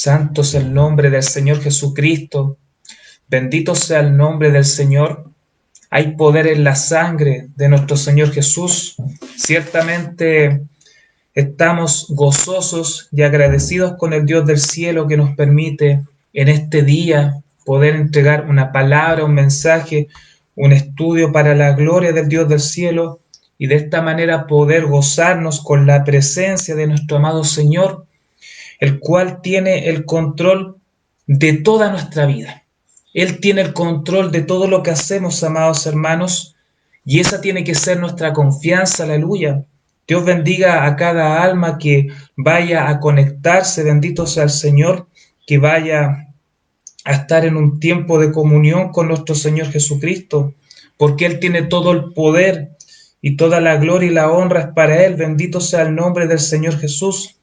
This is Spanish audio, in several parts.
Santo es el nombre del Señor Jesucristo. Bendito sea el nombre del Señor. Hay poder en la sangre de nuestro Señor Jesús. Ciertamente estamos gozosos y agradecidos con el Dios del cielo que nos permite en este día poder entregar una palabra, un mensaje, un estudio para la gloria del Dios del cielo y de esta manera poder gozarnos con la presencia de nuestro amado Señor, el cual tiene el control de toda nuestra vida. Él tiene el control de todo lo que hacemos, amados hermanos, y esa tiene que ser nuestra confianza, aleluya. Dios bendiga a cada alma que vaya a conectarse, bendito sea el Señor, que vaya a estar en un tiempo de comunión con nuestro Señor Jesucristo, porque Él tiene todo el poder y toda la gloria y la honra es para Él. Bendito sea el nombre del Señor Jesús.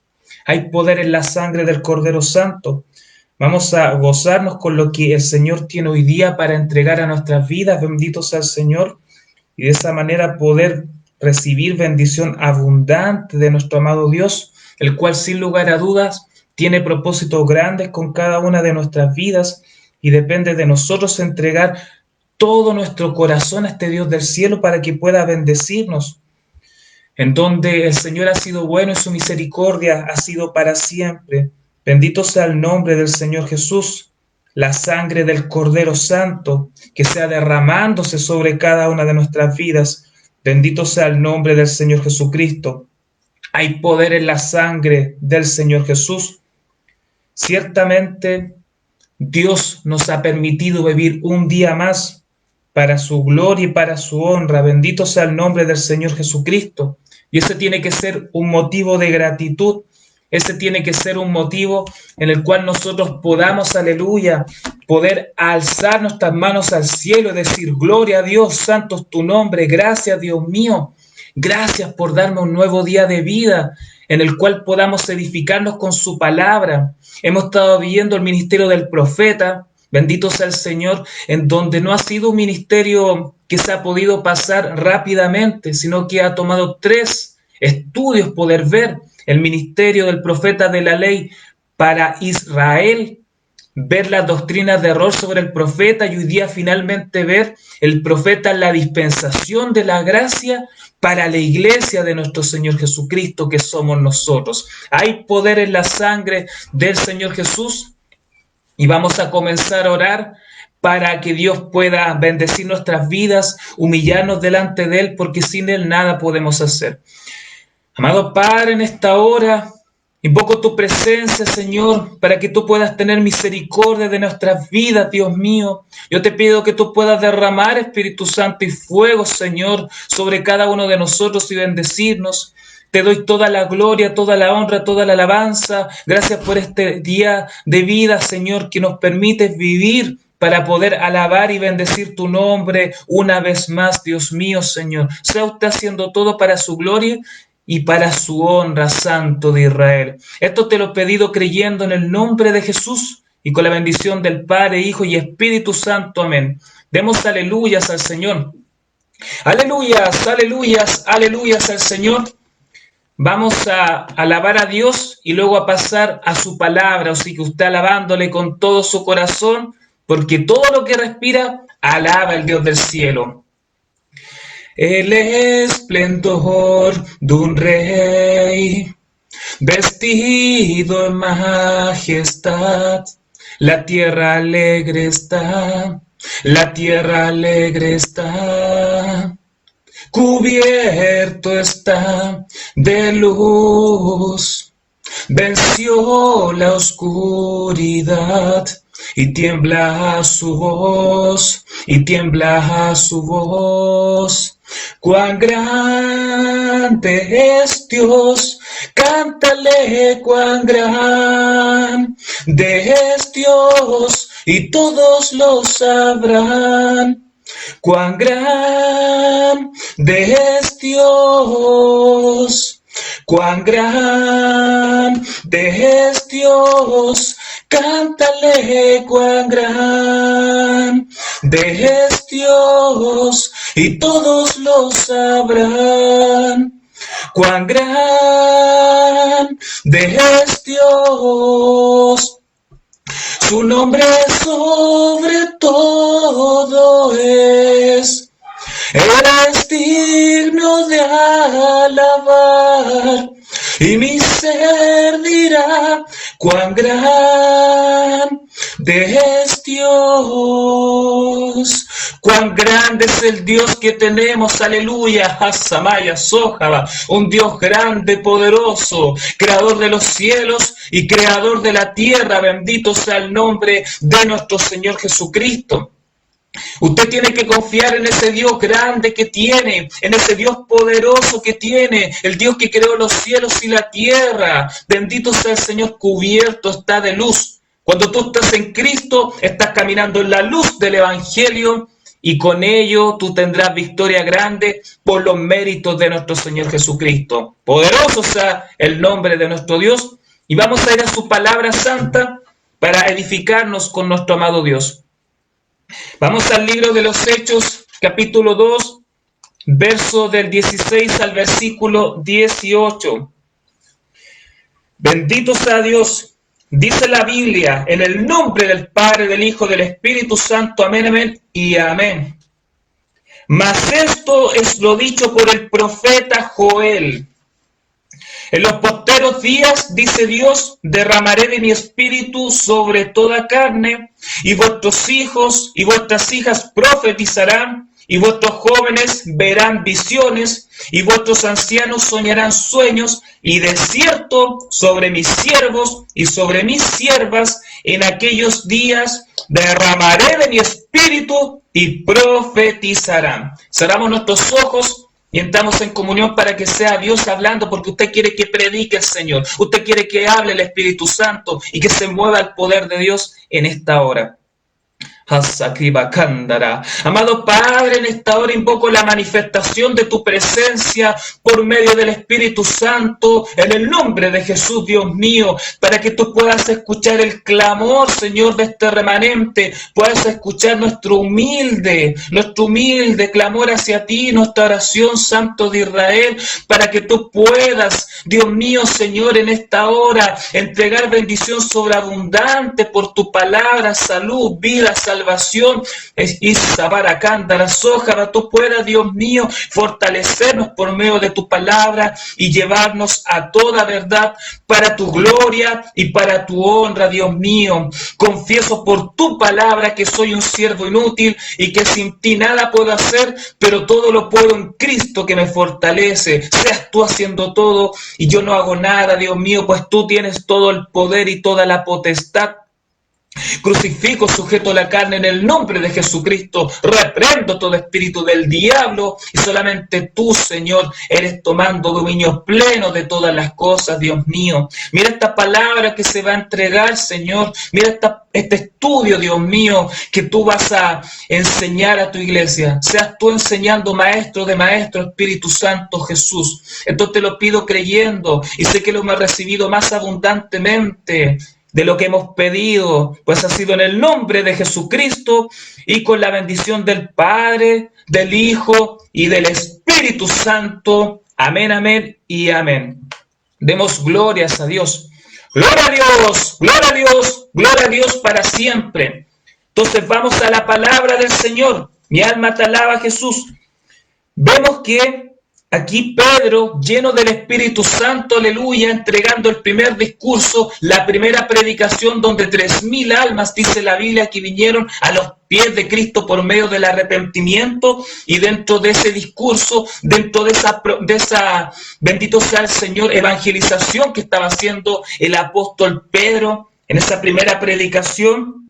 Hay poder en la sangre del Cordero Santo. Vamos a gozarnos con lo que el Señor tiene hoy día para entregar a nuestras vidas. Bendito sea el Señor. Y de esa manera poder recibir bendición abundante de nuestro amado Dios, el cual sin lugar a dudas tiene propósitos grandes con cada una de nuestras vidas y depende de nosotros entregar todo nuestro corazón a este Dios del cielo para que pueda bendecirnos. En donde el Señor ha sido bueno y su misericordia ha sido para siempre. Bendito sea el nombre del Señor Jesús, la sangre del Cordero Santo que sea derramándose sobre cada una de nuestras vidas. Bendito sea el nombre del Señor Jesucristo. Hay poder en la sangre del Señor Jesús. Ciertamente Dios nos ha permitido vivir un día más para su gloria y para su honra. Bendito sea el nombre del Señor Jesucristo. Y ese tiene que ser un motivo de gratitud. Ese tiene que ser un motivo en el cual nosotros podamos, aleluya, poder alzar nuestras manos al cielo y decir, gloria a Dios, santo es tu nombre, gracias Dios mío, gracias por darme un nuevo día de vida en el cual podamos edificarnos con su palabra. Hemos estado viviendo el ministerio del profeta, bendito sea el Señor, en donde no ha sido un ministerio que se ha podido pasar rápidamente, sino que ha tomado 3 estudios poder ver el ministerio del profeta de la ley para Israel, ver las doctrinas de error sobre el profeta y hoy día finalmente ver el profeta en la dispensación de la gracia para la iglesia de nuestro Señor Jesucristo que somos nosotros. Hay poder en la sangre del Señor Jesús y vamos a comenzar a orar para que Dios pueda bendecir nuestras vidas, humillarnos delante de Él, porque sin Él nada podemos hacer. Amado Padre, en esta hora invoco tu presencia, Señor, para que tú puedas tener misericordia de nuestras vidas, Dios mío. Yo te pido que tú puedas derramar, Espíritu Santo, y fuego, Señor, sobre cada uno de nosotros y bendecirnos. Te doy toda la gloria, toda la honra, toda la alabanza. Gracias por este día de vida, Señor, que nos permites vivir para poder alabar y bendecir tu nombre una vez más, Dios mío, Señor. Sea usted haciendo todo para su gloria y para su honra, Santo de Israel. Esto te lo he pedido creyendo en el nombre de Jesús y con la bendición del Padre, Hijo y Espíritu Santo. Amén. Demos aleluyas al Señor. Aleluyas, aleluyas, aleluyas al Señor. Vamos a alabar a Dios y luego a pasar a su palabra. Así que usted alabándole con todo su corazón, porque todo lo que respira, alaba al Dios del cielo. El esplendor de un rey, vestido en majestad, la tierra alegre está, la tierra alegre está, cubierto está de luz, venció la oscuridad y tiembla su voz, y tiembla su voz. Cuán grande es Dios, cántale cuán grande es Dios, y todos lo sabrán. Cuán grande es Dios, cuán grande es Dios, cántale cuán grande es Dios, y todos lo sabrán. Cuán grande es Dios, Tu nombre sobre todo es. Eres digno de alabar, y mi ser dirá cuán grande es Dios. Cuán grande es el Dios que tenemos, aleluya, Hasamaya Sojaba, un Dios grande, poderoso, creador de los cielos y creador de la tierra. Bendito sea el nombre de nuestro Señor Jesucristo. Usted tiene que confiar en ese Dios grande que tiene, en ese Dios poderoso que tiene, el Dios que creó los cielos y la tierra. Bendito sea el Señor, cubierto está de luz. Cuando tú estás en Cristo, estás caminando en la luz del Evangelio y con ello tú tendrás victoria grande por los méritos de nuestro Señor Jesucristo. Poderoso sea el nombre de nuestro Dios, y vamos a ir a su palabra santa para edificarnos con nuestro amado Dios. Vamos al libro de los Hechos, capítulo 2, verso del 16 al versículo 18. Bendito sea Dios. Dice la Biblia, en el nombre del Padre, del Hijo, del Espíritu Santo, amén, amén y amén. Mas esto es lo dicho por el profeta Joel. En los posteros días, dice Dios, derramaré de mi espíritu sobre toda carne, y vuestros hijos y vuestras hijas profetizarán, y vuestros jóvenes verán visiones, y vuestros ancianos soñarán sueños, y de cierto sobre mis siervos y sobre mis siervas en aquellos días derramaré de mi espíritu y profetizarán. Cerramos nuestros ojos y entramos en comunión para que sea Dios hablando, porque usted quiere que predique el Señor. Usted quiere que hable el Espíritu Santo y que se mueva el poder de Dios en esta hora. Amado Padre, en esta hora invoco la manifestación de tu presencia por medio del Espíritu Santo, en el nombre de Jesús, Dios mío, para que tú puedas escuchar el clamor, Señor, de este remanente, puedas escuchar nuestro humilde clamor hacia ti, nuestra oración, Santo de Israel, para que tú puedas, Dios mío, Señor, en esta hora entregar bendición sobreabundante por tu palabra, salud, vida, salvación, y Sabaracándara, Sójara, tú puedas, Dios mío, fortalecernos por medio de tu palabra y llevarnos a toda verdad para tu gloria y para tu honra, Dios mío. Confieso por tu palabra que soy un siervo inútil y que sin ti nada puedo hacer, pero todo lo puedo en Cristo que me fortalece. Seas tú haciendo todo y yo no hago nada, Dios mío, pues tú tienes todo el poder y toda la potestad. Crucifico, sujeto la carne en el nombre de Jesucristo, reprendo todo espíritu del diablo y solamente tú, Señor, eres tomando dominio pleno de todas las cosas, Dios mío. Mira esta palabra que se va a entregar, Señor. Mira este estudio, Dios mío, que tú vas a enseñar a tu iglesia. Seas tú enseñando, maestro de maestro, Espíritu Santo, Jesús. Entonces te lo pido creyendo y sé que lo hemos recibido más abundantemente de lo que hemos pedido, pues ha sido en el nombre de Jesucristo y con la bendición del Padre, del Hijo y del Espíritu Santo. Amén, amén y amén. Demos glorias a Dios. Gloria a Dios, gloria a Dios, gloria a Dios para siempre. Entonces vamos a la palabra del Señor. Mi alma te alaba, Jesús. Vemos que aquí Pedro, lleno del Espíritu Santo, aleluya, entregando el primer discurso, la primera predicación donde 3,000 almas, dice la Biblia, que vinieron a los pies de Cristo por medio del arrepentimiento, y dentro de ese discurso, dentro de esa, bendito sea el Señor, evangelización que estaba haciendo el apóstol Pedro en esa primera predicación,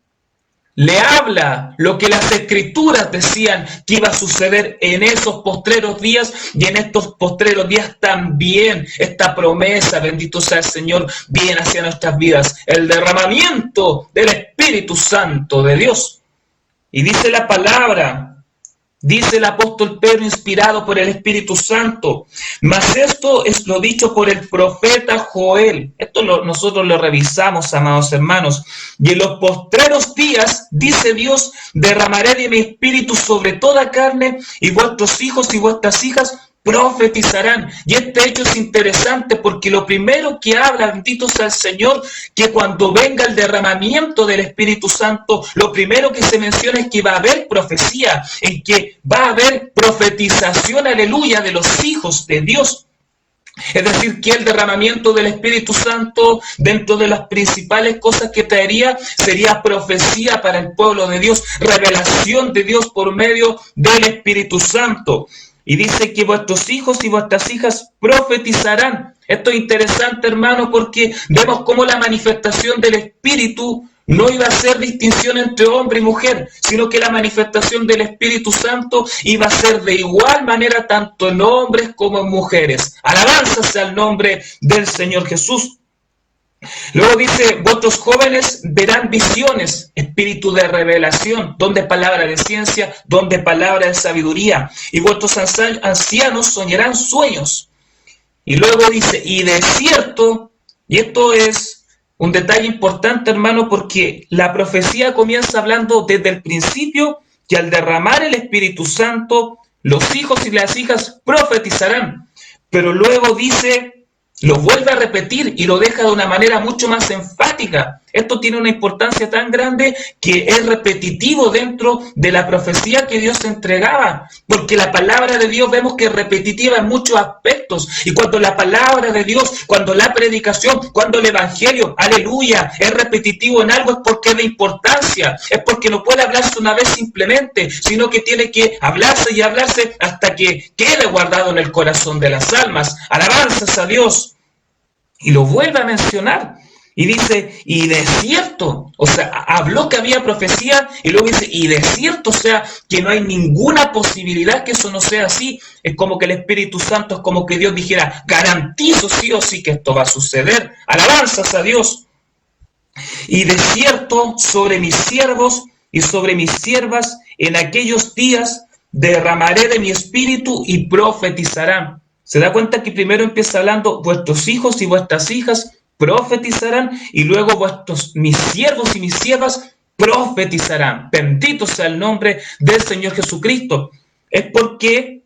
le habla lo que las escrituras decían que iba a suceder en esos postreros días, y en estos postreros días también esta promesa, bendito sea el Señor, viene hacia nuestras vidas, el derramamiento del Espíritu Santo de Dios. Y dice la palabra, dice el apóstol Pedro, inspirado por el Espíritu Santo, mas esto es lo dicho por el profeta Joel. Esto nosotros lo revisamos, amados hermanos. Y en los postreros días, dice Dios, derramaré de mi espíritu sobre toda carne, y vuestros hijos y vuestras hijas profetizarán. Y este hecho es interesante porque lo primero que habla, bendito sea el Señor, que cuando venga el derramamiento del Espíritu Santo, lo primero que se menciona es que va a haber profecía, en que va a haber profetización, aleluya, de los hijos de Dios. Es decir, que el derramamiento del Espíritu Santo, dentro de las principales cosas que traería, sería profecía para el pueblo de Dios, revelación de Dios por medio del Espíritu Santo. Y dice que vuestros hijos y vuestras hijas profetizarán. Esto es interesante, hermano, porque vemos cómo la manifestación del Espíritu no iba a ser distinción entre hombre y mujer, sino que la manifestación del Espíritu Santo iba a ser de igual manera tanto en hombres como en mujeres. Alabanza sea el nombre del Señor Jesús. Luego dice, vuestros jóvenes verán visiones, espíritu de revelación, don de palabra de ciencia, don de palabra de sabiduría, y vuestros ancianos soñarán sueños. Y luego dice, y de cierto, y esto es un detalle importante, hermano, porque la profecía comienza hablando desde el principio que al derramar el Espíritu Santo, los hijos y las hijas profetizarán. Pero luego dice, lo vuelve a repetir y lo deja de una manera mucho más enfática. Esto tiene una importancia tan grande que es repetitivo dentro de la profecía que Dios entregaba, porque la palabra de Dios vemos que es repetitiva en muchos aspectos, y cuando la palabra de Dios, cuando la predicación, cuando el evangelio, aleluya, es repetitivo en algo, es porque es de importancia, es porque no puede hablarse una vez simplemente, sino que tiene que hablarse y hablarse hasta que quede guardado en el corazón de las almas. Alabanzas a Dios. Y lo vuelve a mencionar. Y dice, y de cierto, o sea, habló que había profecía, y luego dice, y de cierto, o sea, que no hay ninguna posibilidad que eso no sea así. Es como que el Espíritu Santo, es como que Dios dijera, garantizo sí o sí que esto va a suceder. Alabanzas a Dios. Y de cierto, sobre mis siervos y sobre mis siervas, en aquellos días derramaré de mi espíritu y profetizarán. ¿Se da cuenta que primero empieza hablando, vuestros hijos y vuestras hijas profetizarán, y luego mis siervos y mis siervas profetizarán? Bendito sea el nombre del Señor Jesucristo. Es porque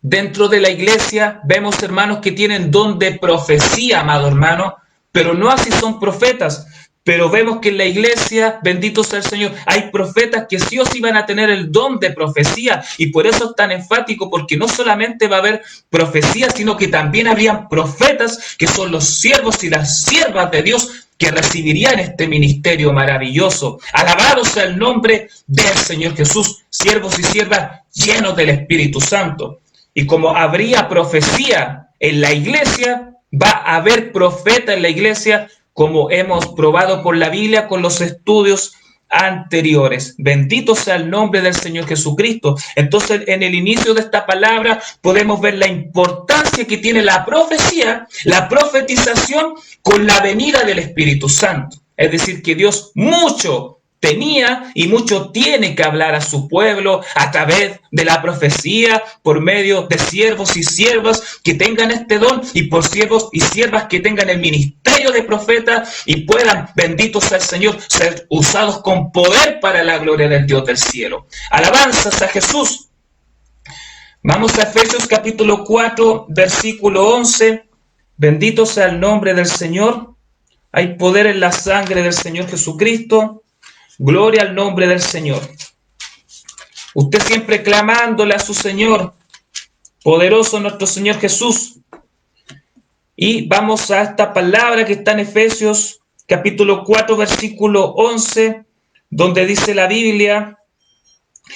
dentro de la iglesia vemos hermanos que tienen don de profecía, amado hermano, pero no así son profetas. Pero vemos que en la iglesia, bendito sea el Señor, hay profetas que sí o sí van a tener el don de profecía, y por eso es tan enfático, porque no solamente va a haber profecía, sino que también habrían profetas que son los siervos y las siervas de Dios que recibirían este ministerio maravilloso. Alabado sea el nombre del Señor Jesús, siervos y siervas llenos del Espíritu Santo. Y como habría profecía en la iglesia, va a haber profeta en la iglesia, como hemos probado por la Biblia con los estudios anteriores. Bendito sea el nombre del Señor Jesucristo. Entonces, en el inicio de esta palabra podemos ver la importancia que tiene la profecía, la profetización con la venida del Espíritu Santo. Es decir, que Dios mucho tenía y mucho tiene que hablar a su pueblo a través de la profecía, por medio de siervos y siervas que tengan este don, y por siervos y siervas que tengan el ministerio de profeta y puedan, bendito sea el Señor, ser usados con poder para la gloria del Dios del cielo. Alabanzas a Jesús. Vamos a Efesios capítulo 4, versículo 11. Bendito sea el nombre del Señor. Hay poder en la sangre del Señor Jesucristo. Gloria al nombre del Señor. Usted siempre clamándole a su Señor, poderoso nuestro Señor Jesús. Y vamos a esta palabra que está en Efesios capítulo 4, versículo 11, donde dice la Biblia,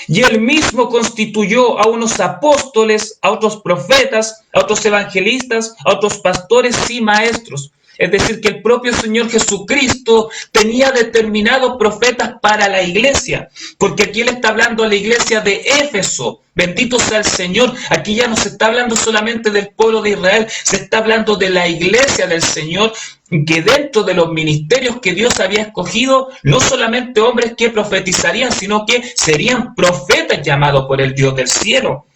y él mismo constituyó a unos apóstoles, a otros profetas, a otros evangelistas, a otros pastores y maestros. Es decir, que el propio Señor Jesucristo tenía determinados profetas para la iglesia, porque aquí Él está hablando a la iglesia de Éfeso. Bendito sea el Señor. Aquí ya no se está hablando solamente del pueblo de Israel, se está hablando de la iglesia del Señor, que dentro de los ministerios que Dios había escogido, no solamente hombres que profetizarían, sino que serían profetas llamados por el Dios del cielo.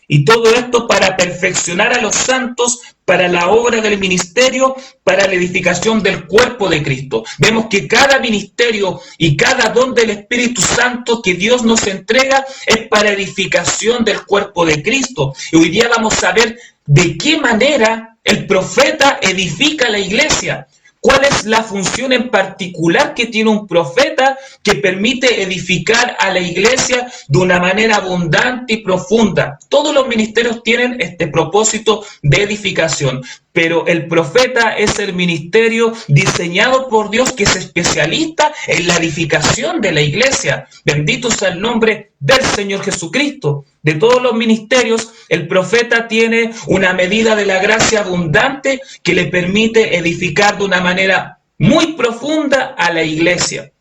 Y todo esto para perfeccionar a los santos, para la obra del ministerio, para la edificación del cuerpo de Cristo. Vemos que cada ministerio y cada don del Espíritu Santo que Dios nos entrega es para edificación del cuerpo de Cristo. Y hoy día vamos a ver de qué manera el profeta edifica la iglesia. ¿Cuál es la función en particular que tiene un profeta que permite edificar a la iglesia de una manera abundante y profunda? Todos los ministerios tienen este propósito de edificación, pero el profeta es el ministerio diseñado por Dios que es especialista en la edificación de la iglesia. Bendito sea el nombre del Señor Jesucristo. De todos los ministerios, el profeta tiene una medida de la gracia abundante que le permite edificar de una manera muy profunda a la iglesia.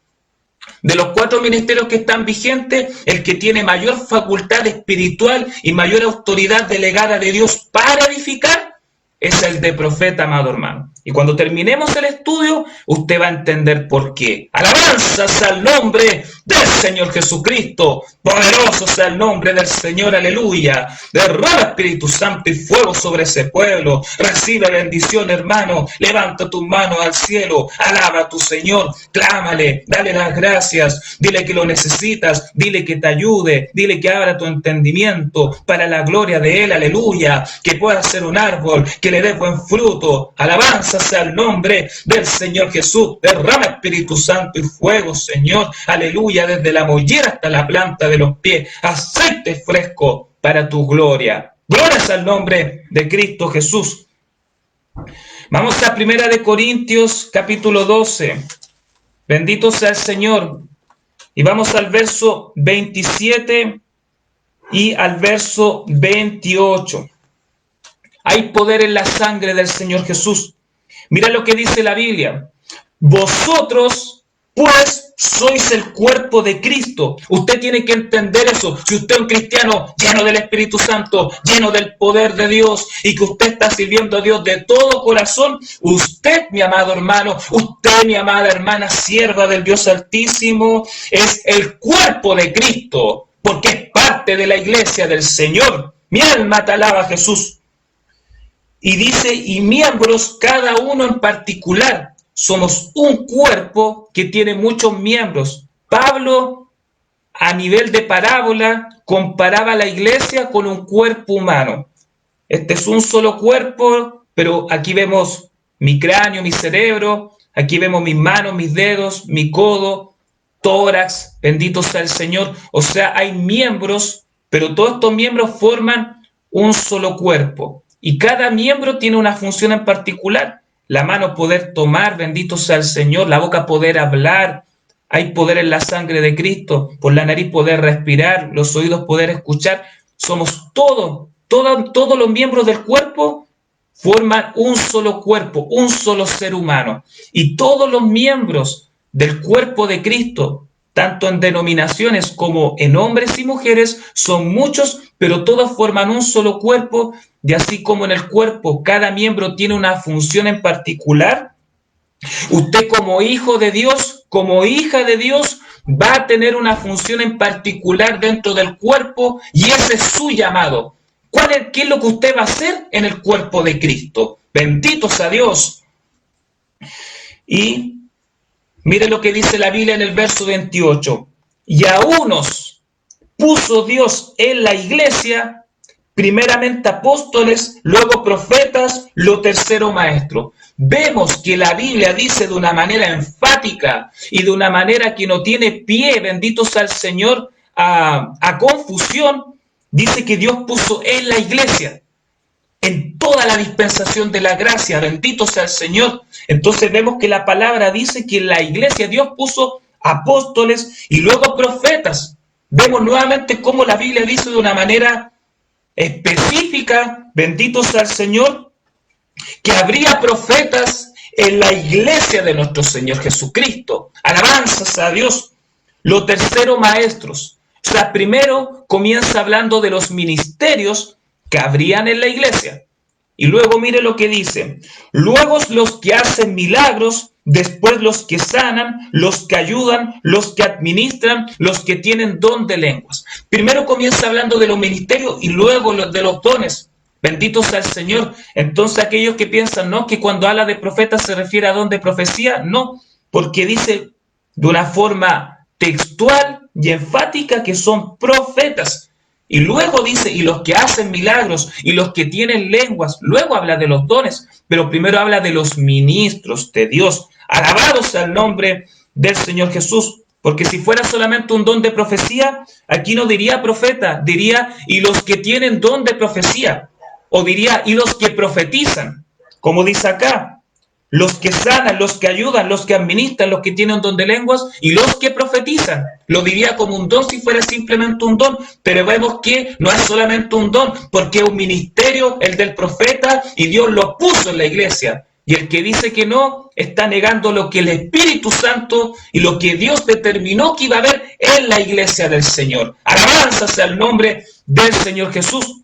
De los 4 ministerios que están vigentes, el que tiene mayor facultad espiritual y mayor autoridad delegada de Dios para edificar es el de profeta, amado hermano. Y cuando terminemos el estudio, usted va a entender por qué. Alabanzas al nombre del Señor Jesucristo. Poderoso sea el nombre del Señor, aleluya. Derrama Espíritu Santo y fuego sobre ese pueblo. Recibe bendición, hermano. Levanta tus manos al cielo. Alaba a tu Señor. Clámale. Dale las gracias. Dile que lo necesitas. Dile que te ayude. Dile que abra tu entendimiento para la gloria de Él, aleluya. Que pueda ser un árbol, que le dé buen fruto. Alabanza sea el nombre del Señor Jesús. Derrama Espíritu Santo y fuego, Señor, aleluya, desde la mollera hasta la planta de los pies, aceite fresco para tu gloria. Gloria sea el nombre de Cristo Jesús. Vamos a 1 Corintios capítulo 12. Bendito sea el Señor. Y vamos al verso 27 y al verso 28. Hay poder en la sangre del Señor Jesús. Mira lo que dice la Biblia. Vosotros, pues, sois el cuerpo de Cristo. Usted tiene que entender eso. Si usted es un cristiano lleno del Espíritu Santo, lleno del poder de Dios, y que usted está sirviendo a Dios de todo corazón, usted, mi amado hermano, usted, mi amada hermana, sierva del Dios Altísimo, es el cuerpo de Cristo, porque es parte de la iglesia del Señor. Mi alma te alaba, Jesús. Y dice, y miembros cada uno en particular. Somos un cuerpo que tiene muchos miembros. Pablo, a nivel de parábola, comparaba la iglesia con un cuerpo humano. Este es un solo cuerpo, pero aquí vemos mi cráneo, mi cerebro, aquí vemos mis manos, mis dedos, mi codo, tórax, bendito sea el Señor. O sea, hay miembros, pero todos estos miembros forman un solo cuerpo. Y cada miembro tiene una función en particular. La mano poder tomar, bendito sea el Señor. La boca poder hablar. Hay poder en la sangre de Cristo. Por la nariz poder respirar. Los oídos poder escuchar. Somos todos los miembros del cuerpo forman un solo cuerpo, un solo ser humano. Y todos los miembros del cuerpo de Cristo, tanto en denominaciones como en hombres y mujeres, son muchos, pero todos forman un solo cuerpo. Y así como en el cuerpo cada miembro tiene una función en particular, usted como hijo de Dios, como hija de Dios, va a tener una función en particular dentro del cuerpo, y ese es su llamado. ¿Qué es lo que usted va a hacer en el cuerpo de Cristo? Bendito sea Dios. Y mire lo que dice la Biblia en el verso 28. Y a unos puso Dios en la iglesia, primeramente apóstoles, luego profetas, lo tercero maestros. Vemos que la Biblia dice de una manera enfática y de una manera que no tiene pie, bendito sea el Señor, a confusión. Dice que Dios puso en la iglesia, en toda la dispensación de la gracia, bendito sea el Señor. Entonces vemos que la palabra dice que en la iglesia Dios puso apóstoles y luego profetas. Vemos nuevamente cómo la Biblia dice de una manera específica, bendito sea el Señor, que habría profetas en la iglesia de nuestro Señor Jesucristo. Alabanzas a Dios. Lo tercero, maestros. O sea, primero comienza hablando de los ministerios que habrían en la iglesia. Y luego mire lo que dice. Luego los que hacen milagros después los que sanan, los que ayudan, los que administran, los que tienen don de lenguas. Primero comienza hablando de los ministerios y luego de los dones. Bendito sea el Señor. Entonces aquellos que piensan, no, que cuando habla de profeta se refiere a don de profecía, no, porque dice de una forma textual y enfática que son profetas. Y luego dice, y los que hacen milagros, y los que tienen lenguas. Luego habla de los dones, pero primero habla de los ministros de Dios. Alabado sea el nombre del Señor Jesús. Porque si fuera solamente un don de profecía, aquí no diría profeta, diría, y los que tienen don de profecía. O diría, y los que profetizan. Como dice acá, los que sanan, los que ayudan, los que administran, los que tienen don de lenguas y los que profetizan. Lo diría como un don si fuera simplemente un don, pero vemos que no es solamente un don, porque es un ministerio, el del profeta, y Dios lo puso en la iglesia. Y el que dice que no, está negando lo que el Espíritu Santo y lo que Dios determinó que iba a haber en la iglesia del Señor. Alabanza sea el nombre del Señor Jesús.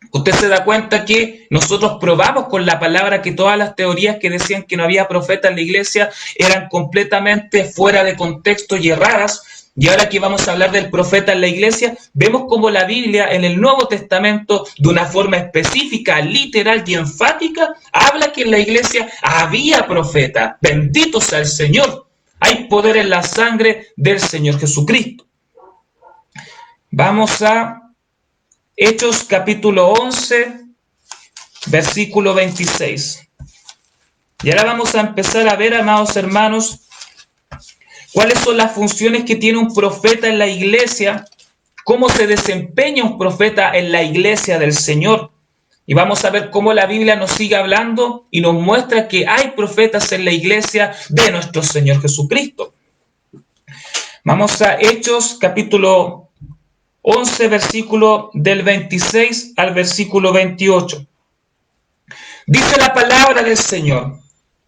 Usted se da cuenta que nosotros probamos con la palabra que todas las teorías que decían que no había profeta en la iglesia eran completamente fuera de contexto y erradas. Y ahora que vamos a hablar del profeta en la iglesia, vemos cómo la Biblia en el Nuevo Testamento, de una forma específica, literal y enfática, habla que en la iglesia había profeta. Bendito sea el Señor. Hay poder en la sangre del Señor Jesucristo. Vamos a Hechos capítulo 11, versículo 26. Y ahora vamos a empezar a ver, amados hermanos, cuáles son las funciones que tiene un profeta en la iglesia, cómo se desempeña un profeta en la iglesia del Señor. Y vamos a ver cómo la Biblia nos sigue hablando y nos muestra que hay profetas en la iglesia de nuestro Señor Jesucristo. Vamos a Hechos capítulo 11, versículo del 26 al versículo 28. Dice la palabra del Señor,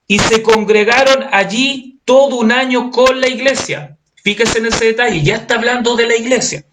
y se congregaron allí todo un año con la iglesia. Fíjese en ese detalle, ya está hablando de la iglesia.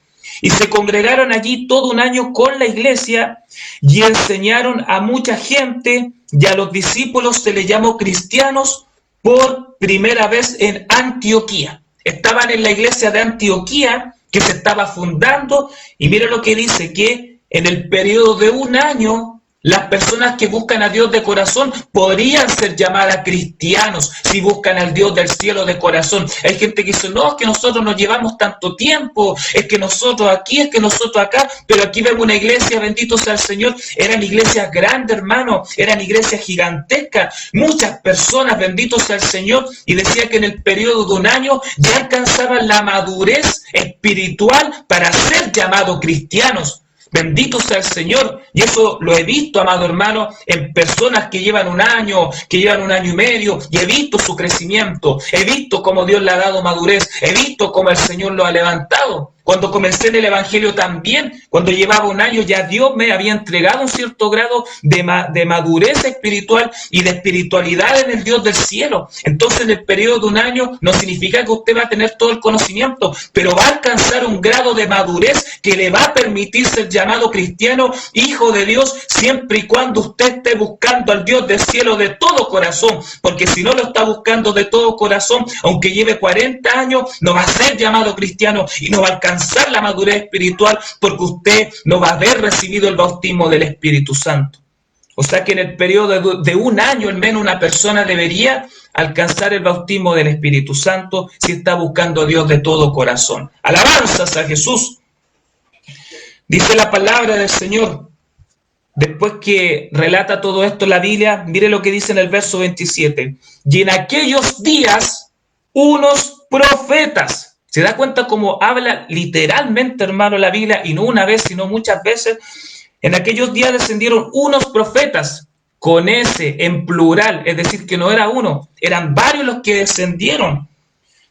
Y se congregaron allí todo un año con la iglesia y enseñaron a mucha gente, y a los discípulos se les llamó cristianos por primera vez en Antioquía. Estaban en la iglesia de Antioquía, que se estaba fundando, y mira lo que dice, que en el periodo de un año las personas que buscan a Dios de corazón podrían ser llamadas cristianos si buscan al Dios del cielo de corazón. Hay gente que dice, no, es que nosotros nos llevamos tanto tiempo, es que nosotros aquí, es que nosotros acá, pero aquí vemos una iglesia, bendito sea el Señor, eran iglesias grandes, hermano, eran iglesias gigantescas, muchas personas, bendito sea el Señor, y decía que en el periodo de un año ya alcanzaban la madurez espiritual para ser llamados cristianos. Bendito sea el Señor, y eso lo he visto, amado hermano, en personas que llevan un año y medio, y he visto su crecimiento, he visto cómo Dios le ha dado madurez, he visto cómo el Señor lo ha levantado. Cuando comencé en el Evangelio también, cuando llevaba un año, ya Dios me había entregado un cierto grado de madurez espiritual y de espiritualidad en el Dios del cielo. Entonces, en el periodo de un año no significa que usted va a tener todo el conocimiento, pero va a alcanzar un grado de madurez que le va a permitir ser llamado cristiano, hijo de Dios, siempre y cuando usted esté buscando al Dios del cielo de todo corazón, porque si no lo está buscando de todo corazón, aunque lleve 40 años, no va a ser llamado cristiano y no va a alcanzar la madurez espiritual, porque usted no va a haber recibido el bautismo del Espíritu Santo. O sea que en el periodo de un año, al menos, una persona debería alcanzar el bautismo del Espíritu Santo si está buscando a Dios de todo corazón. Alabanzas a Jesús. Dice la palabra del Señor. Después que relata todo esto la Biblia, mire lo que dice en el verso 27. Y en aquellos días, unos profetas. ¿Se da cuenta cómo habla literalmente, hermano, la Biblia? Y no una vez, sino muchas veces. En aquellos días descendieron unos profetas, con ese en plural, es decir, que no era uno, eran varios los que descendieron.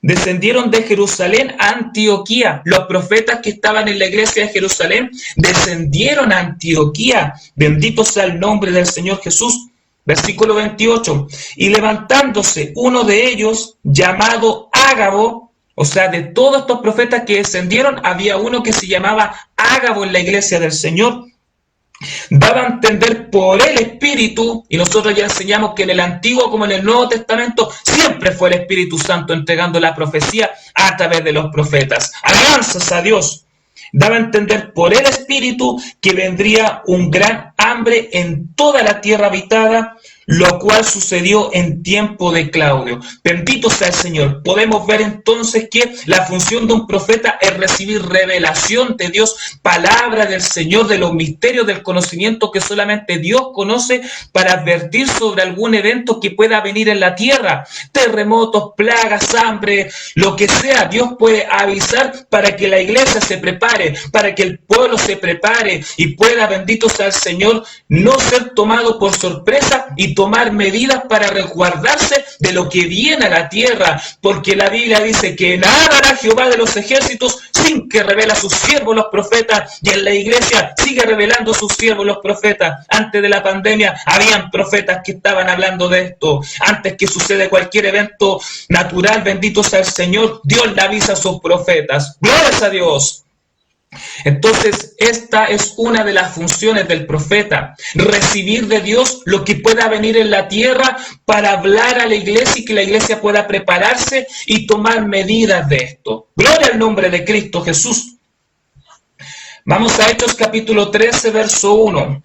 Descendieron de Jerusalén a Antioquía. Los profetas que estaban en la iglesia de Jerusalén descendieron a Antioquía. Bendito sea el nombre del Señor Jesús. Versículo 28. Y levantándose uno de ellos, llamado Ágabo, o sea, de todos estos profetas que descendieron, había uno que se llamaba Ágabo en la iglesia del Señor, Daba a entender por el Espíritu, y nosotros ya enseñamos que en el Antiguo como en el Nuevo Testamento siempre fue el Espíritu Santo entregando la profecía a través de los profetas. Alabanzas a Dios. Daba a entender por el Espíritu que vendría un gran hambre en toda la tierra habitada, lo cual sucedió en tiempo de Claudio. Bendito sea el Señor. Podemos ver entonces que la función de un profeta es recibir revelación de Dios, palabra del Señor, de los misterios del conocimiento que solamente Dios conoce, para advertir sobre algún evento que pueda venir en la tierra, terremotos, plagas, hambre, lo que sea. Dios puede avisar para que la iglesia se prepare, para que el pueblo se prepare y pueda, bendito sea el Señor, no ser tomado por sorpresa y tomar medidas para resguardarse de lo que viene a la tierra, porque la Biblia dice que nada hará Jehová de los ejércitos sin que revela a sus siervos los profetas, y en la iglesia sigue revelando a sus siervos los profetas. Antes de la pandemia habían profetas que estaban hablando de esto. Antes que suceda cualquier evento natural, bendito sea el Señor, Dios le avisa a sus profetas. ¡Gloria a Dios! Entonces, esta es una de las funciones del profeta, recibir de Dios lo que pueda venir en la tierra para hablar a la iglesia y que la iglesia pueda prepararse y tomar medidas de esto. Gloria al nombre de Cristo Jesús. Vamos a Hechos capítulo 13, verso 1.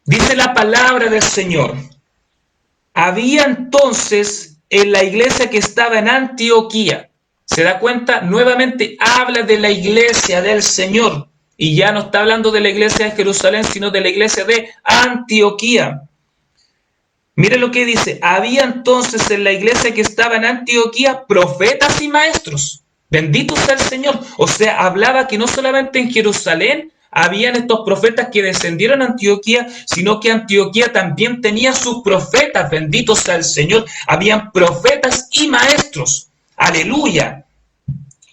Dice la palabra del Señor: había entonces en la iglesia que estaba en Antioquía. ¿Se da cuenta? Nuevamente habla de la iglesia del Señor. Y ya no está hablando de la iglesia de Jerusalén, sino de la iglesia de Antioquía. Mire lo que dice: había entonces en la iglesia que estaba en Antioquía profetas y maestros. Bendito sea el Señor. O sea, hablaba que no solamente en Jerusalén habían estos profetas que descendieron a Antioquía, sino que Antioquía también tenía sus profetas. Bendito sea el Señor. Habían profetas y maestros. Aleluya.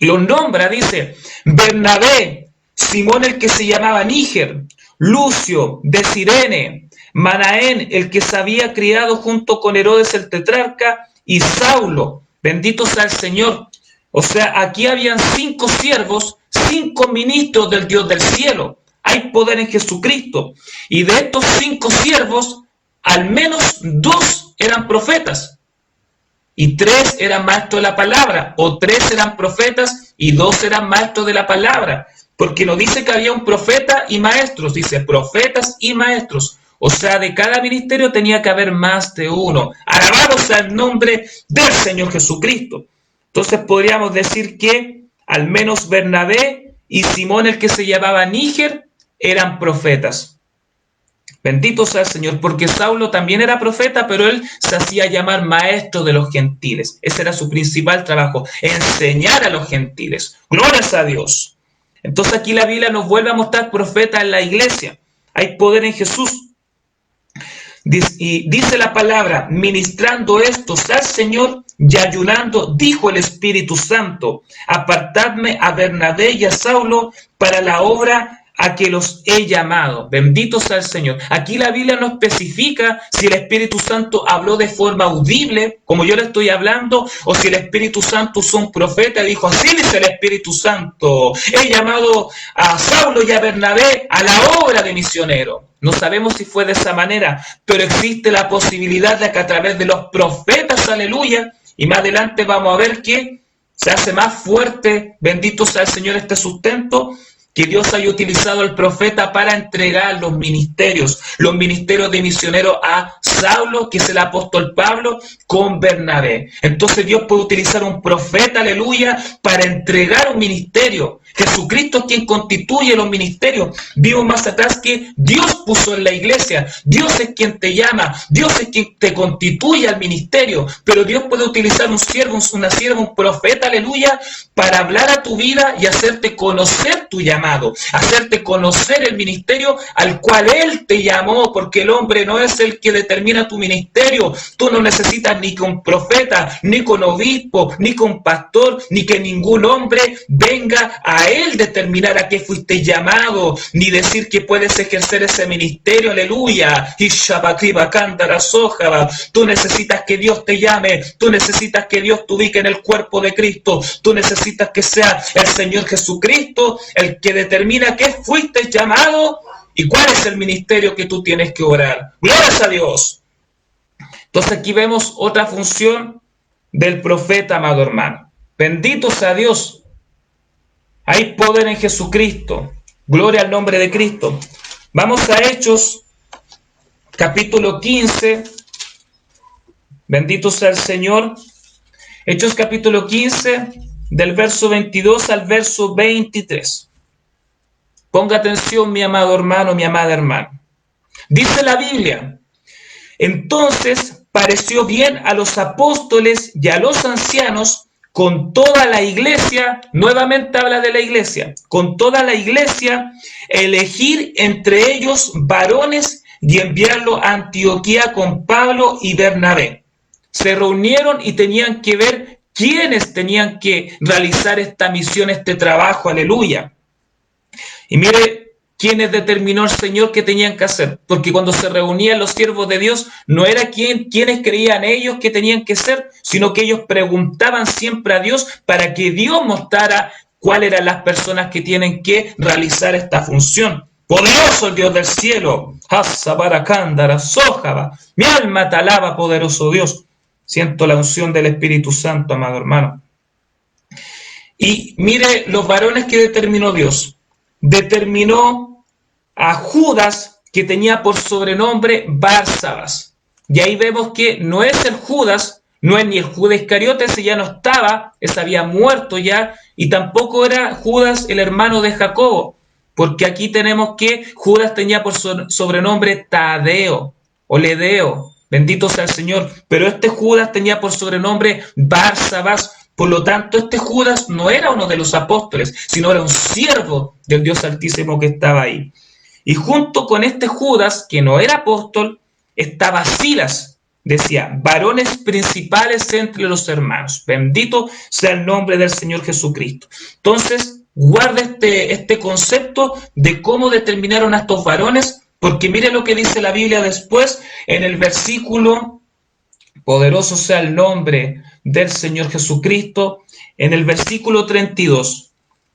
Los nombra, dice: Bernabé, Simón el que se llamaba Níger, Lucio de Cirene, Manaén el que se había criado junto con Herodes el tetrarca, y Saulo. Bendito sea el Señor. O sea, aquí habían 5 siervos, 5 ministros del Dios del cielo. Hay poder en Jesucristo. Y de estos 5 siervos, al menos 2 eran profetas. Y 3 eran maestros de la palabra, o 3 eran profetas y 2 eran maestros de la palabra, porque no dice que había un profeta y maestros, dice profetas y maestros. O sea, de cada ministerio tenía que haber más de uno. Alabado sea el nombre del Señor Jesucristo. Entonces podríamos decir que al menos Bernabé y Simón el que se llamaba Níger eran profetas. Bendito sea el Señor, porque Saulo también era profeta, pero él se hacía llamar maestro de los gentiles. Ese era su principal trabajo, enseñar a los gentiles. Glorias a Dios. Entonces aquí la Biblia nos vuelve a mostrar profetas en la iglesia. Hay poder en Jesús. Y dice la palabra: ministrando estos al Señor y ayunando, dijo el Espíritu Santo: apartadme a Bernabé y a Saulo para la obra a que los he llamado. Bendito sea el Señor. Aquí la Biblia no especifica si el Espíritu Santo habló de forma audible, como yo le estoy hablando, o si el Espíritu Santo usó un profeta y dijo: así dice el Espíritu Santo, he llamado a Saulo y a Bernabé a la obra de misionero. No sabemos si fue de esa manera, pero existe la posibilidad de que a través de los profetas, aleluya, y más adelante vamos a ver que se hace más fuerte, bendito sea el Señor, este sustento, que Dios haya utilizado al profeta para entregar los ministerios de misionero a Saulo, que es el apóstol Pablo, con Bernabé. Entonces Dios puede utilizar un profeta, aleluya, para entregar un ministerio. Jesucristo es quien constituye los ministerios. Vimos más atrás que Dios puso en la iglesia. Dios es quien te llama. Dios es quien te constituye al ministerio. Pero Dios puede utilizar un siervo, una sierva, un profeta, aleluya, para hablar a tu vida y hacerte conocer tu llamado, hacerte conocer el ministerio al cual Él te llamó, porque el hombre no es el que determina tu ministerio. Tú no necesitas ni con profeta, ni con obispo, ni con pastor, ni que ningún hombre venga a Él determinar a qué fuiste llamado, ni decir que puedes ejercer ese ministerio, aleluya. Tú necesitas que Dios te llame, tú necesitas que Dios te ubique en el cuerpo de Cristo, tú necesitas que sea el Señor Jesucristo el que determina qué fuiste llamado y cuál es el ministerio que tú tienes que orar. ¡Gloria a Dios! Entonces aquí vemos otra función del profeta, amado hermano. Bendito sea Dios. Hay poder en Jesucristo. Gloria al nombre de Cristo. Vamos a Hechos, capítulo 15. Bendito sea el Señor. Hechos capítulo 15, del verso 22 al verso 23. Ponga atención, mi amado hermano, mi amada hermana. Dice la Biblia: entonces pareció bien a los apóstoles y a los ancianos con toda la iglesia, nuevamente habla de la iglesia, con toda la iglesia, elegir entre ellos varones y enviarlo a Antioquía con Pablo y Bernabé. Se reunieron y tenían que ver quiénes tenían que realizar esta misión, este trabajo, aleluya. Y mire quiénes determinó el Señor que tenían que hacer, porque cuando se reunían los siervos de Dios, no era quienes creían ellos que tenían que ser, sino que ellos preguntaban siempre a Dios para que Dios mostrara cuáles eran las personas que tienen que realizar esta función. Poderoso el Dios del cielo, mi alma te alaba, poderoso Dios. Siento la unción del Espíritu Santo, amado hermano. Y mire los varones que determinó Dios. Determinó a Judas, que tenía por sobrenombre Barsabás. Y ahí vemos que no es el Judas, no es ni el Judas Iscariote, ese ya no estaba, ese había muerto ya, y tampoco era Judas el hermano de Jacobo, porque aquí tenemos que Judas tenía por sobrenombre Tadeo o Ledeo. Bendito sea el Señor. Pero este Judas tenía por sobrenombre Barsabás. Por lo tanto, este Judas no era uno de los apóstoles, sino era un siervo del Dios Altísimo que estaba ahí. Y junto con este Judas, que no era apóstol, estaba Silas. Decía, varones principales entre los hermanos. Bendito sea el nombre del Señor Jesucristo. Entonces, guarda este concepto de cómo determinaron a estos varones, porque mire lo que dice la Biblia después en el versículo, poderoso sea el nombre del Señor Jesucristo, en el versículo 32.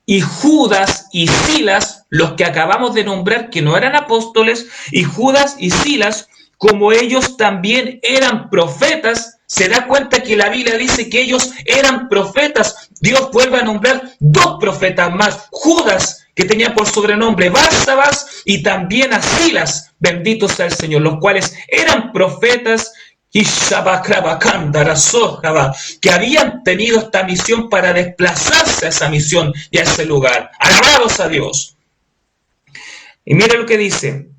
Y Judas y Silas, los que acabamos de nombrar, que no eran apóstoles, y Judas y Silas, como ellos también eran profetas, se da cuenta que la Biblia dice que ellos eran profetas. Dios vuelve a nombrar dos profetas más, Judas, que tenía por sobrenombre Barsabás, y también a Silas, bendito sea el Señor, los cuales eran profetas, que habían tenido esta misión para desplazarse a esa misión y a ese lugar. Alabados a Dios. Y mire lo que dice: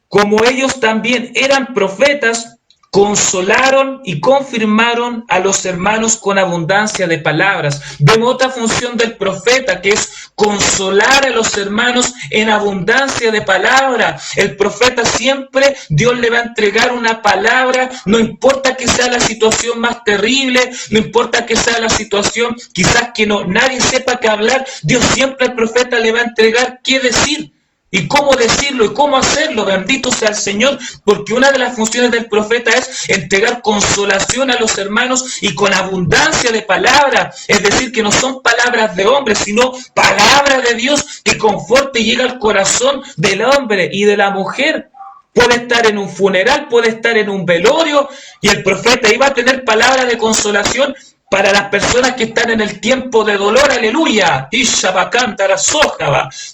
como ellos también eran profetas, consolaron y confirmaron a los hermanos con abundancia de palabras. Vemos otra función del profeta, que es consolar a los hermanos en abundancia de palabras. El profeta siempre, Dios le va a entregar una palabra, no importa que sea la situación más terrible, no importa que sea la situación quizás que nadie sepa qué hablar, Dios siempre al profeta le va a entregar qué decir. Y cómo decirlo y cómo hacerlo, bendito sea el Señor, porque una de las funciones del profeta es entregar consolación a los hermanos y con abundancia de palabras, es decir, que no son palabras de hombre, sino palabra de Dios que conforte y llega al corazón del hombre y de la mujer. Puede estar en un funeral, puede estar en un velorio, y el profeta iba a tener palabras de consolación para las personas que están en el tiempo de dolor, aleluya.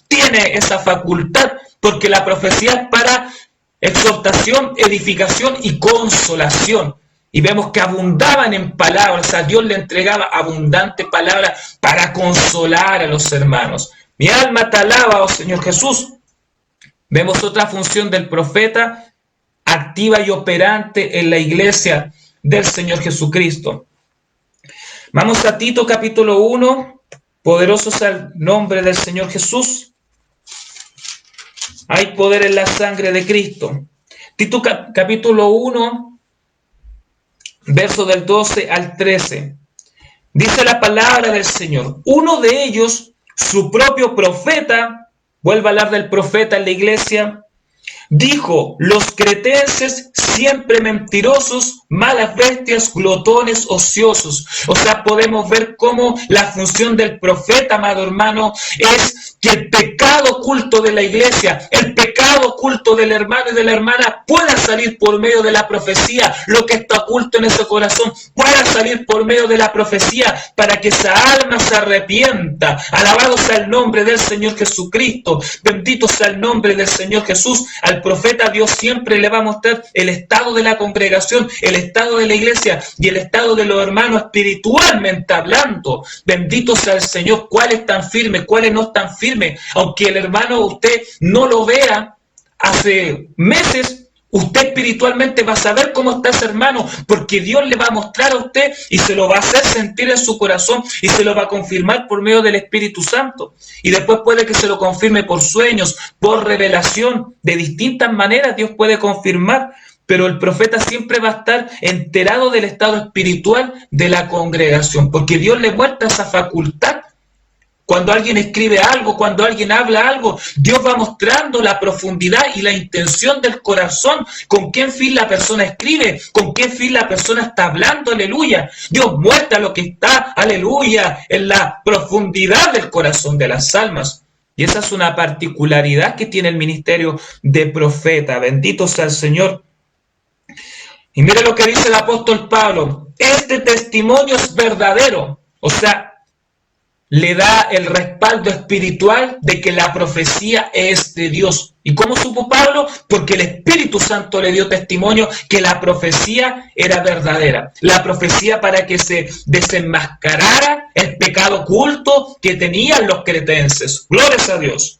Tiene esa facultad, porque la profecía es para exhortación, edificación y consolación. Y vemos que abundaban en palabras, o sea, Dios le entregaba abundante palabra para consolar a los hermanos. Mi alma te alaba, oh Señor Jesús. Vemos otra función del profeta, activa y operante en la iglesia del Señor Jesucristo. Vamos a Tito capítulo 1, poderoso sea el nombre del Señor Jesús. Hay poder en la sangre de Cristo. Tito capítulo 1, verso del 12 al 13. Dice la palabra del Señor: uno de ellos, su propio profeta, vuelve a hablar del profeta en la iglesia, dijo: los cretenses, siempre mentirosos, malas bestias, glotones, ociosos. O sea, podemos ver cómo la función del profeta, amado hermano, es que el pecado oculto de la iglesia, el pecado oculto del hermano y de la hermana pueda salir por medio de la profecía. Lo que está oculto en ese corazón pueda salir por medio de la profecía para que esa alma se arrepienta. Alabado sea el nombre del Señor Jesucristo. Bendito sea el nombre del Señor Jesús. Al profeta Dios siempre le va a mostrar el estado de la congregación, el estado de la iglesia y el estado de los hermanos espiritualmente hablando. Bendito sea el Señor. ¿Cuáles están firmes? ¿Cuáles no están firmes? Aunque el hermano usted no lo vea hace meses, usted espiritualmente va a saber cómo está ese hermano, porque Dios le va a mostrar a usted y se lo va a hacer sentir en su corazón y se lo va a confirmar por medio del Espíritu Santo. Y después puede que se lo confirme por sueños, por revelación, de distintas maneras Dios puede confirmar. Pero el profeta siempre va a estar enterado del estado espiritual de la congregación, porque Dios le muestra esa facultad. Cuando alguien escribe algo, cuando alguien habla algo, Dios va mostrando la profundidad y la intención del corazón, con qué fin la persona escribe, con qué fin la persona está hablando, aleluya. Dios muestra lo que está, aleluya, en la profundidad del corazón de las almas. Y esa es una particularidad que tiene el ministerio de profeta. Bendito sea el Señor. Y mire lo que dice el apóstol Pablo. Este testimonio es verdadero. O sea, le da el respaldo espiritual de que la profecía es de Dios. ¿Y cómo supo Pablo? Porque el Espíritu Santo le dio testimonio que la profecía era verdadera. La profecía para que se desenmascarara el pecado oculto que tenían los cretenses. Gloria a Dios.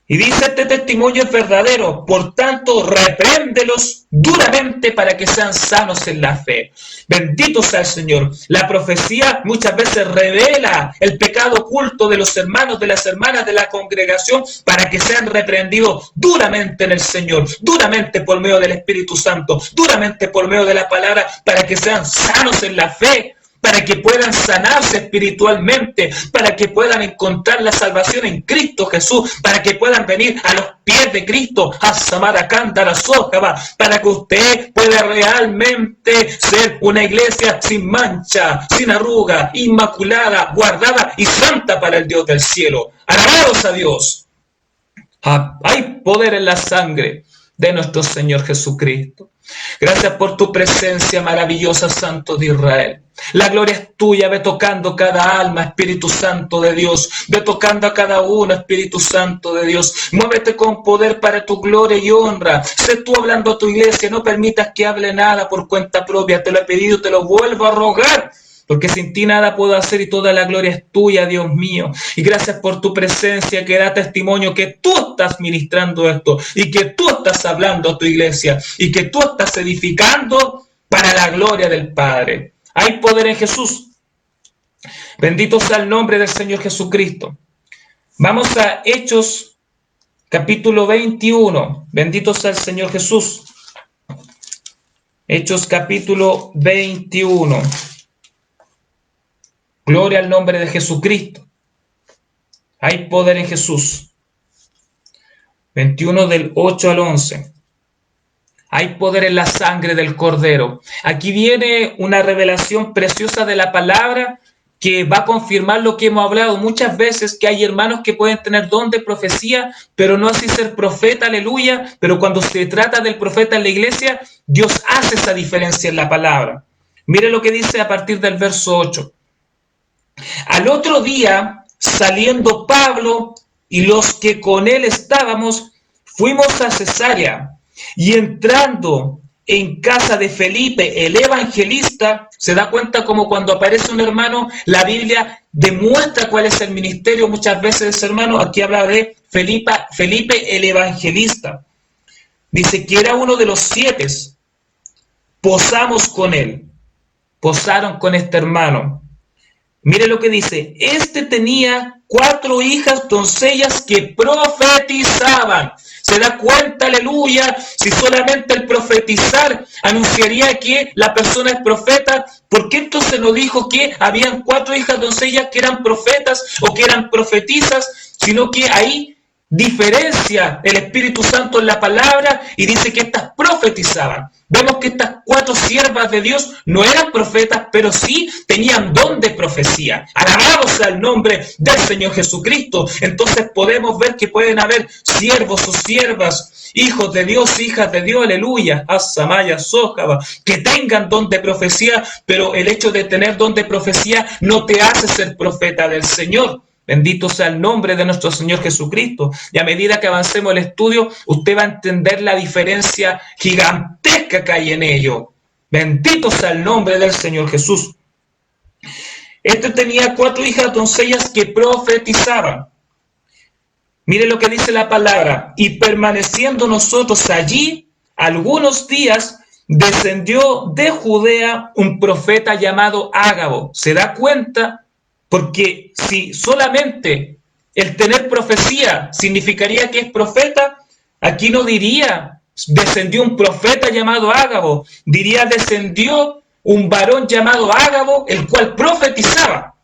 Y dice, este testimonio es verdadero, por tanto, repréndelos duramente para que sean sanos en la fe. Bendito sea el Señor. La profecía muchas veces revela el pecado oculto de los hermanos, de las hermanas de la congregación, para que sean reprendidos duramente en el Señor, duramente por medio del Espíritu Santo, duramente por medio de la palabra, para que sean sanos en la fe, para que puedan sanarse espiritualmente, para que puedan encontrar la salvación en Cristo Jesús, para que puedan venir a los pies de Cristo, a Samaracanda, Sójaba, para que usted pueda realmente ser una iglesia sin mancha, sin arruga, inmaculada, guardada y santa para el Dios del cielo. Alabados a Dios. Hay poder en la sangre de nuestro Señor Jesucristo. Gracias por tu presencia maravillosa, Santo de Israel. La gloria es tuya, ve tocando cada alma, Espíritu Santo de Dios. Ve tocando a cada uno, Espíritu Santo de Dios. Muévete con poder para tu gloria y honra. Sé tú hablando a tu iglesia, no permitas que hable nada por cuenta propia. Te lo he pedido, te lo vuelvo a rogar. Porque sin ti nada puedo hacer y toda la gloria es tuya, Dios mío. Y gracias por tu presencia que da testimonio que tú estás ministrando esto y que tú estás hablando a tu iglesia y que tú estás edificando para la gloria del Padre. Hay poder en Jesús. Bendito sea el nombre del Señor Jesucristo. Vamos a Hechos capítulo 21. Bendito sea el Señor Jesús. Hechos capítulo 21. Gloria al nombre de Jesucristo. Hay poder en Jesús. 21 del 8 al 11. Hay poder en la sangre del Cordero. Aquí viene una revelación preciosa de la palabra que va a confirmar lo que hemos hablado muchas veces, que hay hermanos que pueden tener don de profecía, pero no así ser profeta, aleluya. Pero cuando se trata del profeta en la iglesia, Dios hace esa diferencia en la palabra. Mire lo que dice a partir del verso 8. Al otro día, saliendo Pablo y los que con él estábamos, fuimos a Cesarea, y entrando en casa de Felipe, el evangelista, se da cuenta como cuando aparece un hermano, la Biblia demuestra cuál es el ministerio muchas veces de ese hermano. Aquí habla de Felipe el evangelista. Dice que era uno de los 7. Posamos con él, posaron con este hermano. Mire lo que dice, este tenía 4 hijas doncellas que profetizaban. ¿Se da cuenta, aleluya? Si solamente el profetizar anunciaría que la persona es profeta, ¿por qué entonces no dijo que habían 4 hijas doncellas que eran profetas o que eran profetizas? Sino que ahí diferencia el Espíritu Santo en la palabra y dice que estas profetizaban. Vemos que estas 4 siervas de Dios no eran profetas, pero sí tenían don de profecía. Alabado sea el nombre del Señor Jesucristo. Entonces podemos ver que pueden haber siervos o siervas, hijos de Dios, hijas de Dios, aleluya, asamaya, sójaba, que tengan don de profecía, pero el hecho de tener don de profecía no te hace ser profeta del Señor. Bendito sea el nombre de nuestro Señor Jesucristo. Y a medida que avancemos el estudio, usted va a entender la diferencia gigantesca que hay en ello. Bendito sea el nombre del Señor Jesús. Este tenía 4 hijas doncellas que profetizaban. Mire lo que dice la palabra. Y permaneciendo nosotros allí algunos días, descendió de Judea un profeta llamado Ágabo. ¿Se da cuenta? Porque si solamente el tener profecía significaría que es profeta, aquí no diría descendió un profeta llamado Ágabo, diría descendió un varón llamado Ágabo, el cual profetizaba.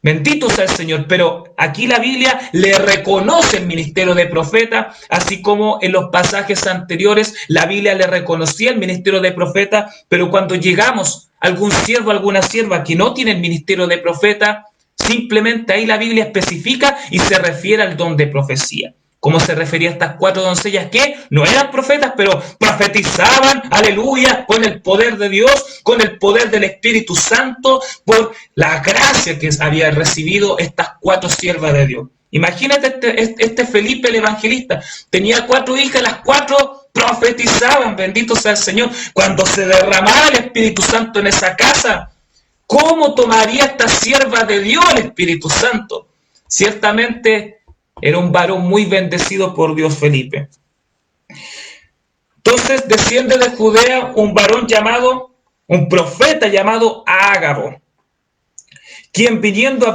Bendito sea el Señor, pero aquí la Biblia le reconoce el ministerio de profeta, así como en los pasajes anteriores la Biblia le reconocía el ministerio de profeta, pero cuando llegamos a algún siervo, alguna sierva que no tiene el ministerio de profeta, simplemente ahí la Biblia especifica y se refiere al don de profecía. Como se refería a estas 4 doncellas que no eran profetas, pero profetizaban, aleluya, con el poder de Dios, con el poder del Espíritu Santo, por la gracia que habían recibido estas 4 siervas de Dios. Imagínate este Felipe el evangelista, tenía 4 hijas, las 4 profetizaban, bendito sea el Señor. Cuando se derramaba el Espíritu Santo en esa casa, ¿cómo tomaría esta sierva de Dios el Espíritu Santo? Ciertamente era un varón muy bendecido por Dios, Felipe. Entonces desciende de Judea un varón llamado, un profeta llamado Ágabo, quien viniendo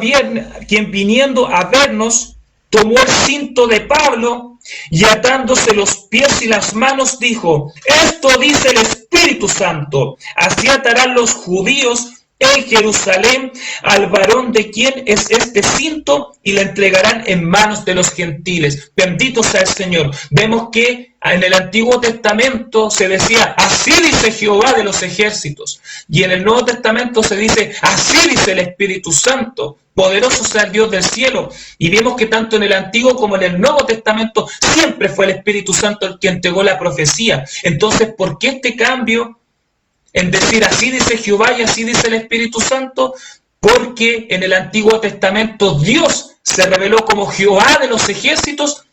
a vernos, tomó el cinto de Pablo y atándose los pies y las manos dijo: esto dice el Espíritu Santo, así atarán los judíos en Jerusalén al varón de quien es este cinto y le entregarán en manos de los gentiles. Bendito sea el Señor. Vemos que en el Antiguo Testamento se decía: así dice Jehová de los ejércitos, y en el Nuevo Testamento se dice: así dice el Espíritu Santo. Poderoso sea el Dios del cielo. Y vemos que tanto en el Antiguo como en el Nuevo Testamento siempre fue el Espíritu Santo el que entregó la profecía. Entonces, ¿por qué este cambio en decir así dice Jehová y así dice el Espíritu Santo? Porque en el Antiguo Testamento Dios se reveló como Jehová de los ejércitos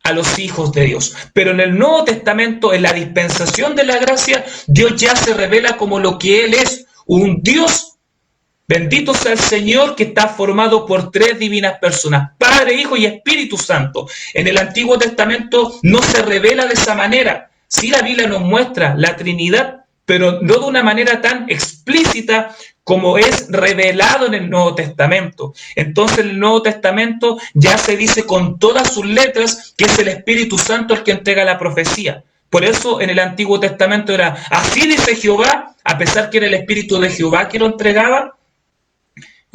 a los hijos de Dios. Pero en el Nuevo Testamento, en la dispensación de la gracia, Dios ya se revela como lo que Él es, un Dios. Bendito sea el Señor, que está formado por 3 divinas personas, Padre, Hijo y Espíritu Santo. En el Antiguo Testamento no se revela de esa manera. Sí, la Biblia nos muestra la Trinidad, pero no de una manera tan explícita como es revelado en el Nuevo Testamento. Entonces en el Nuevo Testamento ya se dice con todas sus letras que es el Espíritu Santo el que entrega la profecía. Por eso en el Antiguo Testamento era así dice Jehová, a pesar que era el Espíritu de Jehová que lo entregaba.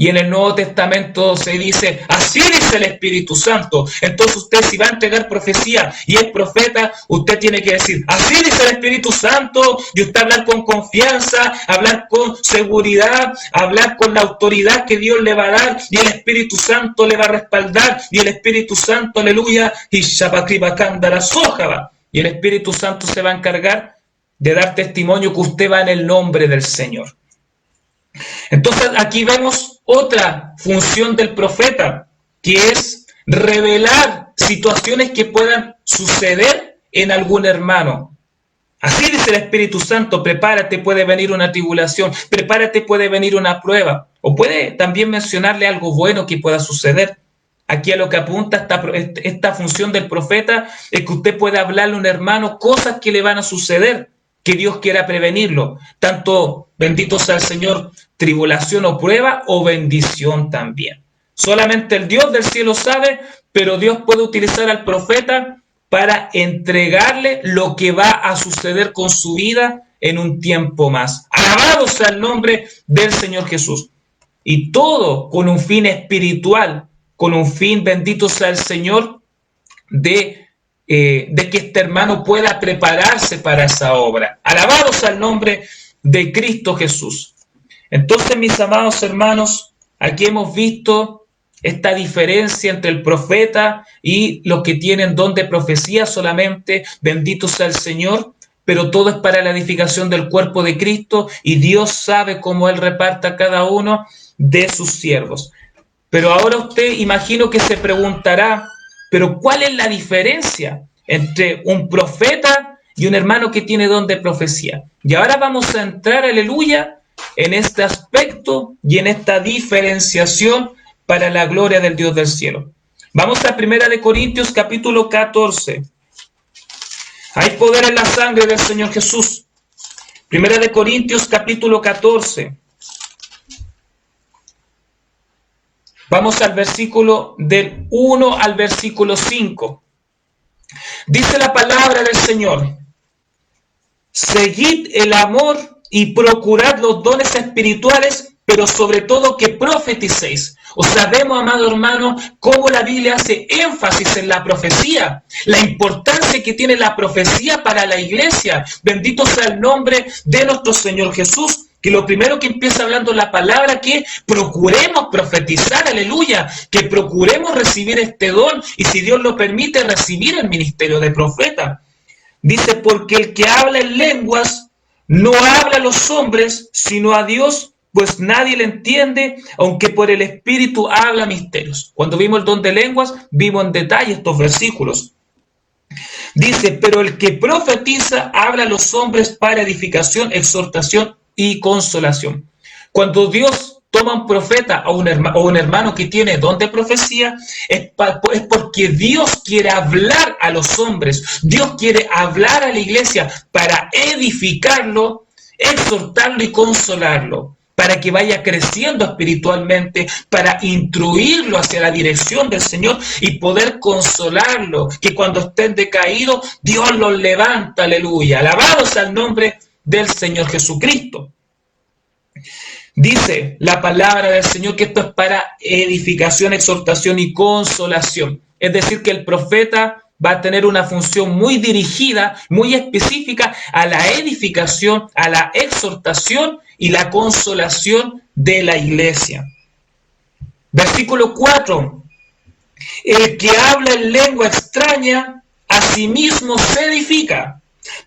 Y en el Nuevo Testamento se dice, así dice el Espíritu Santo. Entonces usted, si va a entregar profecía y es profeta, usted tiene que decir, así dice el Espíritu Santo, y usted hablar con confianza, hablar con seguridad, hablar con la autoridad que Dios le va a dar, y el Espíritu Santo le va a respaldar, y el Espíritu Santo, aleluya, y el Espíritu Santo se va a encargar de dar testimonio que usted va en el nombre del Señor. Entonces aquí vemos otra función del profeta, que es revelar situaciones que puedan suceder en algún hermano. Así dice el Espíritu Santo, prepárate, puede venir una tribulación, prepárate, puede venir una prueba, o puede también mencionarle algo bueno que pueda suceder. Aquí a lo que apunta esta función del profeta es que usted puede hablarle a un hermano cosas que le van a suceder, que Dios quiera prevenirlo, tanto, bendito sea el Señor, tribulación o prueba o bendición también. Solamente el Dios del cielo sabe, pero Dios puede utilizar al profeta para entregarle lo que va a suceder con su vida en un tiempo más. Alabado sea el nombre del Señor Jesús. Y todo con un fin espiritual, con un fin, bendito sea el Señor, de que este hermano pueda prepararse para esa obra. Alabados al nombre de Cristo Jesús. Entonces, mis amados hermanos, aquí hemos visto esta diferencia entre el profeta y los que tienen don de profecía solamente. Bendito sea el Señor, pero todo es para la edificación del cuerpo de Cristo y Dios sabe cómo Él reparta a cada uno de sus siervos. Pero ahora usted imagino que se preguntará, pero ¿cuál es la diferencia entre un profeta y un hermano que tiene don de profecía? Y ahora vamos a entrar, aleluya, en este aspecto y en esta diferenciación para la gloria del Dios del cielo. Vamos a 1 Corintios capítulo 14. Hay poder en la sangre del Señor Jesús. 1 Corintios capítulo 14. Vamos al versículo del 1 al versículo 5. Dice la palabra del Señor: seguid el amor y procurad los dones espirituales, pero sobre todo que profeticéis. O sea, vemos, amado hermano, cómo la Biblia hace énfasis en la profecía, la importancia que tiene la profecía para la iglesia. Bendito sea el nombre de nuestro Señor Jesús, que lo primero que empieza hablando la palabra, que procuremos profetizar, aleluya, que procuremos recibir este don y, si Dios lo permite, recibir el ministerio de profeta. Dice: porque el que habla en lenguas no habla a los hombres, sino a Dios, pues nadie le entiende, aunque por el Espíritu habla misterios. Cuando vimos el don de lenguas, vimos en detalle estos versículos. Dice: pero el que profetiza habla a los hombres para edificación, exhortación y consolación. Cuando Dios toma un profeta o un hermano que tiene don de profecía, es porque Dios quiere hablar a los hombres, Dios quiere hablar a la iglesia para edificarlo, exhortarlo y consolarlo, para que vaya creciendo espiritualmente, para instruirlo hacia la dirección del Señor y poder consolarlo, que cuando estén decaídos, Dios los levanta, aleluya. Alabados al nombre del Señor Jesucristo. Dice la palabra del Señor que esto es para edificación, exhortación y consolación. Es decir, que el profeta va a tener una función muy dirigida, muy específica a la edificación, a la exhortación y la consolación de la iglesia. Versículo 4. El que habla en lengua extraña, a sí mismo se edifica,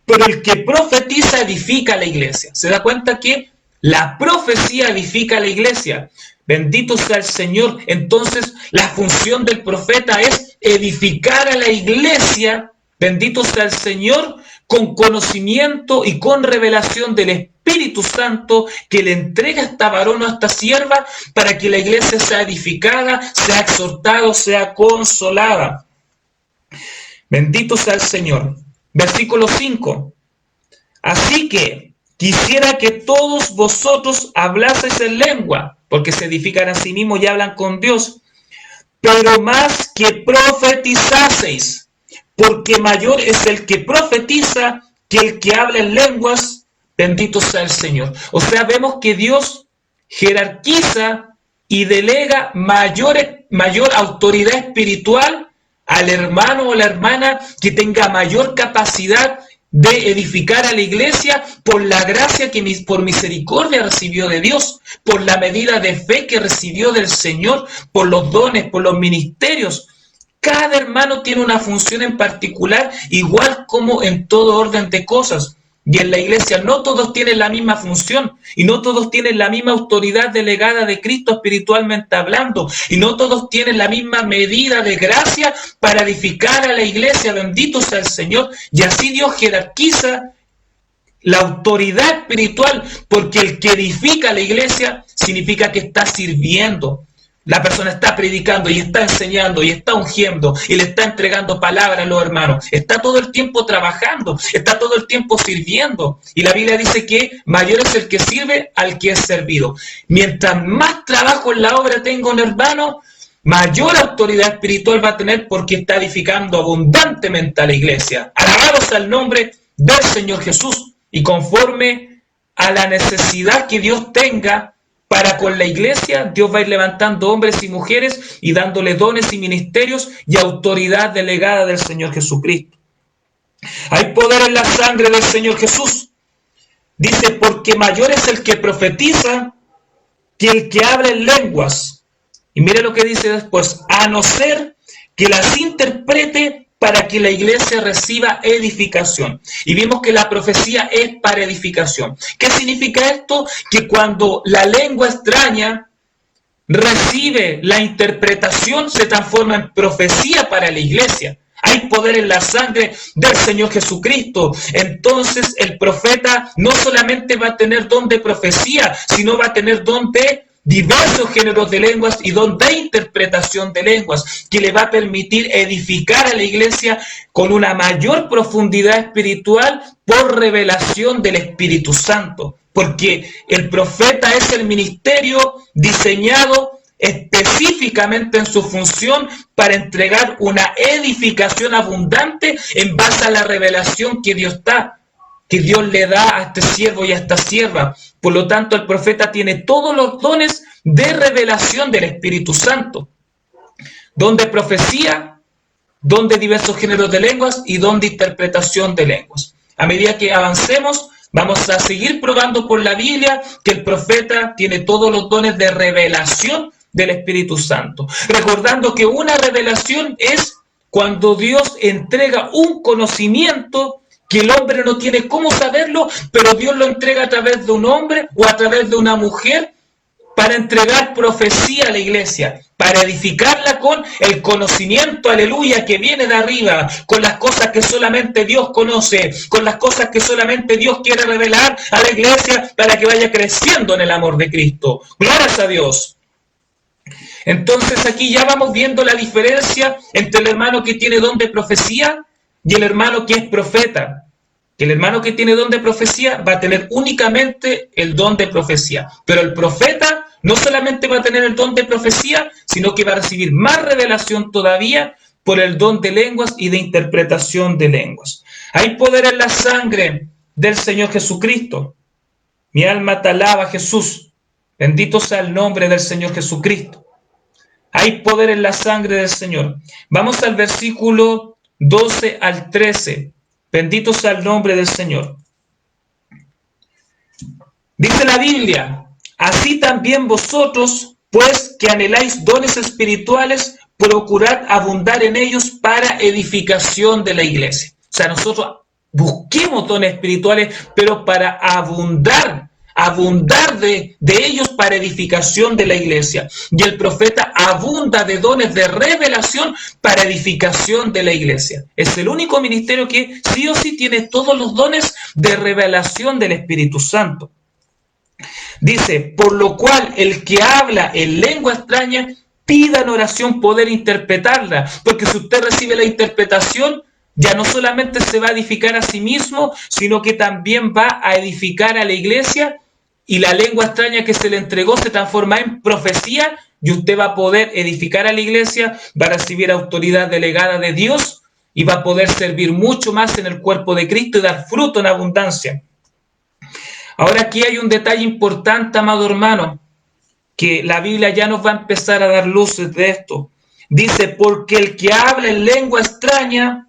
pero el que profetiza edifica a la iglesia. ¿Se da cuenta que la profecía edifica a la iglesia? Bendito sea el Señor. Entonces, la función del profeta es edificar a la iglesia, bendito sea el Señor, con conocimiento y con revelación del Espíritu Santo que le entrega a esta varón o a esta sierva para que la iglesia sea edificada, sea exhortada, sea consolada. Bendito sea el Señor. Versículo 5. Así que quisiera que todos vosotros hablaseis en lengua, porque se edifican a sí mismos y hablan con Dios, pero más que profetizaseis, porque mayor es el que profetiza que el que habla en lenguas. Bendito sea el Señor. O sea, vemos que Dios jerarquiza y delega mayor autoridad espiritual al hermano o la hermana que tenga mayor capacidad de edificar a la iglesia por la gracia que por misericordia recibió de Dios, por la medida de fe que recibió del Señor, por los dones, por los ministerios. Cada hermano tiene una función en particular, igual como en todo orden de cosas. Y en la iglesia no todos tienen la misma función, y no todos tienen la misma autoridad delegada de Cristo espiritualmente hablando, y no todos tienen la misma medida de gracia para edificar a la iglesia. Bendito sea el Señor. Y así Dios jerarquiza la autoridad espiritual, porque el que edifica a la iglesia significa que está sirviendo. La persona está predicando y está enseñando y está ungiendo y le está entregando palabra a los hermanos. Está todo el tiempo trabajando, está todo el tiempo sirviendo. Y la Biblia dice que mayor es el que sirve al que es servido. Mientras más trabajo en la obra tenga un hermano, mayor autoridad espiritual va a tener, porque está edificando abundantemente a la iglesia. Alabados al nombre del Señor Jesús. Y conforme a la necesidad que Dios tenga para con la iglesia, Dios va a ir levantando hombres y mujeres y dándole dones y ministerios y autoridad delegada del Señor Jesucristo. Hay poder en la sangre del Señor Jesús. Dice, porque mayor es el que profetiza que el que habla en lenguas. Y mire lo que dice después, a no ser que las interprete para que la iglesia reciba edificación. Y vimos que la profecía es para edificación. ¿Qué significa esto? Que cuando la lengua extraña recibe la interpretación, se transforma en profecía para la iglesia. Hay poder en la sangre del Señor Jesucristo. Entonces el profeta no solamente va a tener don de profecía, sino va a tener don de diversos géneros de lenguas y don de interpretación de lenguas, que le va a permitir edificar a la iglesia con una mayor profundidad espiritual por revelación del Espíritu Santo. Porque el profeta es el ministerio diseñado específicamente en su función para entregar una edificación abundante en base a la revelación que Dios da, que Dios le da a este siervo y a esta sierva. Por lo tanto, el profeta tiene todos los dones de revelación del Espíritu Santo. Don de profecía, don de diversos géneros de lenguas y don de interpretación de lenguas. A medida que avancemos, vamos a seguir probando por la Biblia que el profeta tiene todos los dones de revelación del Espíritu Santo. Recordando que una revelación es cuando Dios entrega un conocimiento que el hombre no tiene cómo saberlo, pero Dios lo entrega a través de un hombre o a través de una mujer para entregar profecía a la iglesia, para edificarla con el conocimiento, aleluya, que viene de arriba, con las cosas que solamente Dios conoce, con las cosas que solamente Dios quiere revelar a la iglesia para que vaya creciendo en el amor de Cristo. Glorias a Dios. Entonces aquí ya vamos viendo la diferencia entre el hermano que tiene don de profecía y el hermano que es profeta. Que el hermano que tiene don de profecía va a tener únicamente el don de profecía. Pero el profeta no solamente va a tener el don de profecía, sino que va a recibir más revelación todavía por el don de lenguas y de interpretación de lenguas. Hay poder en la sangre del Señor Jesucristo. Mi alma te alaba, Jesús. Bendito sea el nombre del Señor Jesucristo. Hay poder en la sangre del Señor. Vamos al versículo 12 al 13. Bendito sea el nombre del Señor. Dice la Biblia, así también vosotros, pues que anheláis dones espirituales, procurad abundar en ellos para edificación de la iglesia. O sea, nosotros busquemos dones espirituales, pero para abundar de ellos para edificación de la iglesia. Y el profeta abunda de dones de revelación para edificación de la iglesia. Es el único ministerio que sí o sí tiene todos los dones de revelación del Espíritu Santo. Dice, por lo cual el que habla en lengua extraña, pida en oración poder interpretarla, porque si usted recibe la interpretación, ya no solamente se va a edificar a sí mismo, sino que también va a edificar a la iglesia, y la lengua extraña que se le entregó se transforma en profecía, y usted va a poder edificar a la iglesia, va a recibir autoridad delegada de Dios, y va a poder servir mucho más en el cuerpo de Cristo y dar fruto en abundancia. Ahora aquí hay un detalle importante, amado hermano, que la Biblia ya nos va a empezar a dar luces de esto. Dice, porque el que habla en lengua extraña,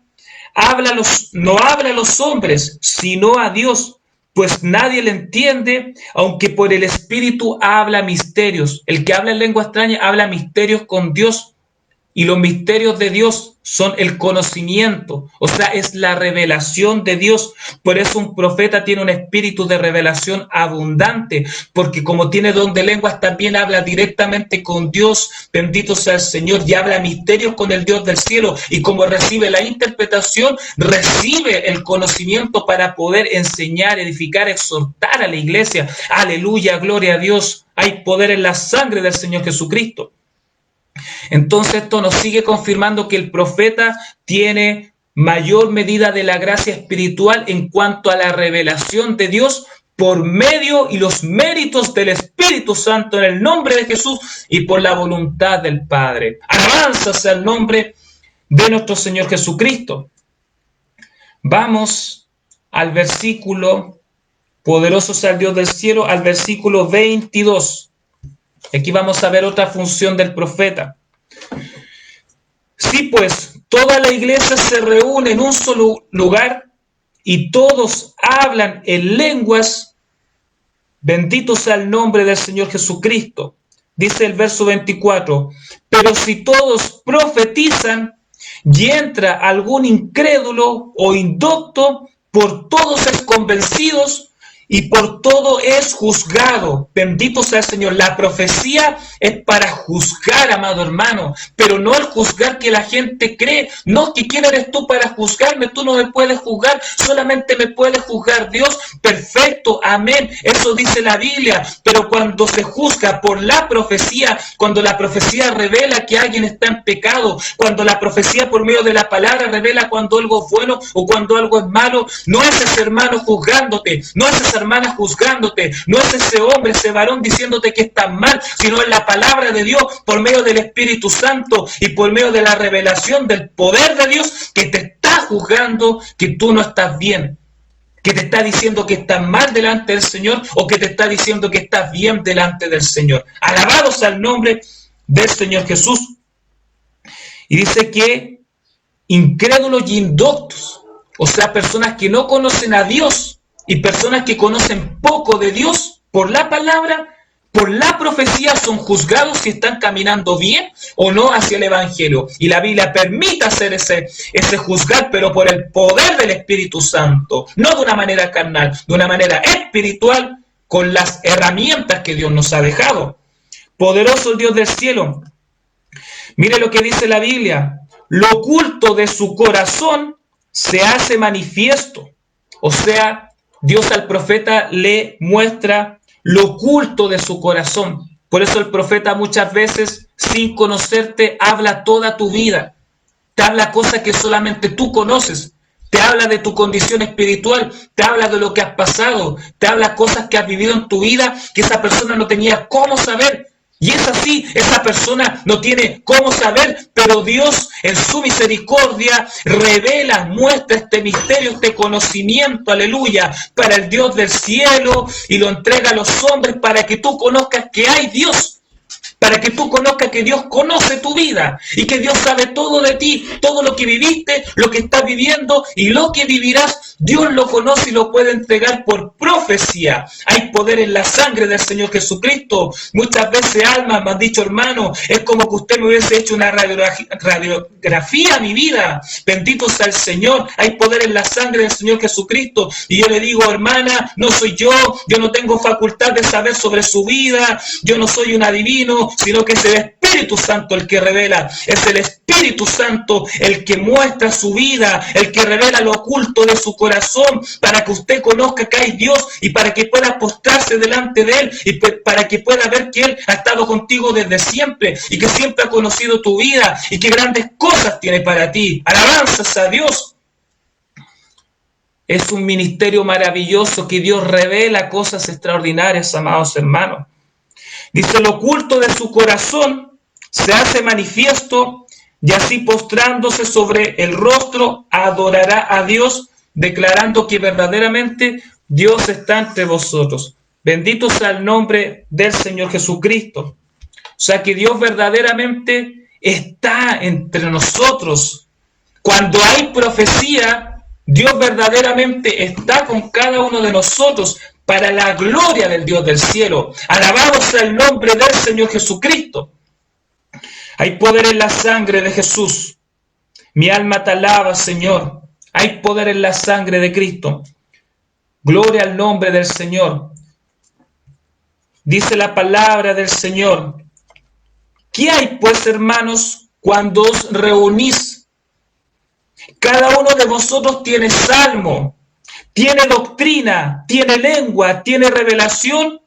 no habla a los hombres, sino a Dios, pues nadie le entiende, aunque por el Espíritu habla misterios. El que habla en lengua extraña habla misterios con Dios, y los misterios de Dios son el conocimiento, o sea, es la revelación de Dios. Por eso un profeta tiene un espíritu de revelación abundante, porque como tiene don de lenguas, también habla directamente con Dios, bendito sea el Señor, y habla misterios con el Dios del cielo, y como recibe la interpretación, recibe el conocimiento para poder enseñar, edificar, exhortar a la iglesia. Aleluya, gloria a Dios. Hay poder en la sangre del Señor Jesucristo. Entonces esto nos sigue confirmando que el profeta tiene mayor medida de la gracia espiritual en cuanto a la revelación de Dios por medio y los méritos del Espíritu Santo en el nombre de Jesús y por la voluntad del Padre. Alabanza sea el nombre de nuestro Señor Jesucristo. Vamos al versículo, poderoso sea el Dios del cielo, al versículo 22. Aquí vamos a ver otra función del profeta. Sí, pues, toda la iglesia se reúne en un solo lugar y todos hablan en lenguas. Bendito sea el nombre del Señor Jesucristo. Dice el verso 24, pero si todos profetizan y entra algún incrédulo o indocto, por todos es convencidos y por todo es juzgado. Bendito sea el Señor. La profecía es para juzgar, amado hermano, pero no el juzgar que la gente cree. No, que quién eres tú para juzgarme, tú no me puedes juzgar, solamente me puede juzgar Dios. Perfecto, amén, eso dice la Biblia, pero cuando se juzga por la profecía, cuando la profecía revela que alguien está en pecado, cuando la profecía por medio de la palabra revela cuando algo es bueno o cuando algo es malo, no es ese hermano juzgándote, no es esa hermana juzgándote, no es ese hombre, ese varón diciéndote que estás mal, sino es la palabra de Dios por medio del Espíritu Santo y por medio de la revelación del poder de Dios que te está juzgando que tú no estás bien, que te está diciendo que estás mal delante del Señor o que te está diciendo que estás bien delante del Señor. Alabados al nombre del Señor Jesús. Y dice que incrédulos y indoctos, o sea, personas que no conocen a Dios y personas que conocen poco de Dios por la palabra, por la profecía, son juzgados si están caminando bien o no hacia el Evangelio. Y la Biblia permite hacer ese juzgar, pero por el poder del Espíritu Santo, no de una manera carnal, de una manera espiritual, con las herramientas que Dios nos ha dejado. Poderoso Dios del cielo. Mire lo que dice la Biblia. Lo oculto de su corazón se hace manifiesto. O sea, Dios al profeta le muestra lo oculto de su corazón. Por eso el profeta muchas veces, sin conocerte, habla toda tu vida. Te habla cosas que solamente tú conoces. Te habla de tu condición espiritual, te habla de lo que has pasado, te habla cosas que has vivido en tu vida que esa persona no tenía cómo saber. Y es así, esa persona no tiene cómo saber, pero Dios en su misericordia revela, muestra este misterio, este conocimiento, aleluya, para el Dios del cielo y lo entrega a los hombres para que tú conozcas que hay Dios. Para que tú conozcas que Dios conoce tu vida y que Dios sabe todo de ti, todo lo que viviste, lo que estás viviendo y lo que vivirás. Dios lo conoce y lo puede entregar por profecía. Hay poder en la sangre del Señor Jesucristo. Muchas veces almas me han dicho, hermano, es como que usted me hubiese hecho una radiografía a mi vida. Bendito sea el Señor. Hay poder en la sangre del Señor Jesucristo. Y yo le digo, hermana, no soy yo no tengo facultad de saber sobre su vida, yo no soy un adivino, sino que es el Espíritu Santo el que revela, es el Espíritu Santo el que muestra su vida, el que revela lo oculto de su corazón, para que usted conozca que hay Dios y para que pueda postrarse delante de Él y para que pueda ver que Él ha estado contigo desde siempre y que siempre ha conocido tu vida y que grandes cosas tiene para ti. Alabanzas a Dios. Es un ministerio maravilloso que Dios revela cosas extraordinarias, amados hermanos. Dice, lo oculto de su corazón se hace manifiesto y así postrándose sobre el rostro adorará a Dios, declarando que verdaderamente Dios está entre vosotros. Bendito sea el nombre del Señor Jesucristo. O sea que Dios verdaderamente está entre nosotros. Cuando hay profecía, Dios verdaderamente está con cada uno de nosotros para la gloria del Dios del cielo. Alabado sea el nombre del Señor Jesucristo. Hay poder en la sangre de Jesús. Mi alma te alaba, Señor. Hay poder en la sangre de Cristo. Gloria al nombre del Señor. Dice la palabra del Señor. ¿Qué hay, pues, hermanos, cuando os reunís? Cada uno de vosotros tiene salmo, tiene doctrina, tiene lengua, tiene revelación.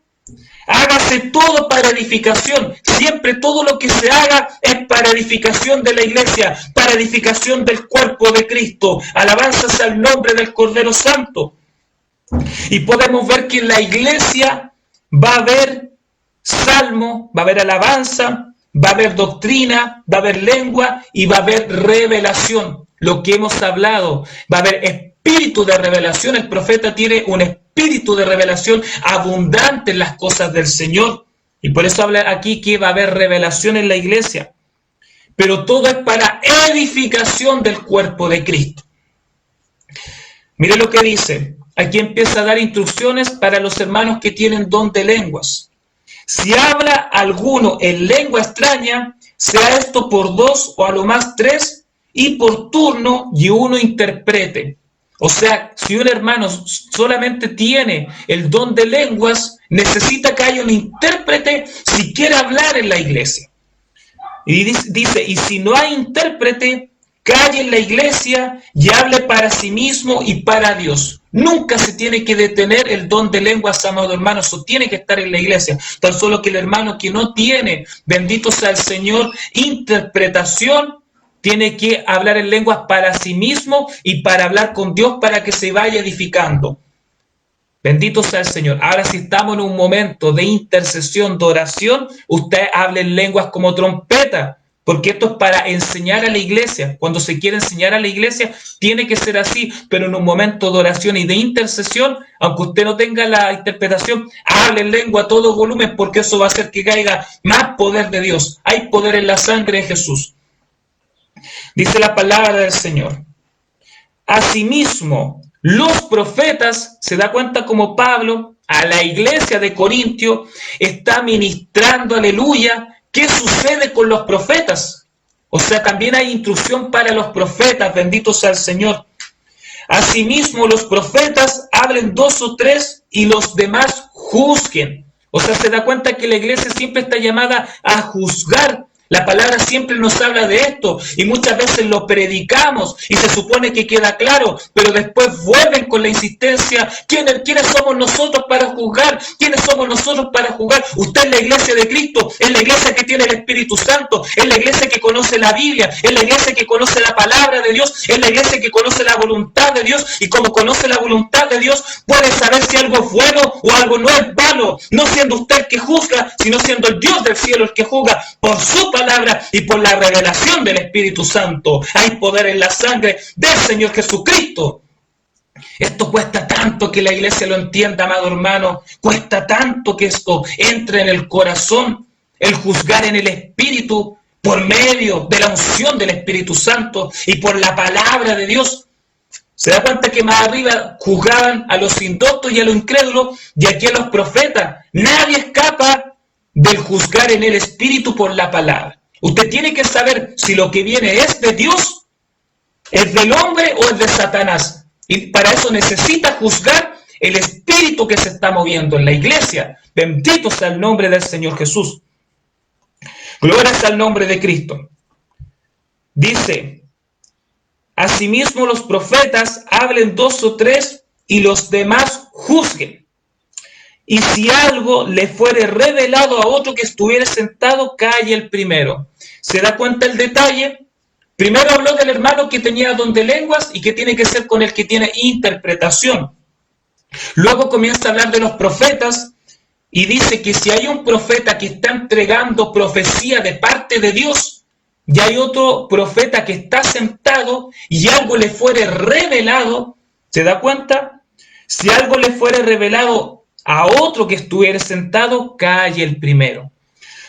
Hágase todo para edificación. Siempre todo lo que se haga es para edificación de la iglesia, para edificación del cuerpo de Cristo. Alabanzas al nombre del Cordero Santo. Y podemos ver que en la iglesia va a haber salmo, va a haber alabanza, va a haber doctrina, va a haber lengua y va a haber revelación. Lo que hemos hablado, va a haber espíritu de revelación. El profeta tiene un espíritu de revelación abundante en las cosas del Señor. Y por eso habla aquí que va a haber revelación en la iglesia. Pero todo es para edificación del cuerpo de Cristo. Mire lo que dice. Aquí empieza a dar instrucciones para los hermanos que tienen don de lenguas. Si habla alguno en lengua extraña, sea esto por 2 o a lo más 3, y por turno y uno interprete. O sea, si un hermano solamente tiene el don de lenguas, necesita que haya un intérprete si quiere hablar en la iglesia. Y dice, y si no hay intérprete, calle en la iglesia y hable para sí mismo y para Dios. Nunca se tiene que detener el don de lenguas, amado hermano, eso tiene que estar en la iglesia. Tan solo que el hermano que no tiene, bendito sea el Señor, interpretación, tiene que hablar en lenguas para sí mismo y para hablar con Dios para que se vaya edificando. Bendito sea el Señor. Ahora, si estamos en un momento de intercesión, de oración, usted hable en lenguas como trompeta, porque esto es para enseñar a la iglesia. Cuando se quiere enseñar a la iglesia, tiene que ser así, pero en un momento de oración y de intercesión, aunque usted no tenga la interpretación, hable en lengua a todo volumen, porque eso va a hacer que caiga más poder de Dios. Hay poder en la sangre de Jesús. Dice la palabra del Señor. Asimismo, los profetas, se da cuenta como Pablo a la iglesia de Corintio está ministrando, aleluya, ¿qué sucede con los profetas? O sea, también hay instrucción para los profetas, bendito sea el Señor. Asimismo, los profetas hablen 2 o 3 y los demás juzguen. O sea, se da cuenta que la iglesia siempre está llamada a juzgar. La palabra siempre nos habla de esto y muchas veces lo predicamos y se supone que queda claro, pero después vuelven con la insistencia. ¿Quiénes somos nosotros para juzgar? ¿Quiénes somos nosotros para juzgar? Usted es la iglesia de Cristo, es la iglesia que tiene el Espíritu Santo, es la iglesia que conoce la Biblia, es la iglesia que conoce la palabra de Dios, es la iglesia que conoce la voluntad de Dios y como conoce la voluntad de Dios puede saber si algo es bueno o algo no es malo, no siendo usted el que juzga, sino siendo el Dios del cielo el que juzga por su palabra y por la revelación del Espíritu Santo. Hay poder en la sangre del Señor Jesucristo. Esto cuesta tanto que la iglesia lo entienda, amado hermano. Cuesta tanto que esto entre en el corazón, el juzgar en el Espíritu por medio de la unción del Espíritu Santo y por la palabra de Dios. Se da cuenta que más arriba juzgaban a los indoctos y a los incrédulos y aquí a los profetas. Nadie escapa del juzgar en el Espíritu por la palabra. Usted tiene que saber si lo que viene es de Dios, es del hombre o es de Satanás. Y para eso necesita juzgar el espíritu que se está moviendo en la iglesia. Bendito sea el nombre del Señor Jesús. Gloria sea el nombre de Cristo. Dice, asimismo los profetas hablen 2 o 3 y los demás juzguen. Y si algo le fuere revelado a otro que estuviera sentado, calle el primero. ¿Se da cuenta el detalle? Primero habló del hermano que tenía don de lenguas y que tiene que ser con el que tiene interpretación. Luego comienza a hablar de los profetas y dice que si hay un profeta que está entregando profecía de parte de Dios y hay otro profeta que está sentado y algo le fuere revelado, ¿se da cuenta? Si algo le fuere revelado a otro que estuviera sentado, calle el primero.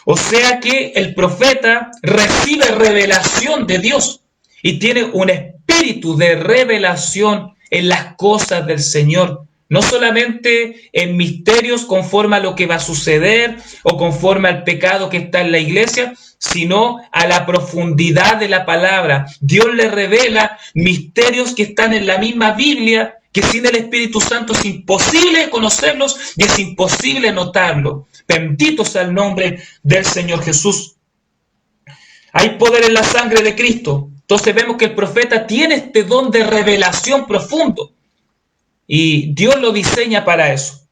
O sea que el profeta recibe revelación de Dios y tiene un espíritu de revelación en las cosas del Señor. No solamente en misterios conforme a lo que va a suceder o conforme al pecado que está en la iglesia, sino a la profundidad de la palabra. Dios le revela misterios que están en la misma Biblia, que sin el Espíritu Santo es imposible conocerlos y es imposible notarlos. Bendito sea el nombre del Señor Jesús. Hay poder en la sangre de Cristo. Entonces vemos que el profeta tiene este don de revelación profundo. Y Dios lo diseña para eso.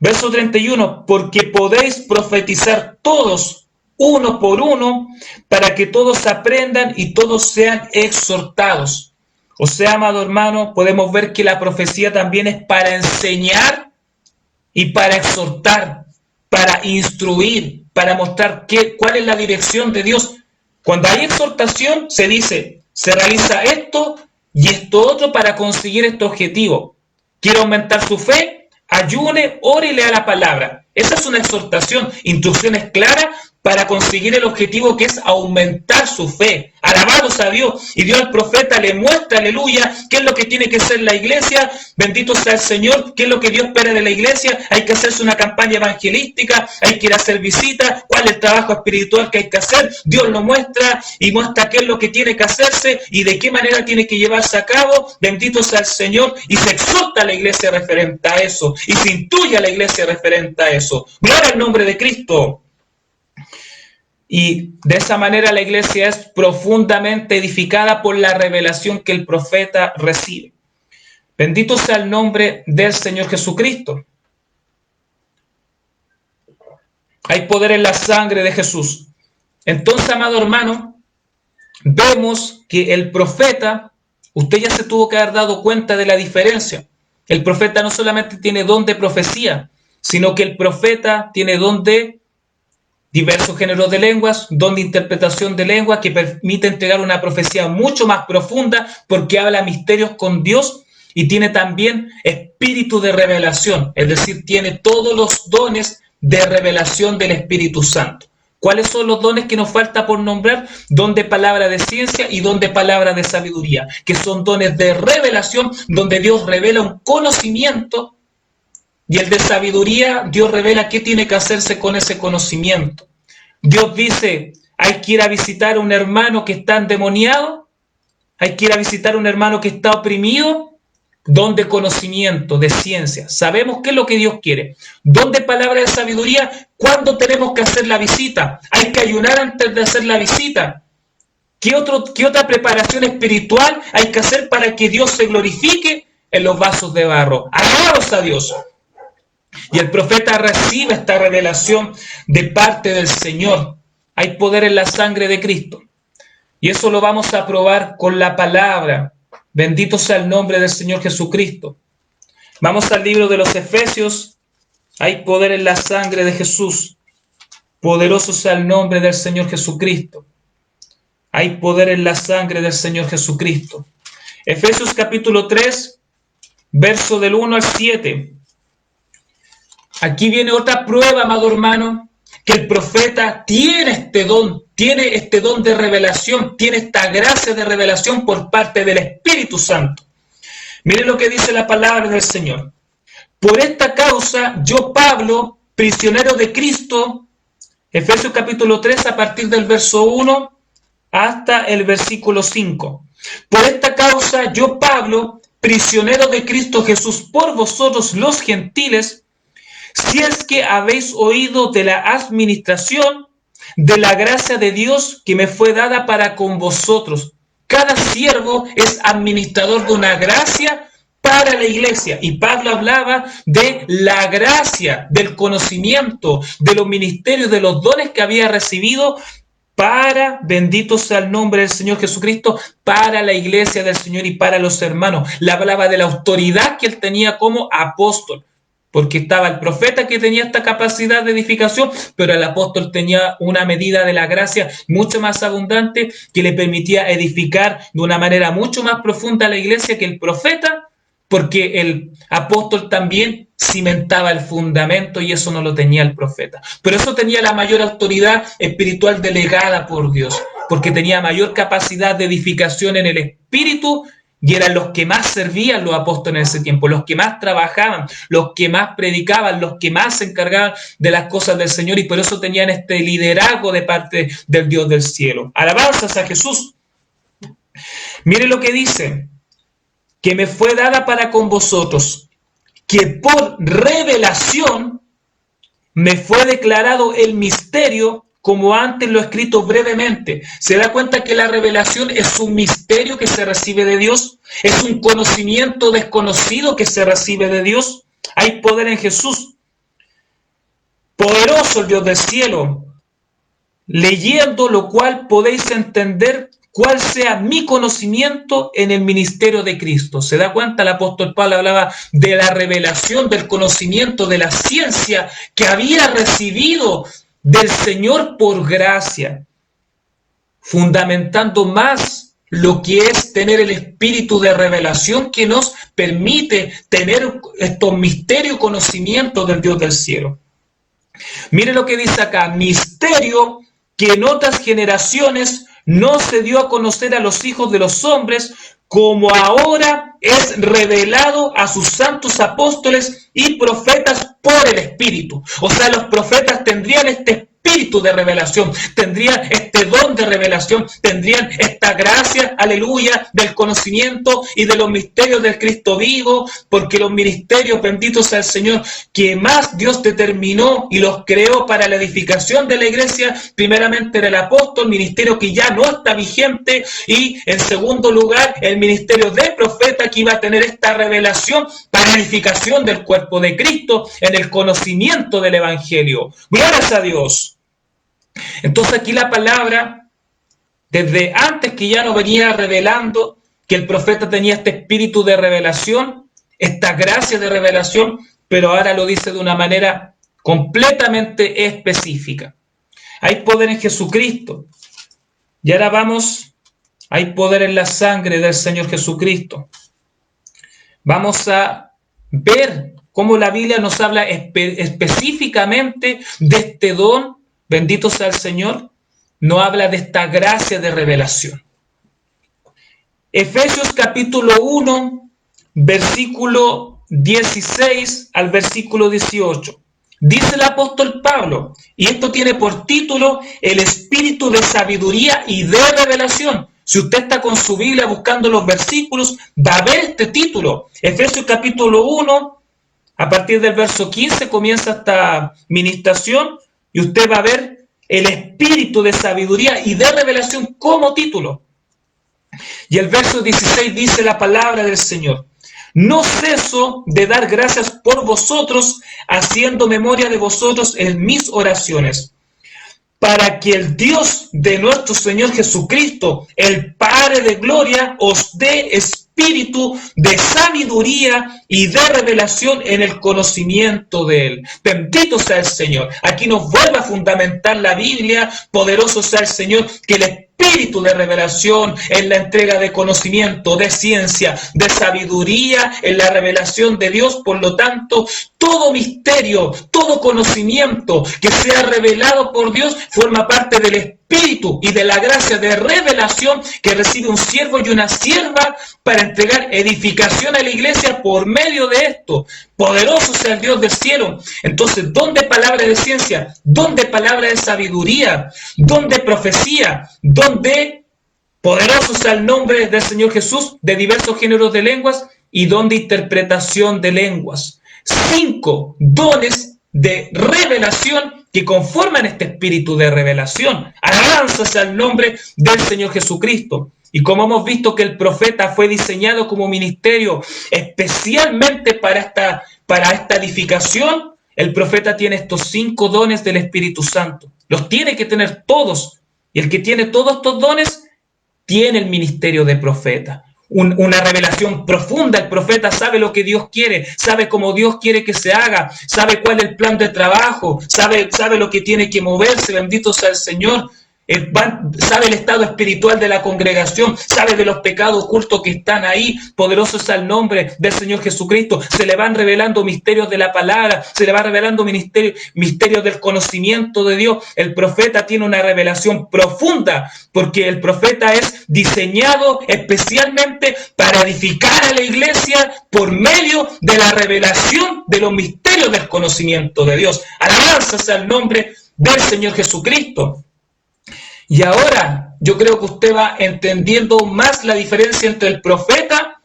Verso 31, porque podéis profetizar todos, uno por uno, para que todos aprendan y todos sean exhortados. O sea, amado hermano, podemos ver que la profecía también es para enseñar y para exhortar, para instruir, para mostrar cuál es la dirección de Dios. Cuando hay exhortación, se dice, se realiza esto y esto otro para conseguir este objetivo. ¿Quiere aumentar su fe? ayune, ore y lea la palabra. Esa es una exhortación, instrucciones claras para conseguir el objetivo, que es aumentar su fe. Alabado sea Dios. Y Dios al profeta le muestra, aleluya, qué es lo que tiene que ser la iglesia. Bendito sea el Señor. ¿Qué es lo que Dios espera de la iglesia? Hay que hacerse una campaña evangelística, hay que ir a hacer visitas. ¿Cuál es el trabajo espiritual que hay que hacer? Dios lo muestra y muestra qué es lo que tiene que hacerse y de qué manera tiene que llevarse a cabo. Bendito sea el Señor. Y se exhorta a la iglesia referente a eso. Y se instruye a la iglesia referente a eso. Gloria al nombre de Cristo. Y de esa manera la iglesia es profundamente edificada por la revelación que el profeta recibe. Bendito sea el nombre del Señor Jesucristo. Hay poder en la sangre de Jesús. Entonces, amado hermano, vemos que el profeta, usted ya se tuvo que haber dado cuenta de la diferencia. El profeta no solamente tiene don de profecía, sino que el profeta tiene don de diversos géneros de lenguas, don de interpretación de lenguas, que permite entregar una profecía mucho más profunda porque habla misterios con Dios, y tiene también espíritu de revelación, es decir, tiene todos los dones de revelación del Espíritu Santo. ¿Cuáles son los dones que nos falta por nombrar? Don de palabra de ciencia y don de palabra de sabiduría, que son dones de revelación donde Dios revela un conocimiento. Y el de sabiduría, Dios revela qué tiene que hacerse con ese conocimiento. Dios dice, hay que ir a visitar a un hermano que está endemoniado, hay que ir a visitar a un hermano que está oprimido. Don de conocimiento, de ciencia. Sabemos qué es lo que Dios quiere. Don de palabra de sabiduría, ¿cuándo tenemos que hacer la visita? Hay que ayunar antes de hacer la visita. ¿Qué otra preparación espiritual hay que hacer para que Dios se glorifique en los vasos de barro? Alabados a Dios. Y el profeta recibe esta revelación de parte del Señor. Hay poder en la sangre de Cristo. Y eso lo vamos a probar con la palabra. Bendito sea el nombre del Señor Jesucristo. Vamos al libro de los Efesios. Hay poder en la sangre de Jesús. Poderoso sea el nombre del Señor Jesucristo. Hay poder en la sangre del Señor Jesucristo. Efesios capítulo 3, verso del 1 al 7. Aquí viene otra prueba, amado hermano, que el profeta tiene este don de revelación, tiene esta gracia de revelación por parte del Espíritu Santo. Miren lo que dice la palabra del Señor. Por esta causa, yo, Pablo, prisionero de Cristo, Efesios capítulo 3, a partir del verso 1 hasta el versículo 5. Por esta causa, yo, Pablo, prisionero de Cristo Jesús, por vosotros los gentiles, si es que habéis oído de la administración de la gracia de Dios que me fue dada para con vosotros. Cada siervo es administrador de una gracia para la iglesia. Y Pablo hablaba de la gracia, del conocimiento, de los ministerios, de los dones que había recibido para, bendito sea el nombre del Señor Jesucristo, para la iglesia del Señor y para los hermanos. Le hablaba de la autoridad que él tenía como apóstol. Porque estaba el profeta que tenía esta capacidad de edificación, pero el apóstol tenía una medida de la gracia mucho más abundante que le permitía edificar de una manera mucho más profunda a la iglesia que el profeta, porque el apóstol también cimentaba el fundamento y eso no lo tenía el profeta. Pero eso tenía la mayor autoridad espiritual delegada por Dios, porque tenía mayor capacidad de edificación en el espíritu. Y eran los que más servían los apóstoles en ese tiempo, los que más trabajaban, los que más predicaban, los que más se encargaban de las cosas del Señor, y por eso tenían este liderazgo de parte del Dios del cielo. Alabanzas a Jesús. Mire lo que dice, que me fue dada para con vosotros, que por revelación me fue declarado el misterio, como antes lo he escrito brevemente. ¿Se da cuenta que la revelación es un misterio que se recibe de Dios? ¿Es un conocimiento desconocido que se recibe de Dios? Hay poder en Jesús. Poderoso el Dios del cielo. Leyendo lo cual podéis entender cuál sea mi conocimiento en el ministerio de Cristo. ¿Se da cuenta? El apóstol Pablo hablaba de la revelación, del conocimiento, de la ciencia que había recibido del Señor por gracia, fundamentando más lo que es tener el espíritu de revelación que nos permite tener estos misterios y conocimientos del Dios del cielo. Mire lo que dice acá: misterio que en otras generaciones no se dio a conocer a los hijos de los hombres, como ahora es revelado a sus santos apóstoles y profetas por el Espíritu. O sea, los profetas tendrían este espíritu de revelación, tendrían este don de revelación, tendrían esta gracia, aleluya, del conocimiento y de los misterios del Cristo vivo, porque los ministerios, bendito sea el Señor, que más Dios determinó y los creó para la edificación de la iglesia, primeramente era el apóstol, ministerio que ya no está vigente, y en segundo lugar el ministerio del profeta, que iba a tener esta revelación para la edificación del cuerpo de Cristo en el conocimiento del Evangelio. Glorias a Dios. Entonces aquí la palabra, desde antes que ya nos venía revelando que el profeta tenía este espíritu de revelación, esta gracia de revelación, pero ahora lo dice de una manera completamente específica. Hay poder en Jesucristo. Y ahora vamos, hay poder en la sangre del Señor Jesucristo. Vamos a ver cómo la Biblia nos habla específicamente de este don. Bendito sea el Señor, no habla de esta gracia de revelación. Efesios capítulo 1, versículo 16 al versículo 18. Dice el apóstol Pablo, y esto tiene por título el espíritu de sabiduría y de revelación. Si usted está con su Biblia buscando los versículos, va a ver este título. Efesios capítulo 1, a partir del verso 15 comienza esta ministración, y usted va a ver el espíritu de sabiduría y de revelación como título. Y el verso 16 dice la palabra del Señor: no ceso de dar gracias por vosotros, haciendo memoria de vosotros en mis oraciones, para que el Dios de nuestro Señor Jesucristo, el Padre de gloria, os dé espíritu de sabiduría y de revelación en el conocimiento de Él. Bendito sea el Señor. Aquí nos vuelve a fundamentar la Biblia. Poderoso sea el Señor, que el espíritu de revelación en la entrega de conocimiento, de ciencia, de sabiduría, en la revelación de Dios. Por lo tanto, todo misterio, todo conocimiento que sea revelado por Dios forma parte del espíritu y de la gracia de revelación que recibe un siervo y una sierva para entregar edificación a la iglesia por medio de esto. Poderoso sea el Dios del cielo. Entonces, ¿dónde palabra de ciencia? ¿Dónde palabra de sabiduría? ¿Dónde profecía? ¿Dónde poderoso sea el nombre del Señor Jesús? De diversos géneros de lenguas. ¿Y dónde interpretación de lenguas? 5 dones de revelación que conforman este espíritu de revelación. Alabanza sea el nombre del Señor Jesucristo. Y como hemos visto que el profeta fue diseñado como ministerio especialmente para esta edificación, el profeta tiene estos 5 dones del Espíritu Santo. Los tiene que tener todos. Y el que tiene todos estos dones tiene el ministerio de profeta. Una revelación profunda. El profeta sabe lo que Dios quiere, sabe cómo Dios quiere que se haga, sabe cuál es el plan de trabajo, sabe lo que tiene que moverse. Bendito sea el Señor. Sabe el estado espiritual de la congregación, sabe de los pecados ocultos que están ahí. Poderoso sea el nombre del Señor Jesucristo. Se le van revelando misterios de la palabra, se le va revelando misterios del conocimiento de Dios. El profeta tiene una revelación profunda, porque el profeta es diseñado especialmente para edificar a la iglesia por medio de la revelación de los misterios del conocimiento de Dios. Alabanza sea el nombre del Señor Jesucristo. Y ahora yo creo que usted va entendiendo más la diferencia entre el profeta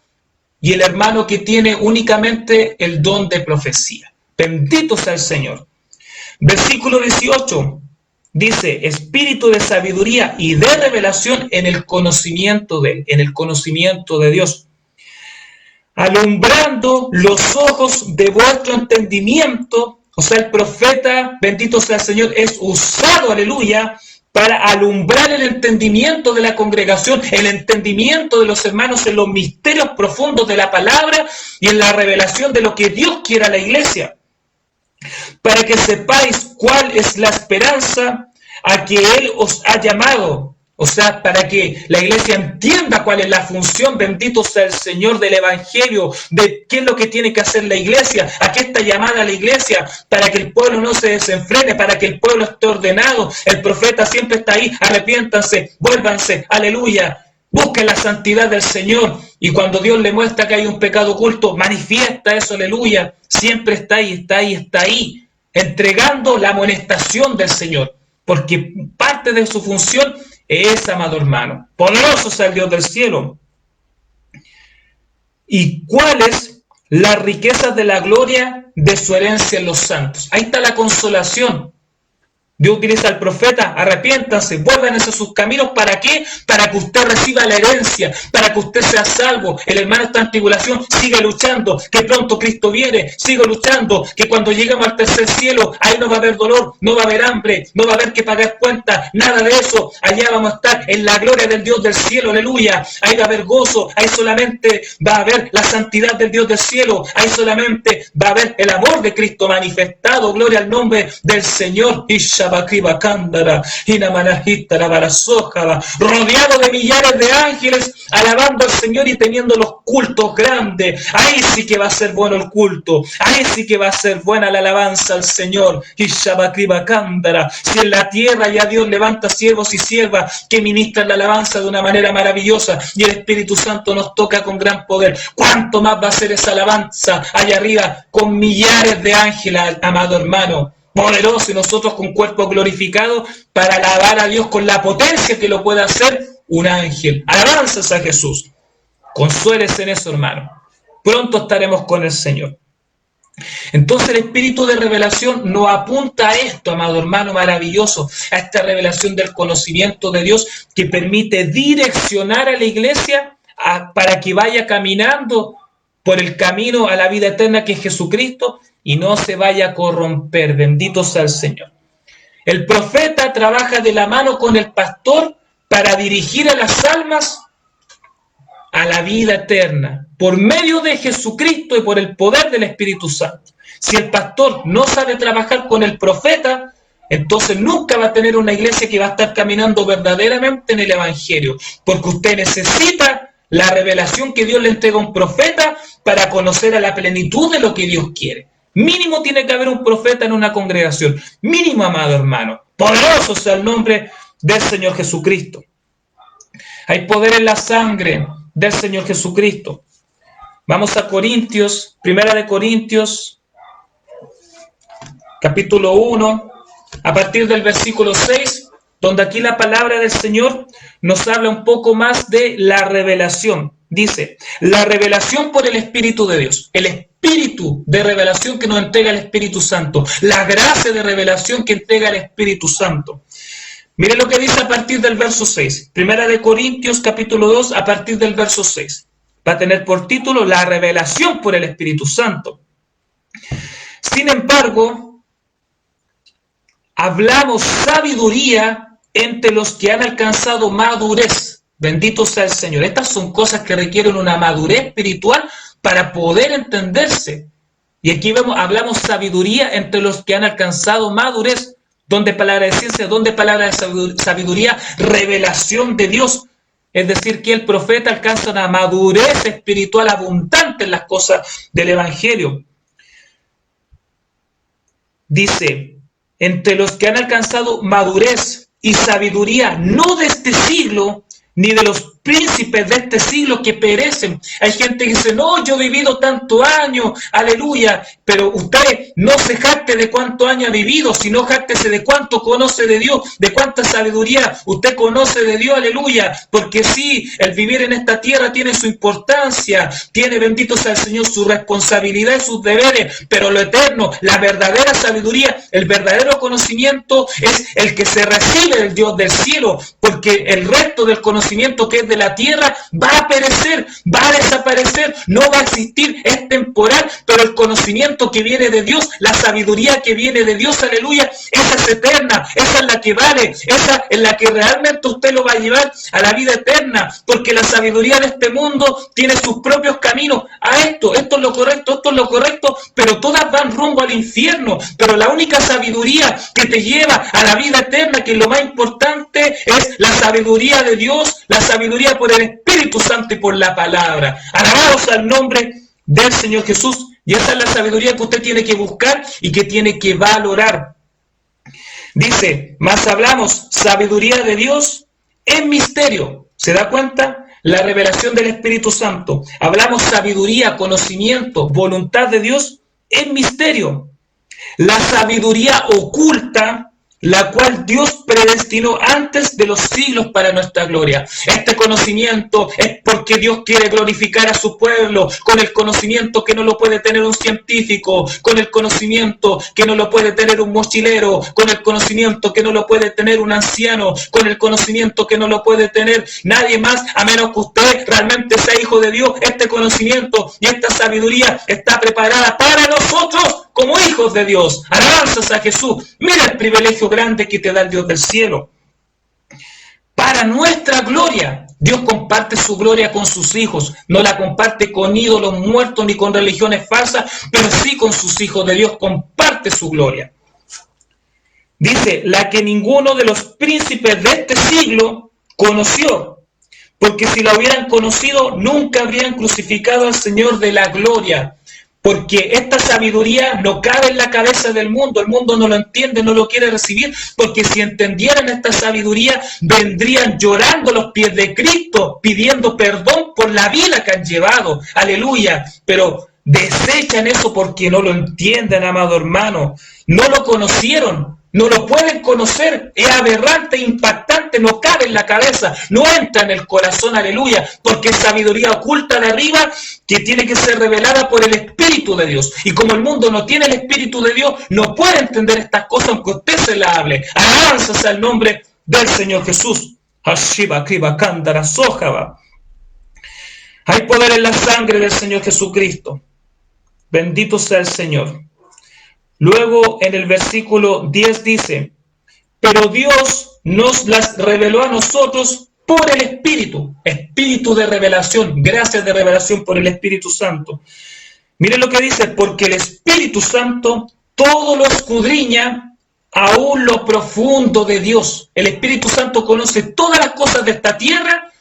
y el hermano que tiene únicamente el don de profecía. Bendito sea el Señor. Versículo 18 dice: espíritu de sabiduría y de revelación en el conocimiento de Dios, alumbrando los ojos de vuestro entendimiento. O sea, el profeta, bendito sea el Señor, es usado, aleluya, para alumbrar el entendimiento de la congregación, el entendimiento de los hermanos en los misterios profundos de la palabra y en la revelación de lo que Dios quiere a la iglesia, para que sepáis cuál es la esperanza a que Él os ha llamado O sea, para que la iglesia entienda cuál es la función, bendito sea el Señor, del Evangelio, de qué es lo que tiene que hacer la iglesia, a qué está llamada la iglesia, para que el pueblo no se desenfrene, para que el pueblo esté ordenado. El profeta siempre está ahí, arrepiéntanse, vuélvanse, aleluya, busquen la santidad del Señor. Y cuando Dios le muestra que hay un pecado oculto, manifiesta eso, aleluya. Siempre está ahí, entregando la amonestación del Señor, porque parte de su función es, amado hermano. Poderoso sea el Dios del cielo. ¿Y cuáles las riquezas de la gloria de su herencia en los santos? Ahí está la consolación. Dios utiliza al profeta, arrepiéntanse, vuelvan hacia sus caminos. ¿Para qué? Para que usted reciba la herencia, para que usted sea salvo. El hermano está en tribulación, siga luchando, que pronto Cristo viene, siga luchando, que cuando lleguemos al tercer cielo, ahí no va a haber dolor, no va a haber hambre, no va a haber que pagar cuentas, nada de eso. Allá vamos a estar en la gloria del Dios del cielo, aleluya. Ahí va a haber gozo, ahí solamente va a haber la santidad del Dios del cielo, ahí solamente va a haber el amor de Cristo manifestado. Gloria al nombre del Señor. Rodeado de millares de ángeles, alabando al Señor y teniendo los cultos grandes. Ahí sí que va a ser bueno el culto, ahí sí que va a ser buena la alabanza al Señor. Si en la tierra ya Dios levanta siervos y siervas que ministran la alabanza de una manera maravillosa, y el Espíritu Santo nos toca con gran poder, ¿cuánto más va a ser esa alabanza allá arriba con millares de ángeles, amado hermano? Poderoso, y nosotros con cuerpo glorificado para alabar a Dios con la potencia que lo puede hacer un ángel. Alabanzas a Jesús. Consuélese en eso, hermano. Pronto estaremos con el Señor. Entonces el espíritu de revelación nos apunta a esto, amado hermano, maravilloso, a esta revelación del conocimiento de Dios que permite direccionar a la iglesia para que vaya caminando por el camino a la vida eterna que es Jesucristo, y no se vaya a corromper. Bendito sea el Señor. El profeta trabaja de la mano con el pastor para dirigir a las almas a la vida eterna, por medio de Jesucristo y por el poder del Espíritu Santo. Si el pastor no sabe trabajar con el profeta, entonces nunca va a tener una iglesia que va a estar caminando verdaderamente en el Evangelio, porque usted necesita la revelación que Dios le entrega a un profeta para conocer a la plenitud de lo que Dios quiere. Mínimo tiene que haber un profeta en una congregación. Mínimo, amado hermano. Poderoso sea el nombre del Señor Jesucristo. Hay poder en la sangre del Señor Jesucristo. Vamos a Corintios, Primera de Corintios, capítulo 1, a partir del versículo 6, donde aquí la palabra del Señor nos habla un poco más de la revelación. Dice, la revelación por el Espíritu de Dios, el Espíritu de revelación que nos entrega el Espíritu Santo, la gracia de revelación que entrega el Espíritu Santo. Mire lo que dice a partir del verso 6, Primera de Corintios capítulo 2, a partir del verso 6. Va a tener por título la revelación por el Espíritu Santo. Sin embargo, hablamos sabiduría entre los que han alcanzado madurez. Bendito sea el Señor. Estas son cosas que requieren una madurez espiritual para poder entenderse. Y aquí hablamos sabiduría entre los que han alcanzado madurez. ¿Dónde palabra de ciencia? ¿Dónde palabra de sabiduría? Revelación de Dios. Es decir, que el profeta alcanza una madurez espiritual abundante en las cosas del Evangelio. Dice, entre los que han alcanzado madurez y sabiduría, no de este siglo, ni de los príncipes de este siglo que perecen. Hay gente que dice, no, yo he vivido tantos años, aleluya, pero usted no se jacte de cuántos años ha vivido, sino jáctese de cuánto conoce de Dios, de cuánta sabiduría usted conoce de Dios, aleluya, porque sí, el vivir en esta tierra tiene su importancia, tiene, bendito sea el Señor, su responsabilidad y sus deberes, pero lo eterno, la verdadera sabiduría, el verdadero conocimiento es el que se recibe del Dios del cielo, porque el resto del conocimiento que es de la tierra va a perecer, va a desaparecer, no va a existir, es temporal, pero el conocimiento que viene de Dios, la sabiduría que viene de Dios, aleluya, esa es eterna, esa es la que vale, esa es la que realmente usted lo va a llevar a la vida eterna, porque la sabiduría de este mundo tiene sus propios caminos, esto es lo correcto, pero todas van rumbo al infierno, pero la única sabiduría que te lleva a la vida eterna, que es lo más importante, es la sabiduría de Dios, la sabiduría por el Espíritu Santo y por la palabra. Alabados al nombre del Señor Jesús. Y esa es la sabiduría que usted tiene que buscar y que tiene que valorar. Dice, mas hablamos sabiduría de Dios en misterio. ¿Se da cuenta? La revelación del Espíritu Santo. Hablamos sabiduría, conocimiento, voluntad de Dios en misterio. La sabiduría oculta, la cual Dios predestinó antes de los siglos para nuestra gloria. Este conocimiento es porque Dios quiere glorificar a su pueblo, con el conocimiento que no lo puede tener un científico, con el conocimiento que no lo puede tener un mochilero, con el conocimiento que no lo puede tener un anciano, con el conocimiento que no lo puede tener nadie más, a menos que usted realmente sea hijo de Dios. Este conocimiento y esta sabiduría está preparada para nosotros como hijos de Dios. Alabanzas a Jesús. Mira el privilegio grande que te da el Dios del cielo. Para nuestra gloria, Dios comparte su gloria con sus hijos. No la comparte con ídolos muertos ni con religiones falsas, pero sí con sus hijos de Dios comparte su gloria. Dice, la que ninguno de los príncipes de este siglo conoció, porque si la hubieran conocido, nunca habrían crucificado al Señor de la gloria. Porque esta sabiduría no cabe en la cabeza del mundo. El mundo no lo entiende, no lo quiere recibir, porque si entendieran esta sabiduría, vendrían llorando a los pies de Cristo, pidiendo perdón por la vida que han llevado. Aleluya. Pero desechan eso porque no lo entienden, amado hermano. No lo conocieron. No lo pueden conocer, es aberrante, impactante, no cabe en la cabeza, no entra en el corazón, aleluya, porque es sabiduría oculta de arriba que tiene que ser revelada por el Espíritu de Dios. Y como el mundo no tiene el Espíritu de Dios, no puede entender estas cosas aunque usted se la hable. Alabanzas al nombre del Señor Jesús. Hashiba, Kriba, Kandara, Sojaba. Hay poder en la sangre del Señor Jesucristo. Bendito sea el Señor. Luego en el versículo 10 dice, pero Dios nos las reveló a nosotros por el Espíritu, Espíritu de revelación, gracias de revelación por el Espíritu Santo. Miren lo que dice, porque el Espíritu Santo todo lo escudriña, aún lo profundo de Dios. El Espíritu Santo conoce todas las cosas de esta tierra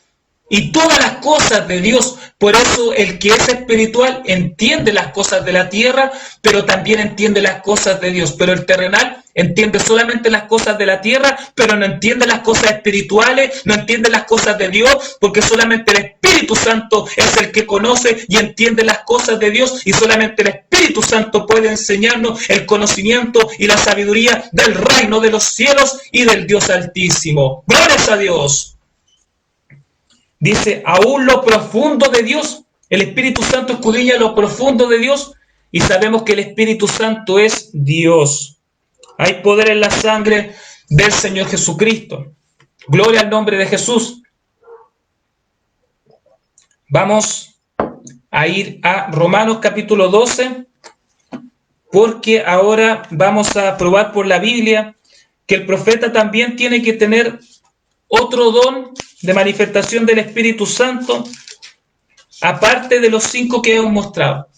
y todas las cosas de Dios. Por eso el que es espiritual entiende las cosas de la tierra, pero también entiende las cosas de Dios. Pero el terrenal entiende solamente las cosas de la tierra, pero no entiende las cosas espirituales, no entiende las cosas de Dios, porque solamente el Espíritu Santo es el que conoce y entiende las cosas de Dios, y solamente el Espíritu Santo puede enseñarnos el conocimiento y la sabiduría del reino de los cielos y del Dios Altísimo. ¡Gloria a Dios! Dice, aún lo profundo de Dios. El Espíritu Santo escudriña lo profundo de Dios y sabemos que el Espíritu Santo es Dios. Hay poder en la sangre del Señor Jesucristo. Gloria al nombre de Jesús. Vamos a ir a Romanos capítulo 12, porque ahora vamos a probar por la Biblia que el profeta también tiene que tener otro don de manifestación del Espíritu Santo, aparte de los 5 que hemos mostrado.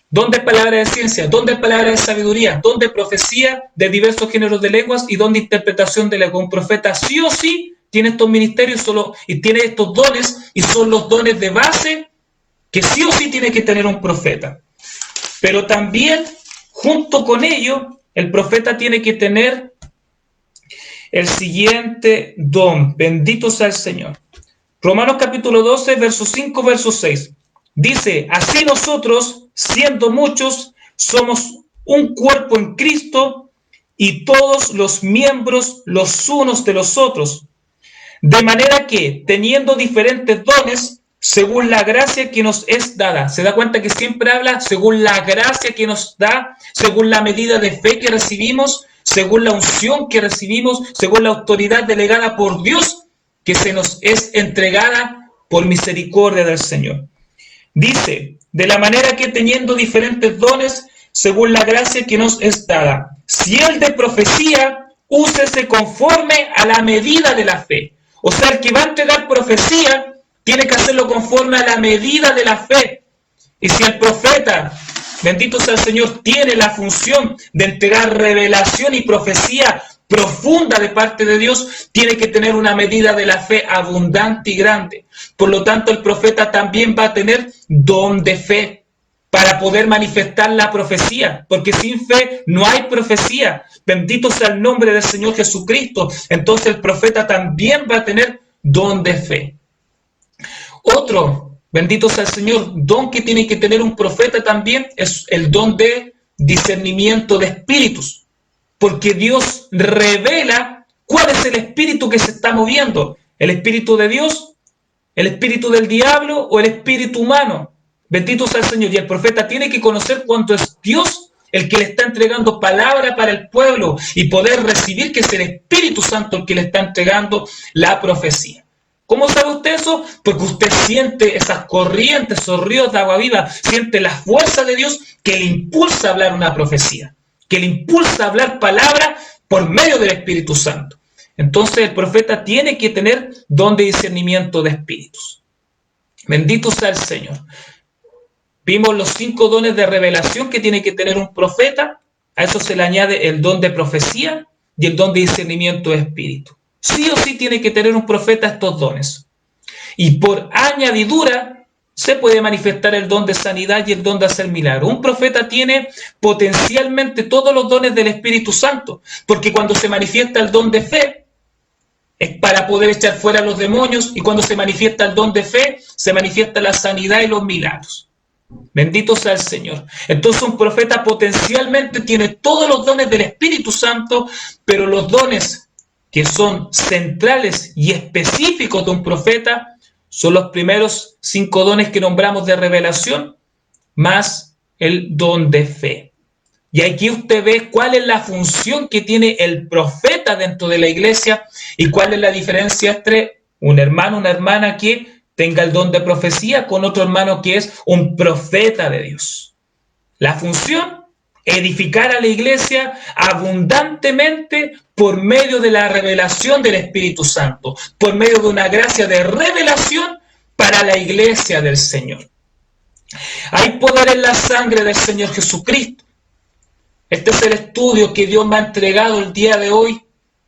Don de palabra de ciencia, don de palabra de sabiduría, don de profecía de diversos géneros de lenguas y don de interpretación de lengua. Un profeta sí o sí tiene estos ministerios y tiene estos dones, y son los dones de base que sí o sí tiene que tener un profeta. Pero también, junto con ello, el profeta tiene que tener el siguiente don. Bendito sea el Señor. Romanos capítulo 12, verso 5, verso 6. Dice, así nosotros, siendo muchos, somos un cuerpo en Cristo y todos los miembros los unos de los otros. De manera que, teniendo diferentes dones, según la gracia que nos es dada. ¿Se da cuenta que siempre habla según la gracia que nos da, según la medida de fe que recibimos, según la unción que recibimos, según la autoridad delegada por Dios, que se nos es entregada por misericordia del Señor? Dice, de la manera que teniendo diferentes dones, según la gracia que nos es dada. Si el de profecía, úsese conforme a la medida de la fe. O sea, el que va a entregar profecía, tiene que hacerlo conforme a la medida de la fe. Y si el profeta, bendito sea el Señor, tiene la función de entregar revelación y profecía profunda de parte de Dios, tiene que tener una medida de la fe abundante y grande. Por lo tanto, el profeta también va a tener don de fe para poder manifestar la profecía, porque sin fe no hay profecía. Bendito sea el nombre del Señor Jesucristo. Entonces el profeta también va a tener don de fe. Otro, bendito sea el Señor, don que tiene que tener un profeta también es el don de discernimiento de espíritus, porque Dios revela cuál es el espíritu que se está moviendo, el espíritu de Dios, el espíritu del diablo o el espíritu humano. Bendito sea el Señor. Y el profeta tiene que conocer cuánto es Dios el que le está entregando palabra para el pueblo y poder recibir que es el Espíritu Santo el que le está entregando la profecía. ¿Cómo sabe usted eso? Porque usted siente esas corrientes, esos ríos de agua viva, siente la fuerza de Dios que le impulsa a hablar una profecía, que le impulsa a hablar palabra por medio del Espíritu Santo. Entonces el profeta tiene que tener don de discernimiento de espíritus. Bendito sea el Señor. Vimos los 5 dones de revelación que tiene que tener un profeta. A eso se le añade el don de profecía y el don de discernimiento de espíritu. Sí o sí tiene que tener un profeta estos dones. Y por añadidura se puede manifestar el don de sanidad y el don de hacer milagros. Un profeta tiene potencialmente todos los dones del Espíritu Santo, porque cuando se manifiesta el don de fe, es para poder echar fuera a los demonios, y cuando se manifiesta el don de fe, se manifiesta la sanidad y los milagros. Bendito sea el Señor. Entonces un profeta potencialmente tiene todos los dones del Espíritu Santo, pero los dones que son centrales y específicos de un profeta son los primeros 5 dones que nombramos de revelación, más el don de fe. Y aquí usted ve cuál es la función que tiene el profeta dentro de la iglesia y cuál es la diferencia entre un hermano, una hermana que tenga el don de profecía con otro hermano que es un profeta de Dios. La función, edificar a la iglesia abundantemente por medio de la revelación del Espíritu Santo, por medio de una gracia de revelación para la iglesia del Señor. Hay poder en la sangre del Señor Jesucristo. Este es el estudio que Dios me ha entregado el día de hoy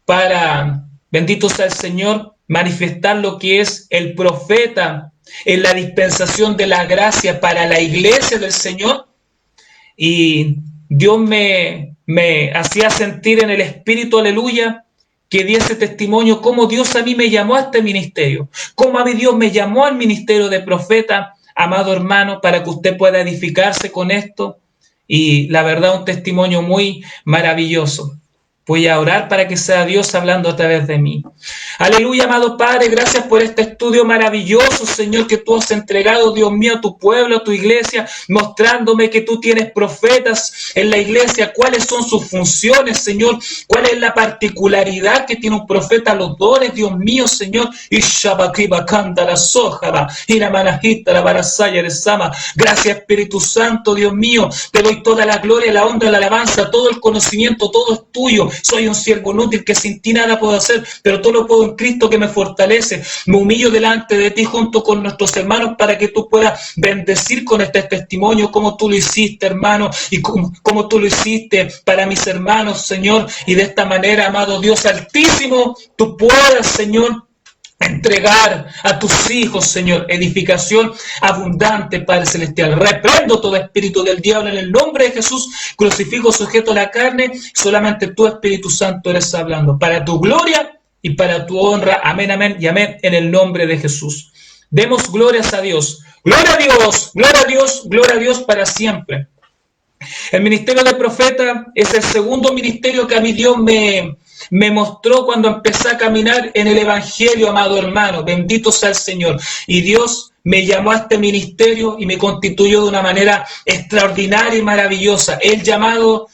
para, bendito sea el Señor, manifestar lo que es el profeta en la dispensación de la gracia para la iglesia del Señor. Y Dios me hacía sentir en el Espíritu, aleluya, que diese testimonio cómo Dios a mí me llamó a este ministerio, cómo a mí Dios me llamó al ministerio de profeta, amado hermano, para que usted pueda edificarse con esto. Y la verdad, un testimonio muy maravilloso. Voy a orar para que sea Dios hablando a través de mí. Aleluya, amado Padre, gracias por este estudio maravilloso, Señor, que tú has entregado, Dios mío, a tu pueblo, a tu iglesia, mostrándome que tú tienes profetas en la iglesia, cuáles son sus funciones, Señor, cuál es la particularidad que tiene un profeta, los dones, Dios mío, Señor. Gracias, Espíritu Santo, Dios mío, te doy toda la gloria, la honra, la alabanza, todo el conocimiento, todo es tuyo. Soy un siervo inútil que sin ti nada puedo hacer, pero todo lo puedo en Cristo que me fortalece. Me humillo delante de ti junto con nuestros hermanos para que tú puedas bendecir con este testimonio como tú lo hiciste, hermano, y como tú lo hiciste para mis hermanos, Señor. Y de esta manera, amado Dios Altísimo, tú puedas, Señor, entregar a tus hijos, Señor, edificación abundante, Padre Celestial. Reprendo todo espíritu del diablo en el nombre de Jesús, crucifijo sujeto a la carne, solamente tú, Espíritu Santo, eres hablando, para tu gloria y para tu honra. Amén, amén y amén, en el nombre de Jesús. Demos glorias a Dios. Gloria a Dios, gloria a Dios, gloria a Dios para siempre. El ministerio de profeta es el segundo ministerio que a mí Dios me mostró cuando empecé a caminar en el Evangelio, amado hermano. Bendito sea el Señor. Y Dios me llamó a este ministerio y me constituyó de una manera extraordinaria y maravillosa. El llamado,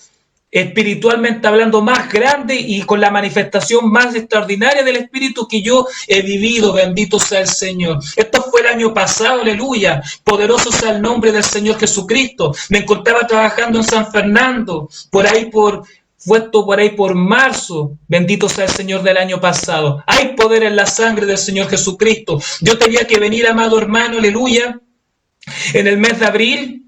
espiritualmente hablando, más grande y con la manifestación más extraordinaria del Espíritu que yo he vivido. Bendito sea el Señor. Esto fue el año pasado, aleluya. Poderoso sea el nombre del Señor Jesucristo. Me encontraba trabajando en San Fernando, por ahí por marzo, bendito sea el Señor, del año pasado. Hay poder en la sangre del Señor Jesucristo. Yo tenía que venir, amado hermano, aleluya, en el mes de abril,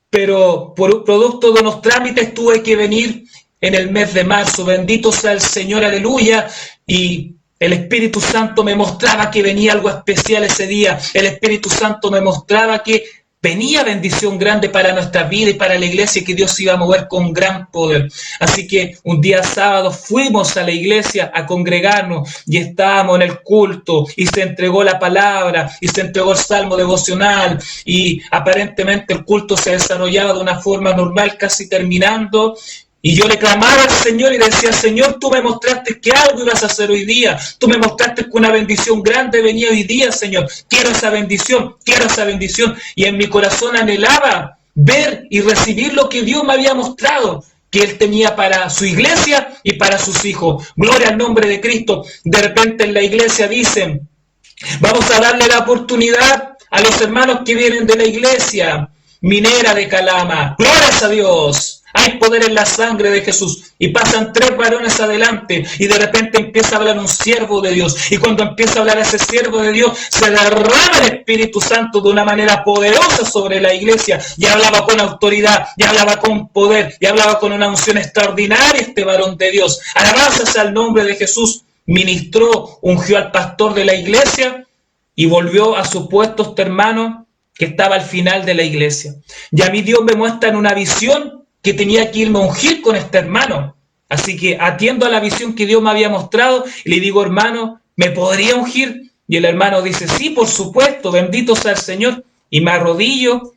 pero por producto de unos trámites tuve que venir en el mes de marzo. Bendito sea el Señor, aleluya. Y el Espíritu Santo me mostraba que venía algo especial ese día. El Espíritu Santo me mostraba que venía bendición grande para nuestra vida y para la iglesia, que Dios iba a mover con gran poder. Así que un día sábado fuimos a la iglesia a congregarnos y estábamos en el culto y se entregó la palabra y se entregó el salmo devocional y aparentemente el culto se desarrollaba de una forma normal, casi terminando. Y yo le clamaba al Señor y decía, Señor, tú me mostraste que algo ibas a hacer hoy día. Tú me mostraste que una bendición grande venía hoy día, Señor. Quiero esa bendición, quiero esa bendición. Y en mi corazón anhelaba ver y recibir lo que Dios me había mostrado, que Él tenía para su iglesia y para sus hijos. Gloria al nombre de Cristo. De repente en la iglesia dicen, vamos a darle la oportunidad a los hermanos que vienen de la iglesia minera de Calama. Glorias a Dios. Hay poder en la sangre de Jesús. Y pasan 3 varones adelante y de repente empieza a hablar un siervo de Dios. Y cuando empieza a hablar ese siervo de Dios, se derrama el Espíritu Santo de una manera poderosa sobre la iglesia. Y hablaba con autoridad, y hablaba con poder, y hablaba con una unción extraordinaria este varón de Dios. Alabanzas al nombre de Jesús. Ministró, ungió al pastor de la iglesia y volvió a su puesto este hermano que estaba al final de la iglesia. Y a mí Dios me muestra en una visión que tenía que irme a ungir con este hermano. Así que atiendo a la visión que Dios me había mostrado y le digo, hermano, ¿me podría ungir? Y el hermano dice, sí, por supuesto, bendito sea el Señor. Y me arrodillo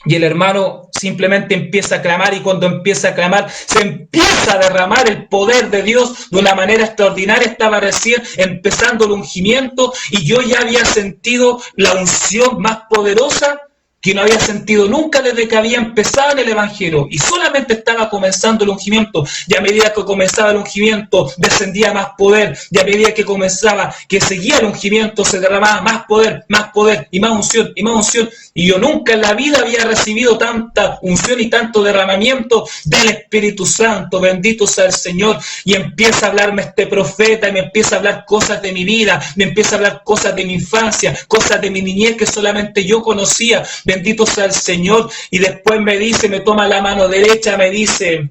y el hermano simplemente empieza a clamar, y cuando empieza a clamar se empieza a derramar el poder de Dios de una manera extraordinaria. Estaba recién empezando el ungimiento y yo ya había sentido la unción más poderosa que no había sentido nunca desde que había empezado en el Evangelio, y solamente estaba comenzando el ungimiento, y a medida que comenzaba el ungimiento descendía más poder, y a medida que comenzaba, que seguía el ungimiento, se derramaba más poder y más unción, y yo nunca en la vida había recibido tanta unción y tanto derramamiento del Espíritu Santo. Bendito sea el Señor. Y empieza a hablarme este profeta y me empieza a hablar cosas de mi vida, me empieza a hablar cosas de mi infancia, cosas de mi niñez que solamente yo conocía. Bendito sea el Señor. Y después me dice, me toma la mano derecha, me dice,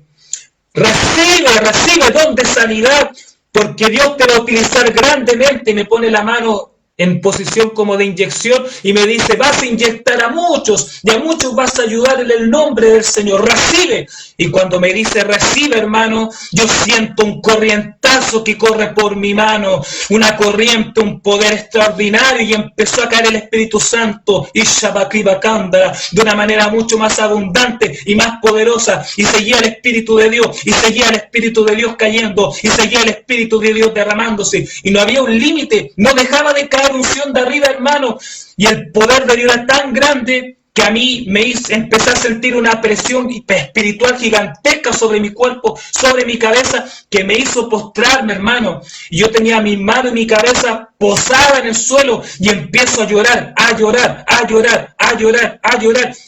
recibe don de sanidad, porque Dios te va a utilizar grandemente. Y me pone la mano en posición como de inyección y me dice, vas a inyectar a muchos y a muchos vas a ayudar en el nombre del Señor. Recibe. Y cuando me dice recibe, hermano, yo siento un corrientazo que corre por mi mano, una corriente, un poder extraordinario, y empezó a caer el Espíritu Santo y Shabakibakandara de una manera mucho más abundante y más poderosa, y seguía el Espíritu de Dios, y seguía el Espíritu de Dios cayendo, y seguía el Espíritu de Dios derramándose, y no había un límite, no dejaba de caer unción de arriba, hermano, y el poder de Dios era tan grande que a mí empecé a sentir una presión espiritual gigantesca sobre mi cuerpo, sobre mi cabeza, que me hizo postrarme, hermano. Y yo tenía mi mano y mi cabeza posada en el suelo y empiezo a llorar,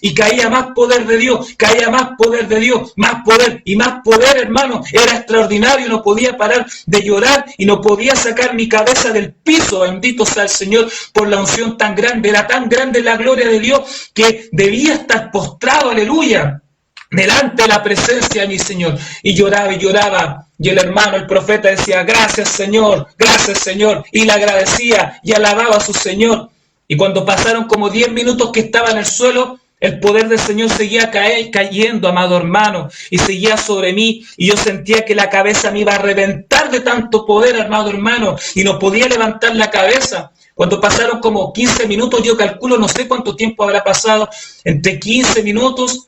y caía más poder de Dios, más poder y más poder, hermano. Era extraordinario, no podía parar de llorar y no podía sacar mi cabeza del piso. Bendito sea el Señor por la unción tan grande. Era tan grande la gloria de Dios que debía estar postrado, aleluya, delante de la presencia de mi Señor. Y lloraba. Y el hermano, el profeta, decía, gracias Señor, y le agradecía y alababa a su Señor. Y cuando pasaron como 10 minutos que estaba en el suelo, el poder del Señor seguía cayendo, amado hermano, y seguía sobre mí, y yo sentía que la cabeza me iba a reventar de tanto poder, amado hermano, y no podía levantar la cabeza. Cuando pasaron como 15 minutos, yo calculo, no sé cuánto tiempo habrá pasado, entre 15 minutos,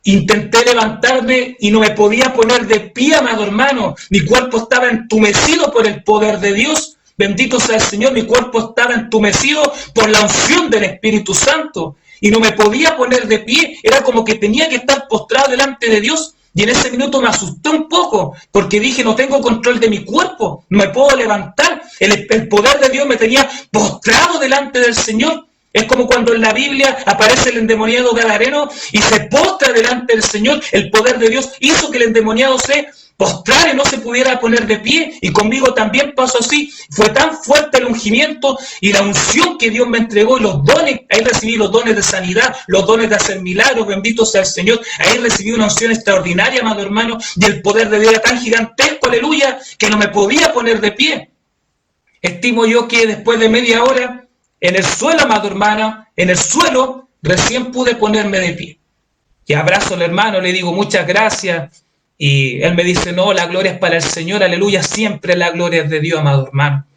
intenté levantarme y no me podía poner de pie, amado hermano. Mi cuerpo estaba entumecido por el poder de Dios. Bendito sea el Señor, mi cuerpo estaba entumecido por la unción del Espíritu Santo. Y no me podía poner de pie, era como que tenía que estar postrado delante de Dios. Y en ese minuto me asusté un poco, porque dije, no tengo control de mi cuerpo, no me puedo levantar. El poder de Dios me tenía postrado delante del Señor. Es como cuando en la Biblia aparece el endemoniado gadareno y se postra delante del Señor. El poder de Dios hizo que el endemoniado se postrara y no se pudiera poner de pie. Y conmigo también pasó así. Fue tan fuerte el ungimiento y la unción que Dios me entregó y los dones. Ahí recibí los dones de sanidad, los dones de hacer milagros. Bendito sea el Señor. Ahí recibí una unción extraordinaria, amado hermano. Y el poder de Dios era tan gigantesco, aleluya, que no me podía poner de pie. Estimo yo que después de media hora, en el suelo, amado hermano, en el suelo, recién pude ponerme de pie. Y abrazo al hermano, le digo muchas gracias. Y él me dice, no, la gloria es para el Señor, aleluya, siempre la gloria es de Dios, amado hermano.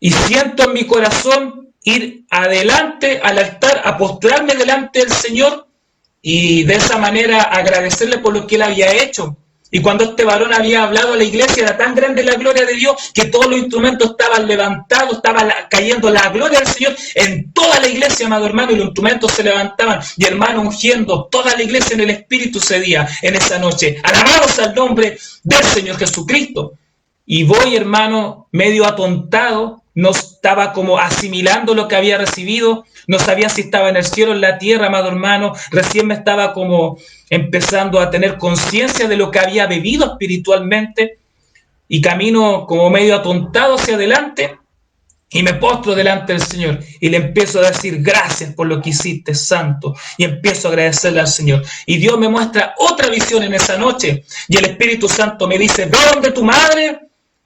Y siento en mi corazón ir adelante al altar, a postrarme delante del Señor y de esa manera agradecerle por lo que él había hecho. Y cuando este varón había hablado a la iglesia, era tan grande la gloria de Dios que todos los instrumentos estaban levantados, estaba cayendo la gloria del Señor en toda la iglesia, amado hermano, y los instrumentos se levantaban. Y hermano, ungiendo toda la iglesia en el Espíritu ese día, en esa noche. Alabados al nombre del Señor Jesucristo. Y voy, hermano, medio atontado, no estaba como asimilando lo que había recibido, no sabía si estaba en el cielo o en la tierra, amado hermano, recién me estaba como empezando a tener conciencia de lo que había bebido espiritualmente y camino como medio atontado hacia adelante y me postro delante del Señor y le empiezo a decir gracias por lo que hiciste, santo, y empiezo a agradecerle al Señor. Y Dios me muestra otra visión en esa noche y el Espíritu Santo me dice, ve donde tu madre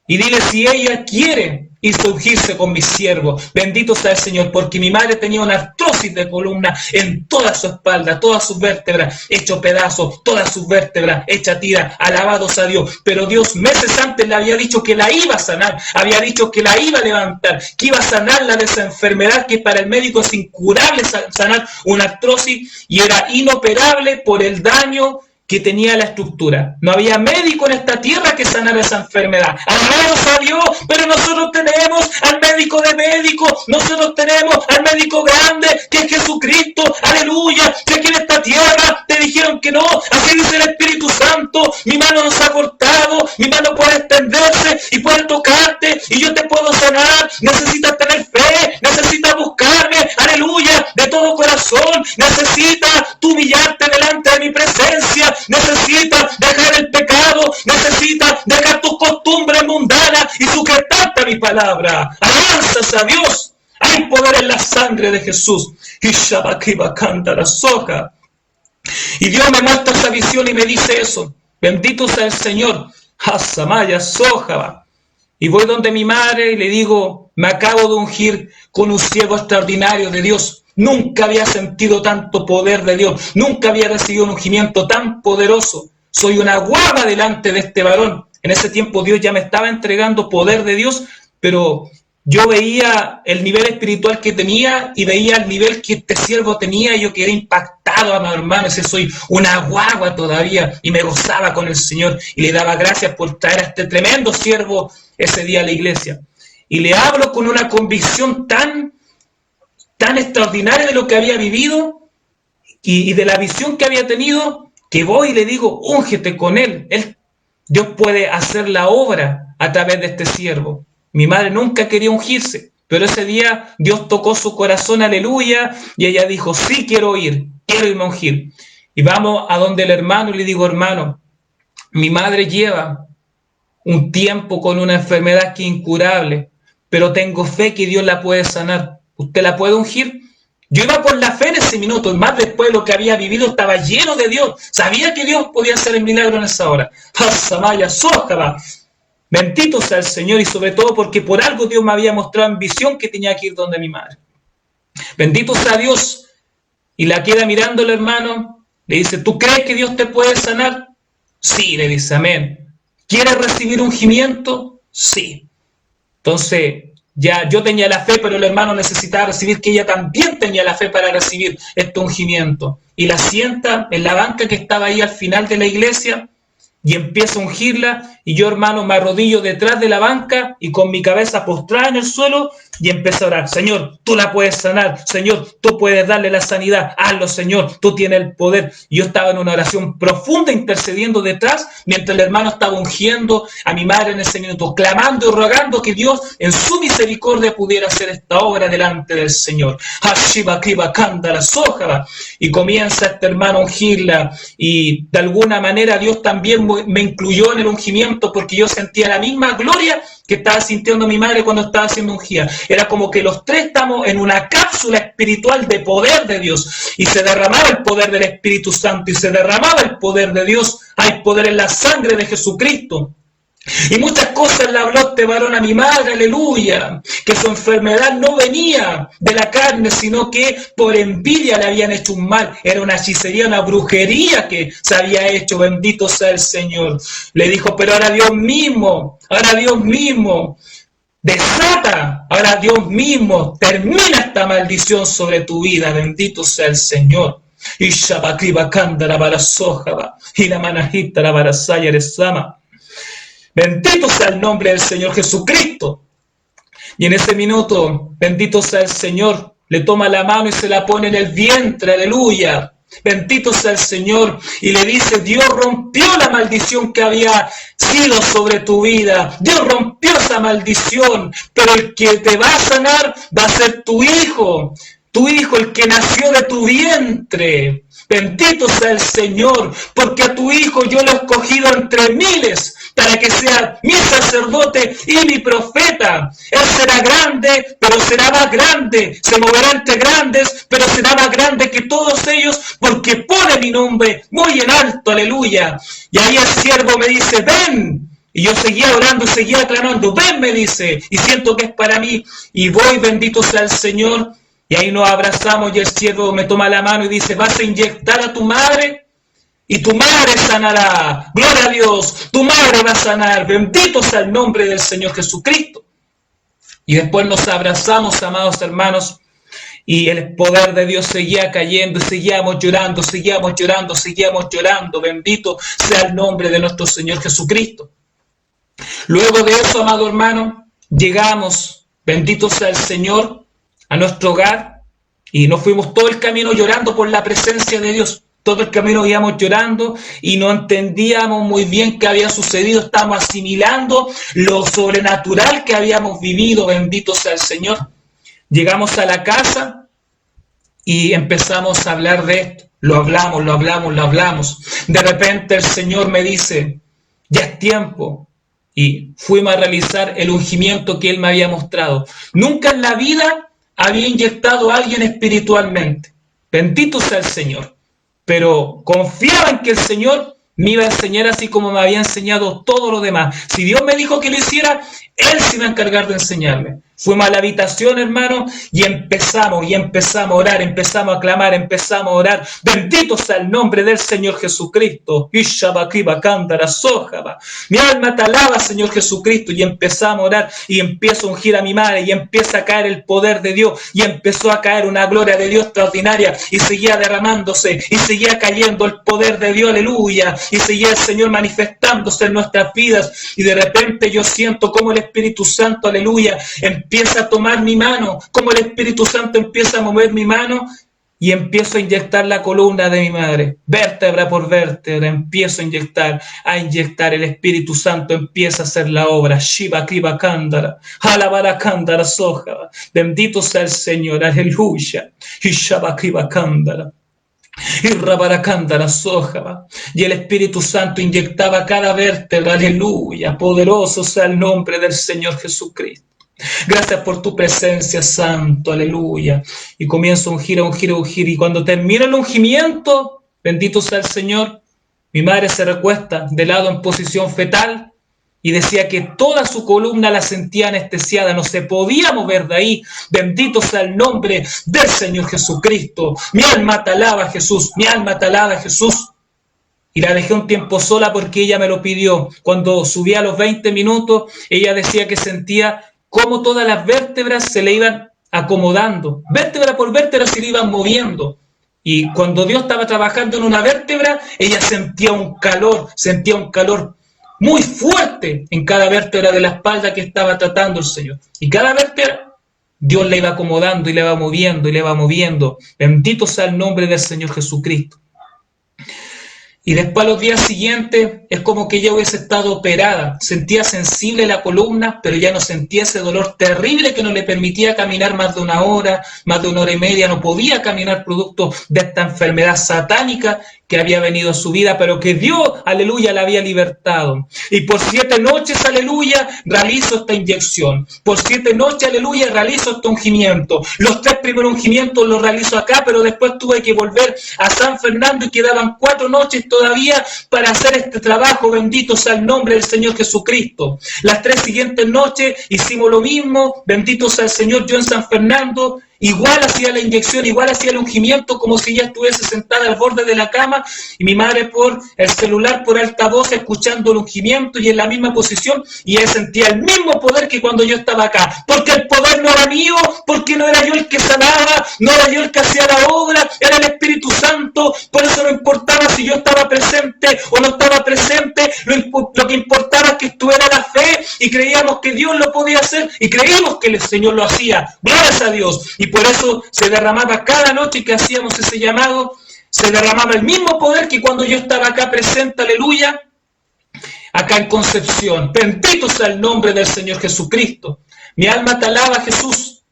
y dile si ella quiere y ungirse con mi siervo. Bendito sea el Señor, porque mi madre tenía una artrosis de columna en toda su espalda, todas sus vértebras, hecho pedazos, todas sus vértebras, hecha tira, alabados a Dios. Pero Dios meses antes le había dicho que la iba a sanar, había dicho que la iba a levantar, que iba a sanarla de esa enfermedad que para el médico es incurable sanar una artrosis y era inoperable por el daño que tenía la estructura. No había médico en esta tierra que sanara esa enfermedad. Alabados a Dios, pero nosotros tenemos al médico de médicos, nosotros tenemos al médico grande, que es Jesucristo, aleluya, que aquí en esta tierra te dijeron que no, así dice el Espíritu Santo, mi mano no se ha cortado, mi mano puede extenderse y puede tocarte, y yo te puedo sanar, necesitas tener fe, necesitas buscarme, aleluya, de todo corazón, necesitas tú humillarte delante de mi presencia, necesitas dejar el pecado, necesitas dejar tus costumbres mundanas y sujetarte a mi palabra. Alabanzas a Dios. Hay poder en la sangre de Jesús. Y Dios me muestra esa visión y me dice eso. Bendito sea el Señor. Hasamaya Sojaba. Y voy donde mi madre y le digo, me acabo de ungir con un ciego extraordinario de Dios. Nunca había sentido tanto poder de Dios. Nunca había recibido un ungimiento tan poderoso. Soy una guava delante de este varón. En ese tiempo Dios ya me estaba entregando poder de Dios, pero yo veía el nivel espiritual que tenía y veía el nivel que este siervo tenía y yo quedé impactado, amado hermano. Ese soy una guagua todavía y me gozaba con el Señor y le daba gracias por traer a este tremendo siervo ese día a la iglesia. Y le hablo con una convicción tan extraordinaria de lo que había vivido y de la visión que había tenido, que voy y le digo, úngete con él. Dios puede hacer la obra a través de este siervo. Mi madre nunca quería ungirse, pero ese día Dios tocó su corazón, aleluya, y ella dijo, sí, quiero irme a ungir. Y vamos a donde el hermano y le digo, hermano, mi madre lleva un tiempo con una enfermedad que es incurable, pero tengo fe que Dios la puede sanar. ¿Usted la puede ungir? Yo iba por la fe en ese minuto, más después de lo que había vivido, estaba lleno de Dios. Sabía que Dios podía hacer el milagro en esa hora. Pasamaya, Sójaba. Bendito sea el Señor y sobre todo porque por algo Dios me había mostrado en visión que tenía que ir donde mi madre. Bendito sea Dios. Y la queda mirando el hermano. Le dice, ¿tú crees que Dios te puede sanar? Sí, le dice, amén. ¿Quieres recibir ungimiento? Sí. Entonces, ya yo tenía la fe, pero el hermano necesitaba recibir, que ella también tenía la fe para recibir este ungimiento. Y la sienta en la banca que estaba ahí al final de la iglesia y empieza a ungirla. Y yo, hermano, me arrodillo detrás de la banca y con mi cabeza postrada en el suelo Y empecé a orar, Señor, tú la puedes sanar, Señor, tú puedes darle la sanidad, hazlo, Señor, tú tienes el poder. Y yo estaba en una oración profunda intercediendo detrás, mientras el hermano estaba ungiendo a mi madre en ese minuto, clamando y rogando que Dios en su misericordia pudiera hacer esta obra delante del Señor. Y comienza este hermano a ungirla, y de alguna manera Dios también me incluyó en el ungimiento, porque yo sentía la misma gloria que estaba sintiendo mi madre cuando estaba siendo ungida. Era como que los tres estamos en una cápsula espiritual de poder de Dios, y se derramaba el poder del Espíritu Santo, y se derramaba el poder de Dios. Hay poder en la sangre de Jesucristo. Y muchas cosas le habló este varón a mi madre, aleluya, que su enfermedad no venía de la carne, sino que por envidia le habían hecho un mal. Era una hechicería, una brujería que se había hecho, bendito sea el Señor. Le dijo, pero ahora Dios mismo, desata, ahora Dios mismo termina esta maldición sobre tu vida, bendito sea el Señor. Y Shabakriba la Barasojaba, y la Manajita la Barasaya Resama. Bendito sea el nombre del Señor Jesucristo. Y en ese minuto, bendito sea el Señor, le toma la mano y se la pone en el vientre, aleluya. Bendito sea el Señor, y le dice, Dios rompió la maldición que había sido sobre tu vida. Dios rompió esa maldición, pero el que te va a sanar va a ser tu hijo, el que nació de tu vientre. Bendito sea el Señor, porque a tu hijo yo lo he escogido entre miles, para que sea mi sacerdote y mi profeta. Él será grande, pero será más grande. Se moverá entre grandes, pero será más grande que todos ellos, porque pone mi nombre muy en alto, aleluya. Y ahí el siervo me dice, ven. Y yo seguía orando, seguía clamando, ven, me dice, y siento que es para mí. Y voy, bendito sea el Señor. Y ahí nos abrazamos y el siervo me toma la mano y dice, vas a inyectar a tu madre y tu madre sanará. Gloria a Dios, tu madre va a sanar. Bendito sea el nombre del Señor Jesucristo. Y después nos abrazamos, amados hermanos, y el poder de Dios seguía cayendo, y seguíamos llorando. Bendito sea el nombre de nuestro Señor Jesucristo. Luego de eso, amado hermano, llegamos, bendito sea el Señor, a nuestro hogar, y nos fuimos todo el camino llorando por la presencia de Dios. Todo el camino íbamos llorando y no entendíamos muy bien qué había sucedido. Estábamos asimilando lo sobrenatural que habíamos vivido, bendito sea el Señor. Llegamos a la casa y empezamos a hablar de esto. Lo hablamos. De repente el Señor me dice, ya es tiempo. Y fuimos a realizar el ungimiento que Él me había mostrado. Nunca en la vida había inyectado a alguien espiritualmente. Bendito sea el Señor. Pero confiaba en que el Señor me iba a enseñar así como me había enseñado todo lo demás. Si Dios me dijo que lo hiciera, Él se iba a encargar de enseñarme. Fuimos a la habitación, hermano, y empezamos a orar, empezamos a clamar, empezamos a orar. Bendito sea el nombre del Señor Jesucristo. Mi alma te alaba, Señor Jesucristo, y empezamos a orar, y empiezo a ungir a mi madre, y empieza a caer el poder de Dios, y empezó a caer una gloria de Dios extraordinaria, y seguía derramándose, y seguía cayendo el poder de Dios, aleluya, y seguía el Señor manifestándose en nuestras vidas, y de repente yo siento como el Espíritu Santo, aleluya, empieza a tomar mi mano, como el Espíritu Santo empieza a mover mi mano, y empiezo a inyectar la columna de mi madre, vértebra por vértebra, empiezo a inyectar, el Espíritu Santo empieza a hacer la obra, Shiva Kriva Kandara, Halabara Kandara Soja, bendito sea el Señor, aleluya, y Shaba Kriva Kandara. Y Rabaracándara Soja, y el Espíritu Santo inyectaba cada vértebra, aleluya, poderoso sea el nombre del Señor Jesucristo. Gracias por tu presencia, Santo, aleluya. Y comienzo a ungir, y cuando termino el ungimiento, bendito sea el Señor, mi madre se recuesta de lado en posición fetal, y decía que toda su columna la sentía anestesiada, no se podía mover de ahí. Bendito sea el nombre del Señor Jesucristo. Mi alma te alaba, Jesús, Y la dejé un tiempo sola porque ella me lo pidió. Cuando subí a los 20 minutos, ella decía que sentía cómo todas las vértebras se le iban acomodando. Vértebra por vértebra se le iban moviendo. Y cuando Dios estaba trabajando en una vértebra, ella sentía un calor muy fuerte en cada vértebra de la espalda que estaba tratando el Señor. Y cada vértebra Dios la iba acomodando y la iba moviendo y la iba moviendo. Bendito sea el nombre del Señor Jesucristo. Y después a los días siguientes es como que ella hubiese estado operada. Sentía sensible la columna, pero ya no sentía ese dolor terrible que no le permitía caminar más de una hora y media. No podía caminar producto de esta enfermedad satánica que había venido a su vida, pero que Dios, aleluya, la había libertado. Y por 7 noches, aleluya, realizo esta inyección. Por 7 noches, aleluya, realizo este ungimiento. Los 3 primeros ungimientos los realizo acá, pero después tuve que volver a San Fernando y quedaban 4 noches todavía para hacer este trabajo. Bendito sea el nombre del Señor Jesucristo. Las 3 siguientes noches hicimos lo mismo. Bendito sea el Señor, yo en San Fernando. Igual hacía la inyección, igual hacía el ungimiento, como si ella estuviese sentada al borde de la cama y mi madre por el celular, por altavoz, escuchando el ungimiento y en la misma posición, y ella sentía el mismo poder que cuando yo estaba acá, porque el poder no era mío, porque no era yo el que sanaba, no era yo el que hacía la obra, era el Espíritu Santo. Por eso no importaba si yo estaba presente o no estaba presente, lo que importaba es que estuviera la fe y creíamos que Dios lo podía hacer y creímos que el Señor lo hacía. Gracias a Dios. Y por eso se derramaba cada noche que hacíamos ese llamado, se derramaba el mismo poder que cuando yo estaba acá presente, aleluya, acá en Concepción. Bendito sea el nombre del Señor Jesucristo. Mi alma te alaba, Jesús.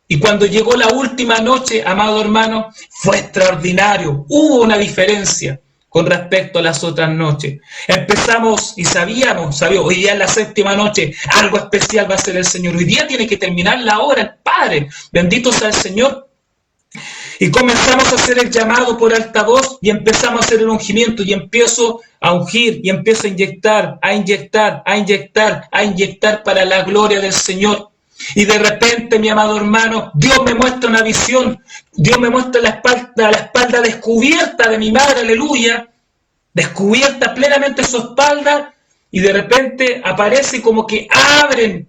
Y cuando llegó la última noche, amado hermano, fue extraordinario. Hubo una diferencia con respecto a las otras noches. Empezamos y sabíamos, hoy día es la 7ª noche, algo especial va a ser el Señor. Hoy día tiene que terminar la obra, el Padre. Bendito sea el Señor. Y comenzamos a hacer el llamado por altavoz y empezamos a hacer el ungimiento y empiezo a ungir y empiezo a inyectar para la gloria del Señor. Y de repente, mi amado hermano, Dios me muestra una visión. Dios me muestra la espalda descubierta de mi madre, aleluya, descubierta plenamente su espalda, y de repente aparece como que abren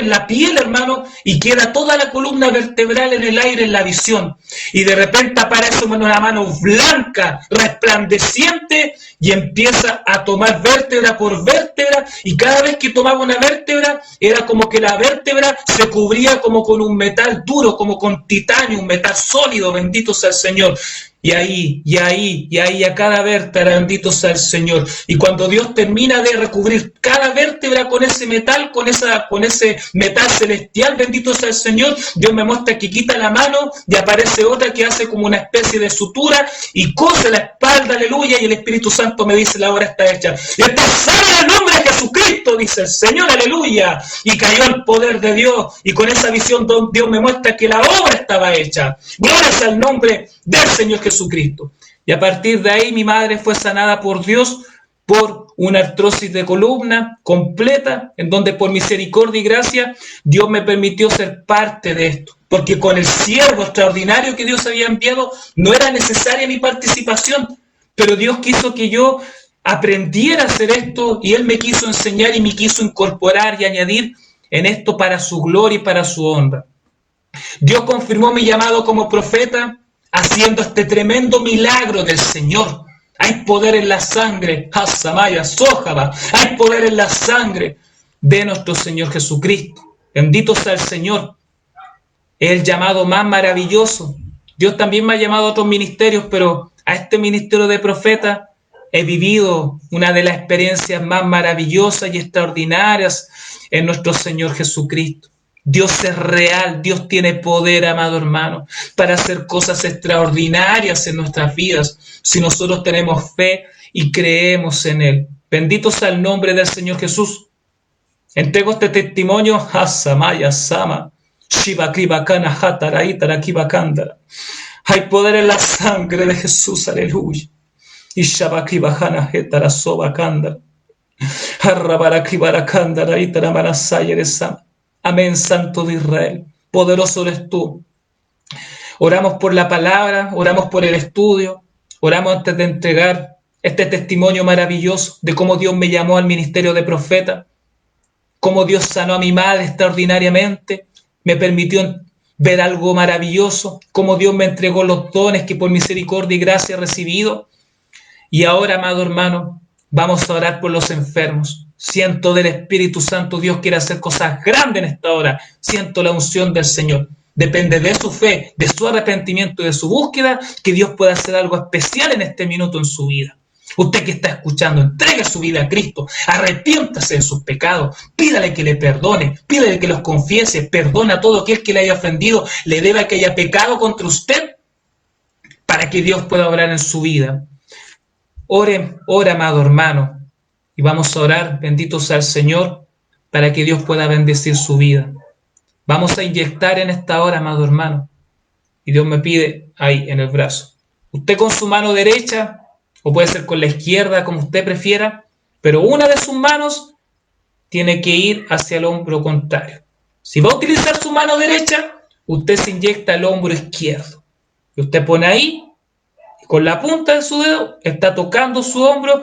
la piel, hermano, y queda toda la columna vertebral en el aire en la visión. Y de repente aparece una mano blanca, resplandeciente, y empieza a tomar vértebra por vértebra, y cada vez que tomaba una vértebra, era como que la vértebra se cubría como con un metal duro, como con titanio, un metal sólido, bendito sea el Señor. Y ahí a cada vértebra, bendito sea el Señor. Y cuando Dios termina de recubrir cada vértebra con ese metal, con ese metal celestial, bendito sea el Señor, Dios me muestra que quita la mano y aparece otra que hace como una especie de sutura y cose la espalda, aleluya, y el Espíritu Santo me dice: la obra está hecha. Y está sana el nombre de Jesucristo, dice el Señor, aleluya. Y cayó el poder de Dios, y con esa visión Dios me muestra que la obra estaba hecha. Gloria sea el nombre del Señor Jesucristo. Y a partir de ahí mi madre fue sanada por Dios por una artrosis de columna completa, en donde por misericordia y gracia Dios me permitió ser parte de esto, porque con el siervo extraordinario que Dios había enviado no era necesaria mi participación, pero Dios quiso que yo aprendiera a hacer esto, y Él me quiso enseñar y me quiso incorporar y añadir en esto para su gloria y para su honra. Dios confirmó mi llamado como profeta haciendo este tremendo milagro del Señor. Hay poder en la sangre, Hasamaya, Sojaba, hay poder en la sangre de nuestro Señor Jesucristo. Bendito sea el Señor. El llamado más maravilloso. Dios también me ha llamado a otros ministerios, pero a este ministerio de profeta he vivido una de las experiencias más maravillosas y extraordinarias en nuestro Señor Jesucristo. Dios es real, Dios tiene poder, amado hermano, para hacer cosas extraordinarias en nuestras vidas, si nosotros tenemos fe y creemos en Él. Bendito sea el nombre del Señor Jesús. Entrego este testimonio a Samaya Sama, Shiva Kribakana Hataraitara Kibakandara. Hay poder en la sangre de Jesús, aleluya. Y Shabakribahana Hetara Sobakandara. Harrabarakribarakandara Itara Manasaya de Sama. Amén, Santo de Israel. Poderoso eres tú. Oramos por la palabra, oramos por el estudio, oramos antes de entregar este testimonio maravilloso de cómo Dios me llamó al ministerio de profeta, cómo Dios sanó a mi madre extraordinariamente, me permitió ver algo maravilloso, cómo Dios me entregó los dones que por misericordia y gracia he recibido. Y ahora, amado hermano, vamos a orar por los enfermos. Siento del Espíritu Santo, Dios quiere hacer cosas grandes en esta hora. Siento la unción del Señor. Depende de su fe, de su arrepentimiento y de su búsqueda, que Dios pueda hacer algo especial en este minuto en su vida. Usted que está escuchando, entregue su vida a Cristo, arrepiéntase de sus pecados, pídale que le perdone, pídale que los confiese, perdona a todo aquel que le haya ofendido, le deba que haya pecado contra usted, para que Dios pueda obrar en su vida. Ore, amado hermano, y vamos a orar, bendito sea el Señor, para que Dios pueda bendecir su vida. Vamos a inyectar en esta hora, amado hermano, y Dios me pide ahí en el brazo. Usted con su mano derecha, o puede ser con la izquierda, como usted prefiera, pero una de sus manos tiene que ir hacia el hombro contrario. Si va a utilizar su mano derecha, usted se inyecta el hombro izquierdo. Y usted pone ahí, con la punta de su dedo, está tocando su hombro,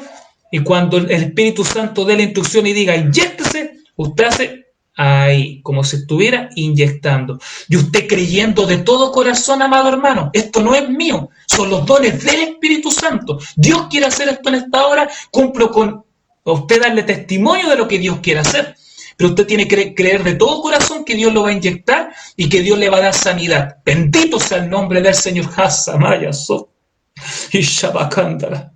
y cuando el Espíritu Santo dé la instrucción y diga, inyéctese, usted hace ahí, como si estuviera inyectando. Y usted creyendo de todo corazón, amado hermano, esto no es mío, son los dones del Espíritu Santo. Dios quiere hacer esto en esta hora, cumplo con usted darle testimonio de lo que Dios quiere hacer. Pero usted tiene que creer de todo corazón que Dios lo va a inyectar y que Dios le va a dar sanidad. Bendito sea el nombre del Señor. Y Shabakandara.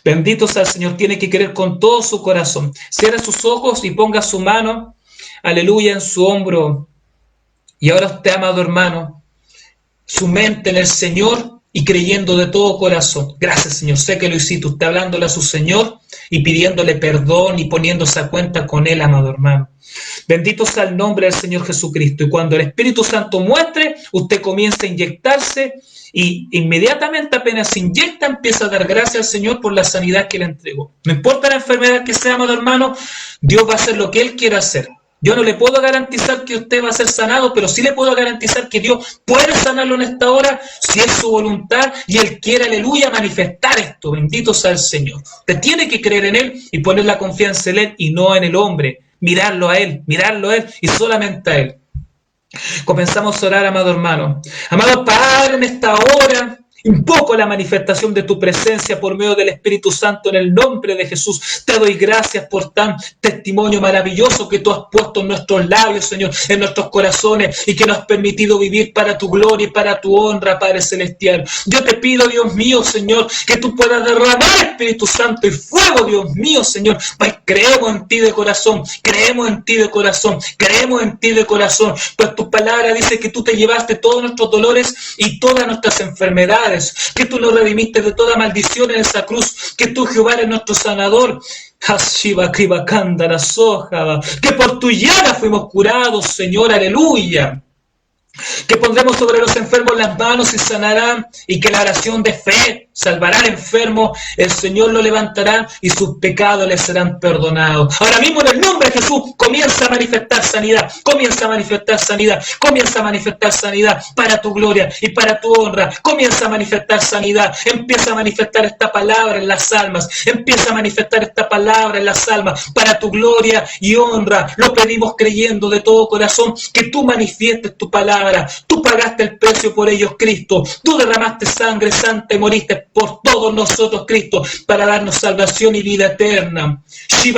Bendito sea el Señor, tiene que creer con todo su corazón. Cierra sus ojos y ponga su mano, aleluya, en su hombro. Y ahora usted, amado hermano, su mente en el Señor y creyendo de todo corazón. Gracias, Señor, sé que lo hiciste. Usted hablándole a su Señor y pidiéndole perdón y poniéndose a cuenta con Él, amado hermano. Bendito sea el nombre del Señor Jesucristo. Y cuando el Espíritu Santo muestre, usted comienza a inyectarse y inmediatamente apenas se inyecta, empieza a dar gracias al Señor por la sanidad que le entregó. No importa la enfermedad que sea, amado hermano, Dios va a hacer lo que Él quiera hacer. Yo no le puedo garantizar que usted va a ser sanado, pero sí le puedo garantizar que Dios puede sanarlo en esta hora, si es su voluntad y Él quiere, aleluya, manifestar esto. Bendito sea el Señor. Usted tiene que creer en Él y poner la confianza en Él y no en el hombre. Mirarlo a Él y solamente a Él. Comenzamos a orar, amado hermano. Amado Padre, en esta hora invoco la manifestación de tu presencia por medio del Espíritu Santo en el nombre de Jesús. Te doy gracias por tan testimonio maravilloso que tú has puesto en nuestros labios, Señor, en nuestros corazones y que nos has permitido vivir para tu gloria y para tu honra, Padre Celestial. Yo te pido, Dios mío, Señor, que tú puedas derramar Espíritu Santo y fuego, Dios mío, Señor, pues creemos en ti de corazón, creemos en ti de corazón, creemos en ti de corazón, pues tu palabra dice que tú te llevaste todos nuestros dolores y todas nuestras enfermedades, que tú nos redimiste de toda maldición en esa cruz, que tú, Jehová, eres nuestro sanador, que por tu llaga fuimos curados, Señor, aleluya. Que pondremos sobre los enfermos las manos y sanarán, y que la oración de fe salvará al enfermo, el Señor lo levantará y sus pecados le serán perdonados. Ahora mismo en el nombre de Jesús comienza a manifestar sanidad, comienza a manifestar sanidad, comienza a manifestar sanidad para tu gloria y para tu honra, comienza a manifestar sanidad, empieza a manifestar esta palabra en las almas, empieza a manifestar esta palabra en las almas para tu gloria y honra. Lo pedimos creyendo de todo corazón que tú manifiestes tu palabra. Tú pagaste el precio por ellos, Cristo. Tú derramaste sangre santa y moriste por todos nosotros, Cristo, para darnos salvación y vida eterna. Dice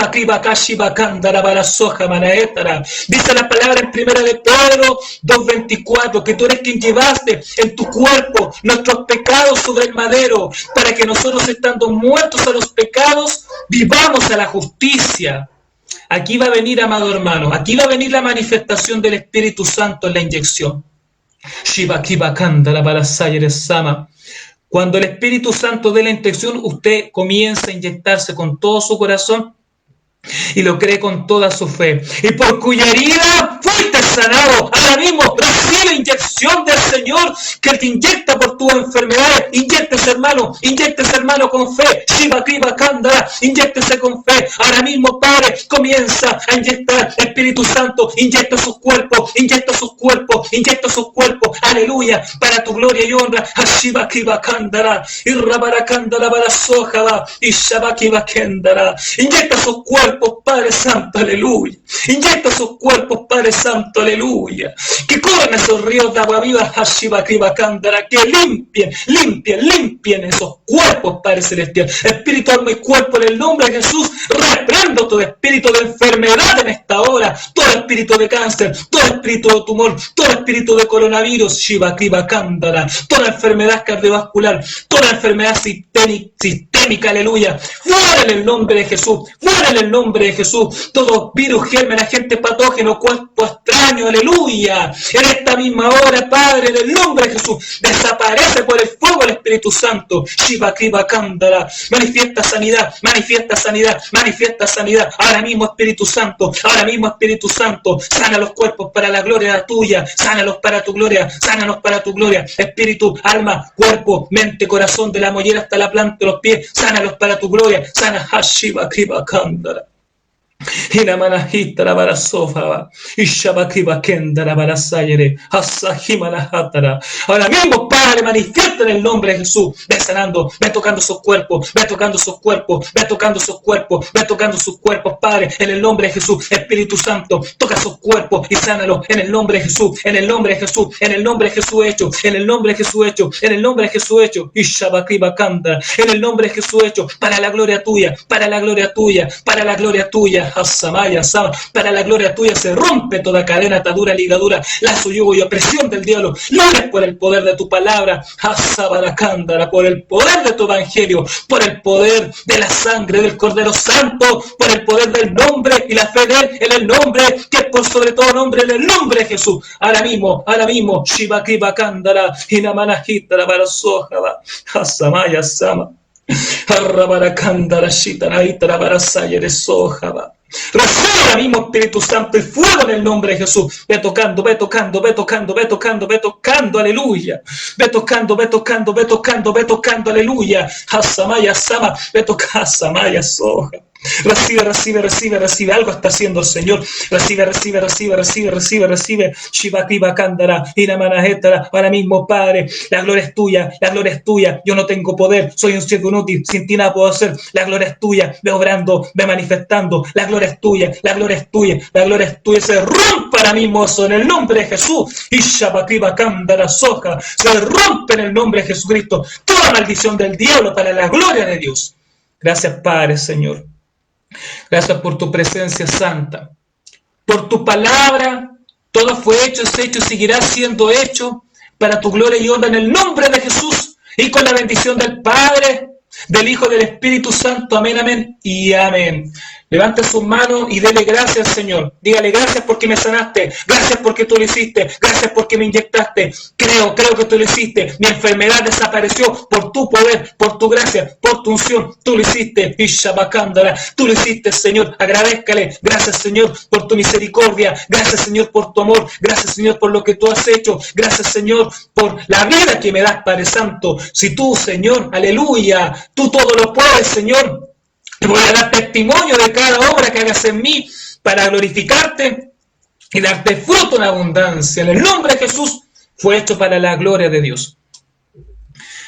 la palabra en 1 de Pedro 2:24, que tú eres quien llevaste en tu cuerpo nuestros pecados sobre el madero, para que nosotros, estando muertos a los pecados, vivamos a la justicia. Aquí va a venir, amado hermano, aquí va a venir la manifestación del Espíritu Santo en la inyección. Cuando el Espíritu Santo dé la inyección, usted comienza a inyectarse con todo su corazón y lo cree con toda su fe. Y por cuya herida fuiste sanado. Ahora mismo recibe inyección del Señor, que te inyecta por tus enfermedades. Inyéctese, hermano, con fe. Inyéctese con fe. Ahora mismo, Padre, comienza a inyectar. Espíritu Santo, inyecta sus cuerpos, inyecta sus cuerpos, inyecta sus cuerpos. Aleluya, para tu gloria y honra. Inyecta sus cuerpos, Padre Santo, aleluya. Inyecta sus cuerpos, Padre Santo, aleluya. Que corran esos ríos de agua viva, Hashiva Kriva Kandara, que limpien esos cuerpos, Padre Celestial. Espíritu, alma y cuerpo, en el nombre de Jesús, reprendo todo espíritu de enfermedad en esta hora, todo espíritu de cáncer, todo espíritu de tumor, todo espíritu de coronavirus, Shiva Kriva Kandara, toda enfermedad cardiovascular, toda enfermedad sistémica, aleluya. Fuera en el nombre de Jesús, fuera en el nombre de Jesús, todo virus, germen, agente patógeno, cuerpo extraño, aleluya. En esta misma hora, Padre, en el nombre de Jesús, desaparece por el fuego del Espíritu Santo. Shiva Kriva Kandara, manifiesta sanidad, manifiesta sanidad, manifiesta sanidad. Ahora mismo, Espíritu Santo, ahora mismo, Espíritu Santo, sana los cuerpos para la gloria tuya, sánalos para tu gloria, sánalos para tu gloria. Espíritu, alma, cuerpo, mente, corazón, de la mollera hasta la planta de los pies, sánalos para tu gloria, sana Hashiva Kriva Kandara. Inamanahitara para sofa, Ishabakriba Kendara para sayere, Hasahimanahatara. Ahora mismo, Padre, manifiesta en el nombre de Jesús, ve sanando, ve tocando sus cuerpos, ve tocando sus cuerpos, ve tocando sus cuerpos, ve tocando sus cuerpos, Padre, en el nombre de Jesús. Espíritu Santo, toca sus cuerpos y sánalos en el nombre de Jesús, en el nombre de Jesús, en el nombre de Jesús hecho, en el nombre de Jesús hecho, en el nombre de Jesús hecho, Ishabakriba Kandara, en el nombre de Jesús hecho, para la gloria tuya, para la gloria tuya, para la gloria tuya. Asamaya, Sama, para la gloria tuya se rompe toda cadena, atadura, ligadura, lazo, yugo y opresión del diablo. Gloria por el poder de tu palabra, Asabarakandara, por el poder de tu evangelio, por el poder de la sangre del Cordero Santo, por el poder del nombre y la fe de él, en el nombre que es por sobre todo nombre, en el nombre de Jesús. Ahora mismo, Shiva Kriva Kandara, Inamanahitara para Sojaba, Asamaya, Sama. Recibe ahora mismo, Espíritu Santo, el fuego en el nombre de Jesús. Ve tocando, ve tocando, ve tocando, ve tocando, ve tocando, aleluya. Ve tocando, ve tocando, ve tocando, ve tocando, aleluya. Hasamaya Sama, ve tocando, Hasamaya Soja. Recibe, algo está haciendo el Señor. Recibe. Shiva Kriva Kandara, Inamanahitara, ahora mismo, Padre, la gloria es tuya, yo no tengo poder, soy un siervo inútil, sin ti nada puedo hacer, la gloria es tuya, ve obrando, ve manifestando, la gloria es tuya, se rompe ahora mismo eso en el nombre de Jesús. Ishaba Kriva Kandara Soja, se rompe en el nombre de Jesucristo toda maldición del diablo para la gloria de Dios. Gracias, Padre, Señor. Gracias por tu presencia santa, por tu palabra. Todo fue hecho, es hecho, seguirá siendo hecho para tu gloria y honra en el nombre de Jesús y con la bendición del Padre, del Hijo, del Espíritu Santo. Amén, amén y amén. Levante sus manos y dele gracias, Señor. Dígale gracias porque me sanaste, gracias porque tú lo hiciste, gracias porque me inyectaste. Creo que tú lo hiciste. Mi enfermedad desapareció por tu poder, por tu gracia, por tu unción. Tú lo hiciste. Ishabakandara, tú lo hiciste, Señor. Agradézcale. Gracias, Señor, por tu misericordia. Gracias, Señor, por tu amor. Gracias, Señor, por lo que tú has hecho. Gracias, Señor, por la vida que me das, Padre Santo. Si tú, Señor, aleluya, tú todo lo puedes, Señor. Te voy a dar testimonio de cada obra que hagas en mí para glorificarte y darte fruto en abundancia. En el nombre de Jesús fue hecho para la gloria de Dios.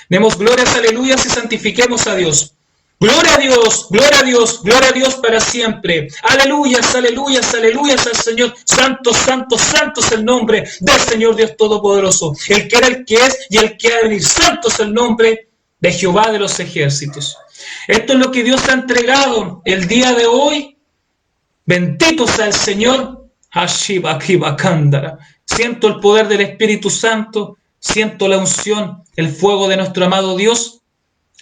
Demos glorias, aleluyas y santifiquemos a Dios. Gloria a Dios, gloria a Dios, gloria a Dios para siempre. Aleluyas, aleluyas, aleluyas al Señor. Santo, santo, santo es el nombre del Señor Dios Todopoderoso. El que era, el que es y el que ha de venir. Santo es el nombre de Jehová de los ejércitos. Esto es lo que Dios ha entregado el día de hoy. Bendito sea el Señor. Hashiva Kriva Kandara. Siento el poder del Espíritu Santo, siento la unción, el fuego de nuestro amado Dios.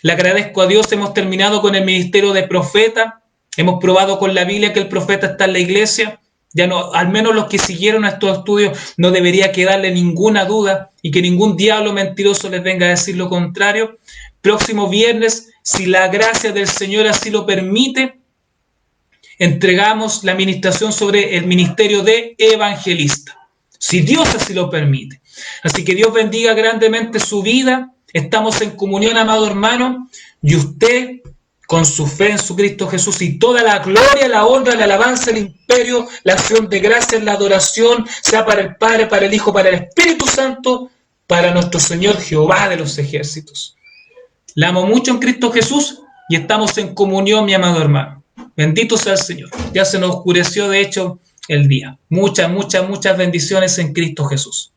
Le agradezco a Dios. Hemos terminado con el ministerio de profeta. Hemos probado con la Biblia que el profeta está en la iglesia. Ya no, al menos los que siguieron estos estudios, no debería quedarle ninguna duda y que ningún diablo mentiroso les venga a decir lo contrario. Próximo viernes, si la gracia del Señor así lo permite, entregamos la administración sobre el ministerio de evangelista, si Dios así lo permite. Así que Dios bendiga grandemente su vida. Estamos en comunión, amado hermano, y usted, con su fe en su Cristo Jesús, y toda la gloria, la honra, la alabanza, el imperio, la acción de gracias, la adoración, sea para el Padre, para el Hijo, para el Espíritu Santo, para nuestro Señor Jehová de los ejércitos. La amo mucho en Cristo Jesús y estamos en comunión, mi amado hermano. Bendito sea el Señor. Ya se nos oscureció, de hecho, el día. Muchas, muchas, muchas bendiciones en Cristo Jesús.